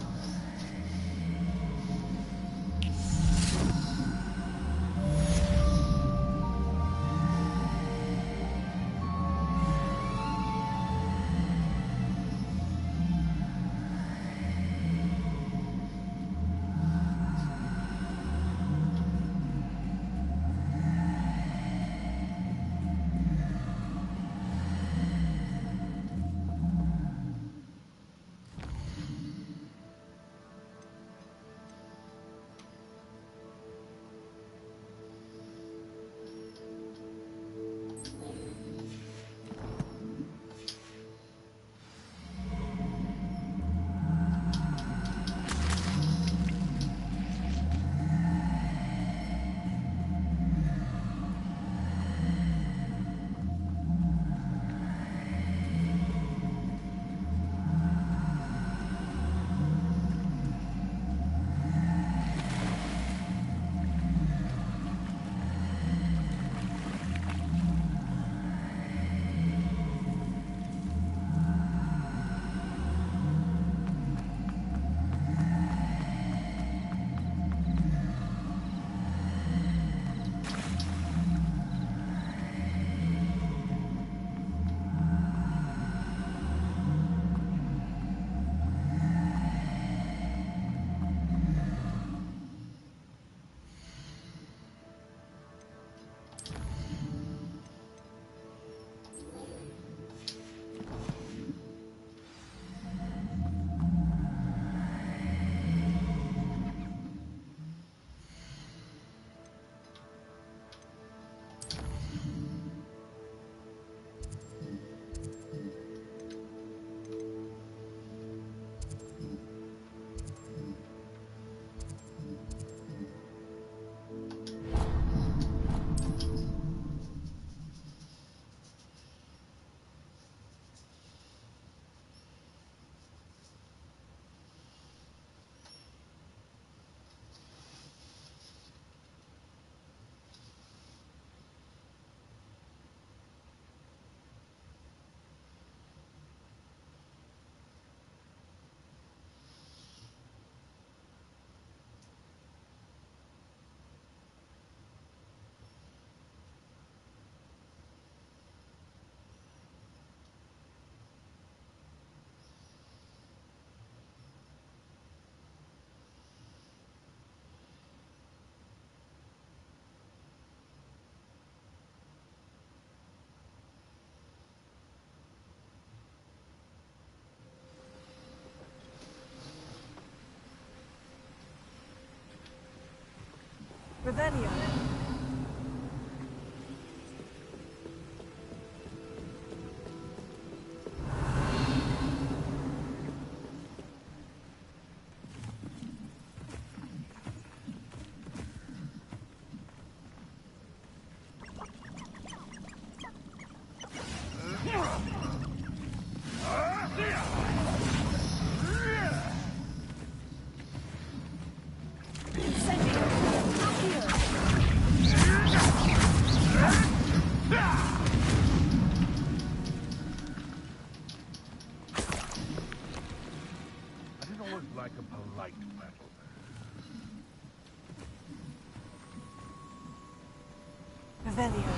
Revelio. Like a polite battle. Revelio.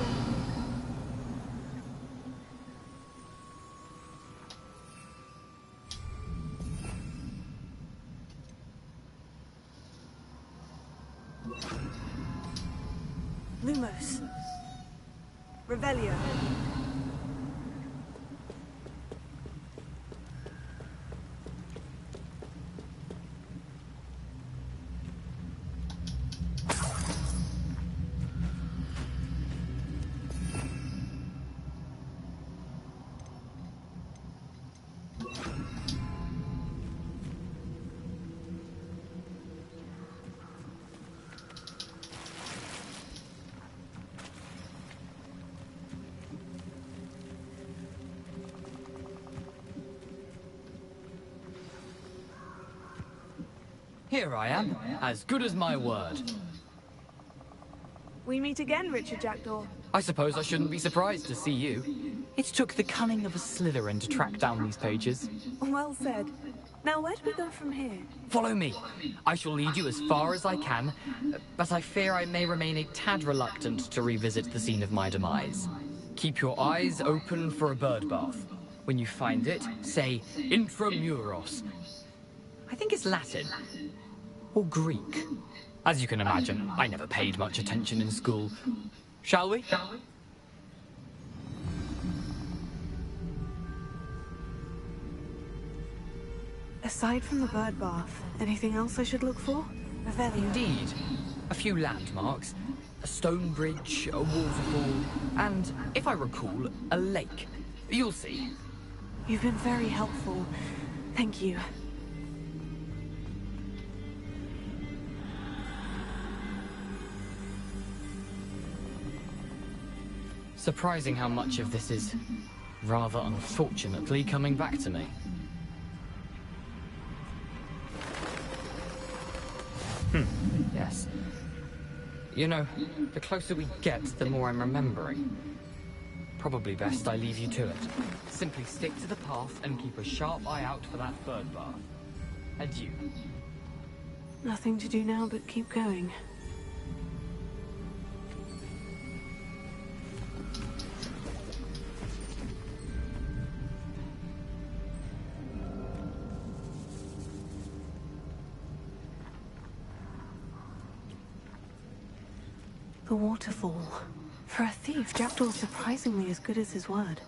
Lumos. Revelio. Here I am, as good as my word. We meet again, Richard Jackdaw. I suppose I shouldn't be surprised to see you. It took the cunning of a Slytherin to track down these pages. Well said. Now, where do we go from here? Follow me. I shall lead you as far as I can, but I fear I may remain a tad reluctant to revisit the scene of my demise. Keep your eyes open for a bird bath. When you find it, say, Intramuros. I think it's Latin. Or Greek. As you can imagine, I never paid much attention in school. Shall we? Aside from the bird bath, anything else I should look for? Revelio. Indeed. A few landmarks. A stone bridge, a waterfall, and, if I recall, a lake. You'll see. You've been very helpful. Thank you. Surprising how much of this is, rather unfortunately, coming back to me. Yes. You know, the closer we get, the more I'm remembering. Probably best I leave you to it. Simply stick to the path and keep a sharp eye out for that bird bath. Adieu. Nothing to do now but keep going. The waterfall. For a thief, Jackdaw's surprisingly as good as his word.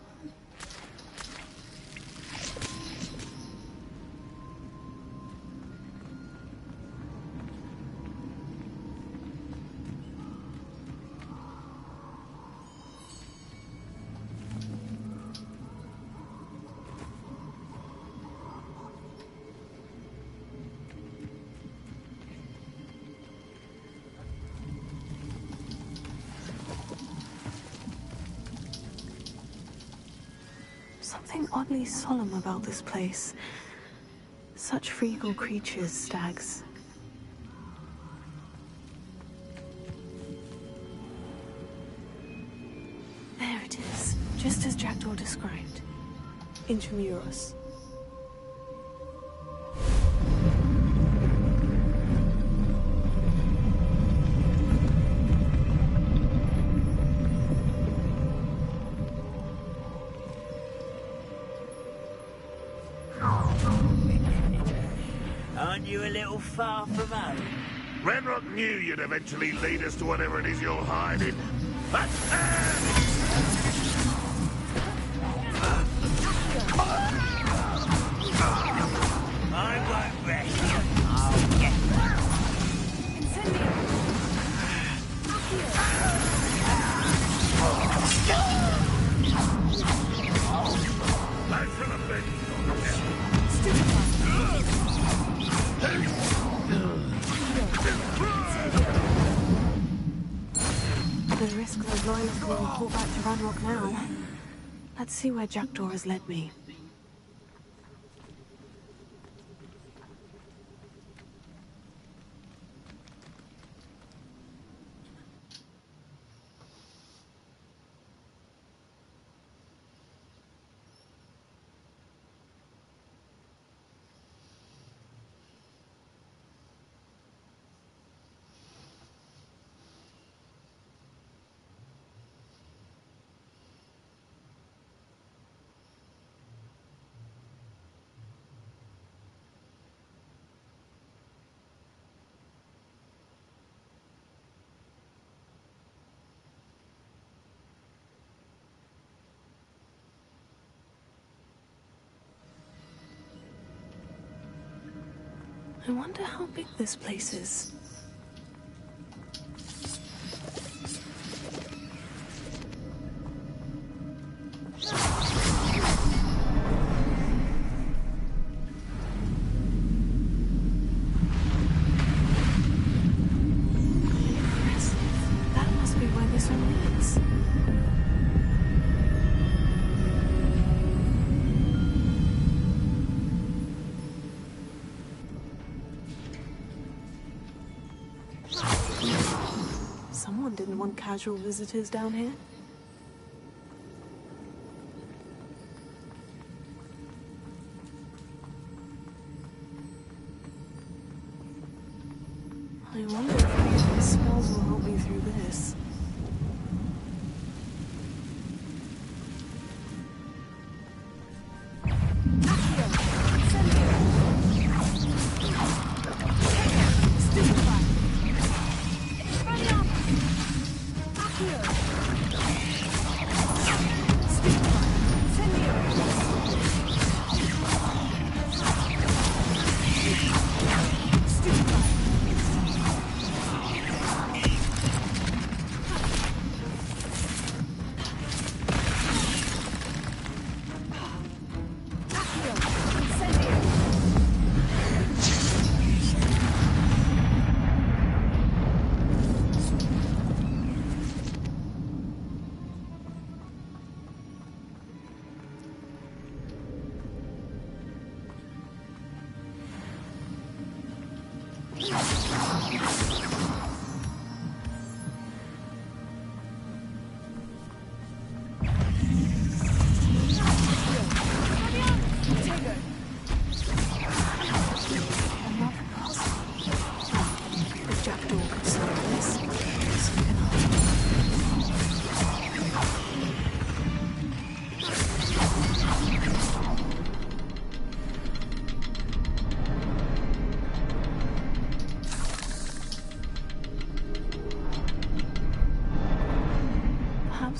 Something oddly solemn about this place. Such regal creatures, stags. There it is, just as Jackdaw described. Intramuros. Aren't you a little far from home? Renrock knew you'd eventually lead us to whatever it is you're hiding. I won't rest. I'll get trail of me and pull back to Ranrock now. Let's see where Jackdaw has led me. I wonder how big this place is. That must be where this one leads. Someone didn't want casual visitors down here. I wonder if any of these spells will help me through this.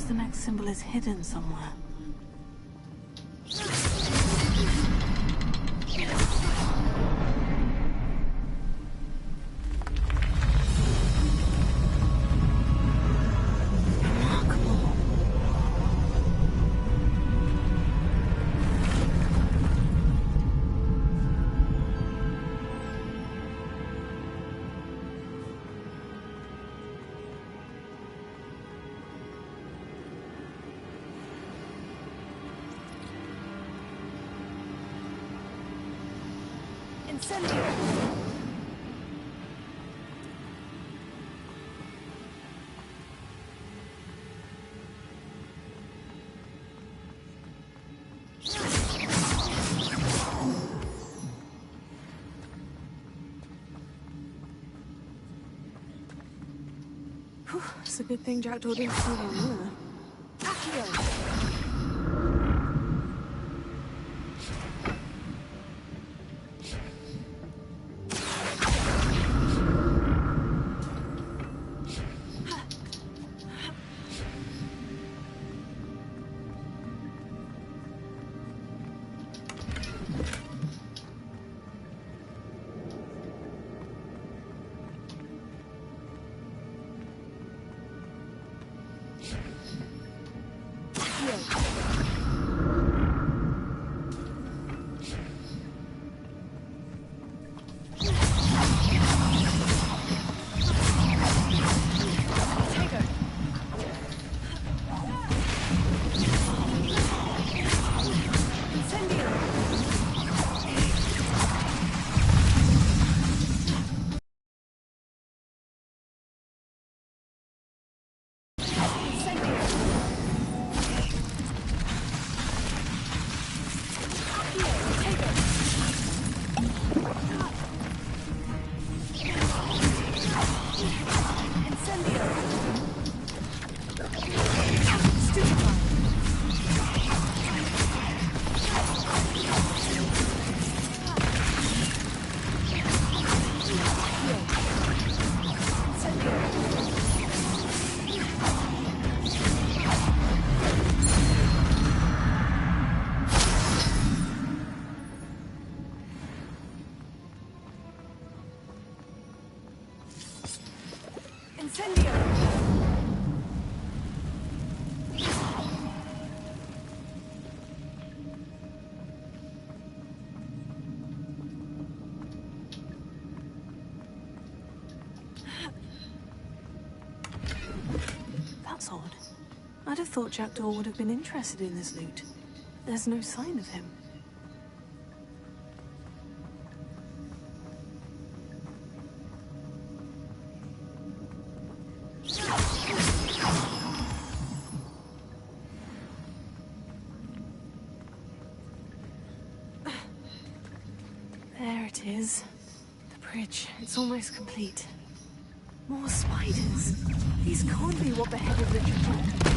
The next symbol is hidden somewhere. It's a good thing Jackdaw didn't see them either. That's odd. I'd have thought Jackdaw would have been interested in this loot. There's no sign of him. There it is. The bridge. It's almost complete. More spiders. These can't be what beheaded Richard did.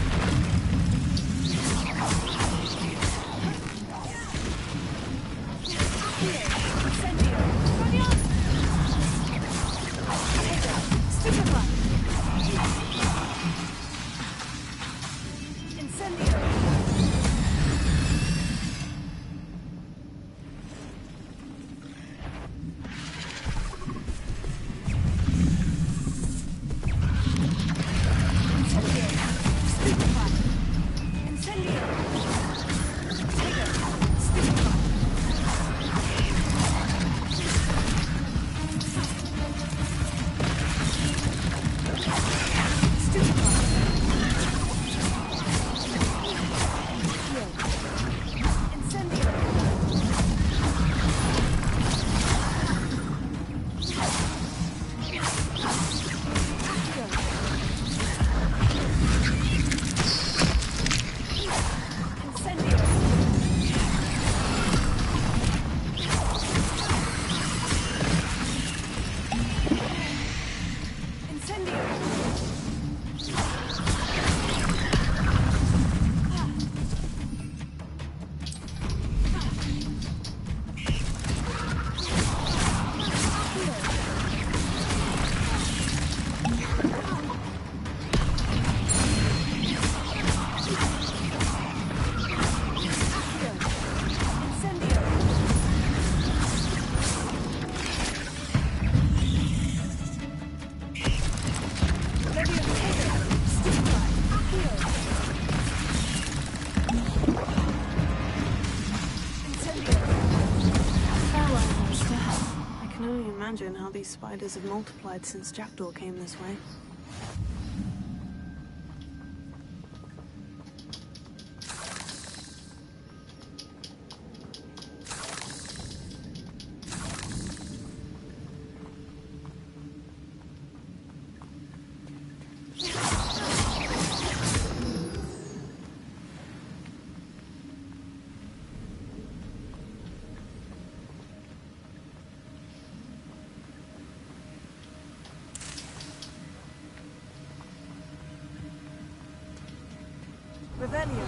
Imagine how these spiders have multiplied since Jackdaw came this way. Revelio.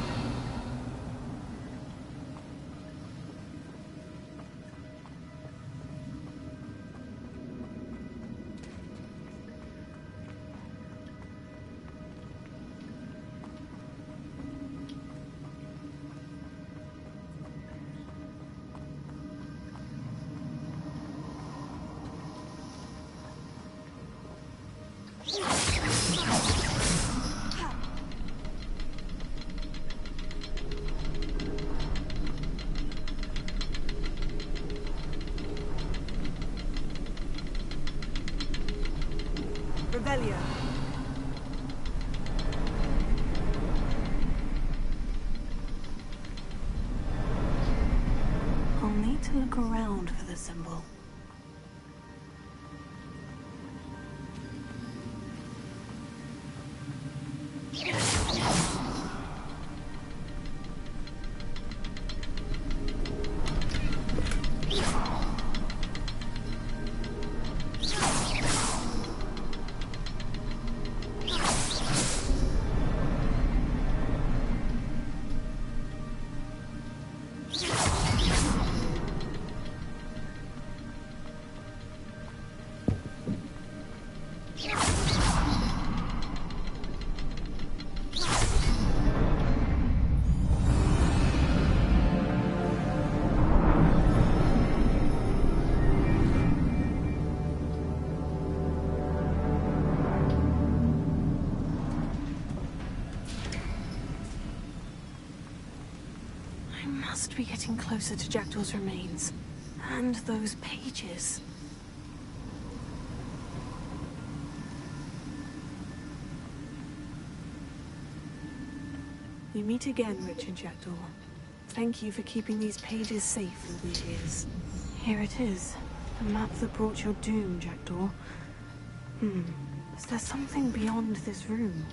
Revelio. I'll need to look around for the symbol. must be getting closer to Jackdaw's remains. And those pages. We meet again, Richard Jackdaw. Thank you for keeping these pages safe all these years. Here it is. The map that brought your doom, Jackdaw. Is there something beyond this room?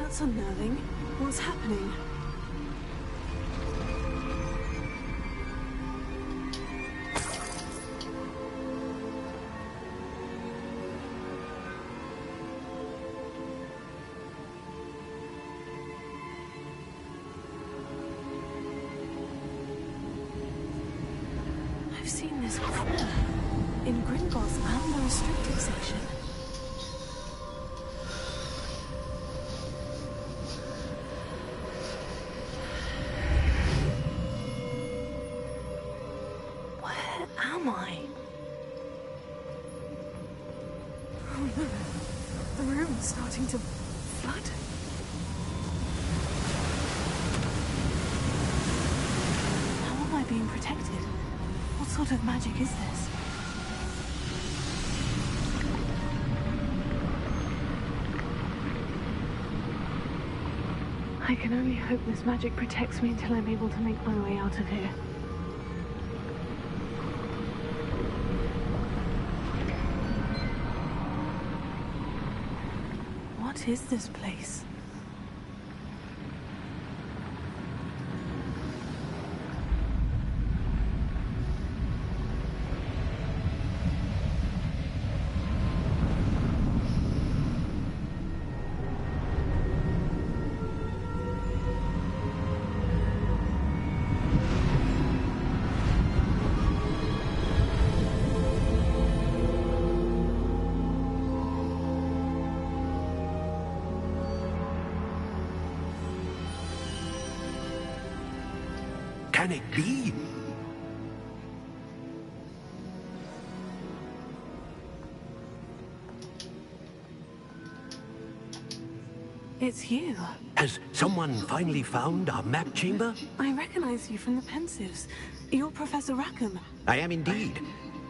That's unnerving. What's happening? I've seen this before. In Gringotts and the restricted section. Am I? Oh no. The room's starting to flood. How am I being protected? What sort of magic is this? I can only hope this magic protects me until I'm able to make my way out of here. What is this place? Can it be? It's you. Has someone finally found our map chamber? I recognize you from the Pensives. You're Professor Rackham. I am indeed.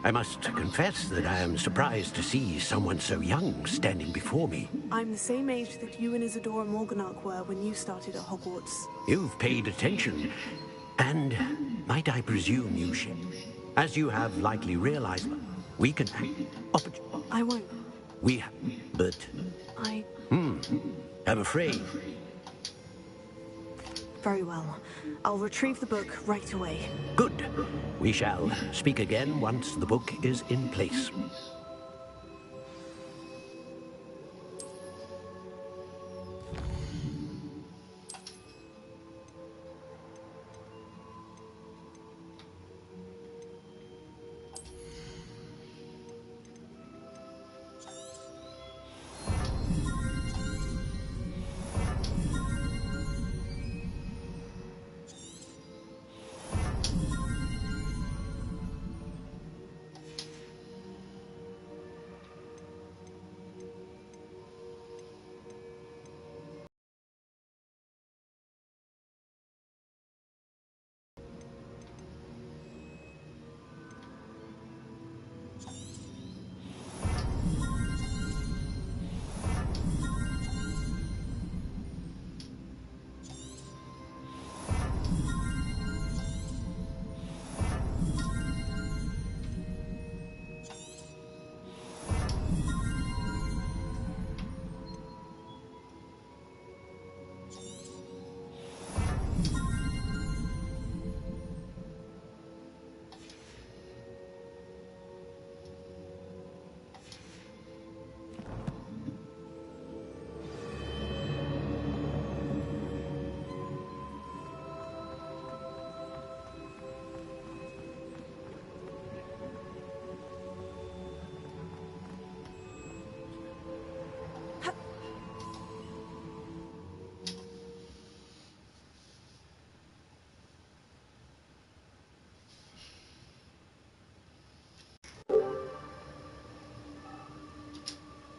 I must confess that I am surprised to see someone so young standing before me. I'm the same age that you and Isadora Morganach were when you started at Hogwarts. You've paid attention. And might I presume you share? As you have likely realized, we can... I won't. But... I'm afraid. Very well. I'll retrieve the book right away. Good. We shall speak again once the book is in place.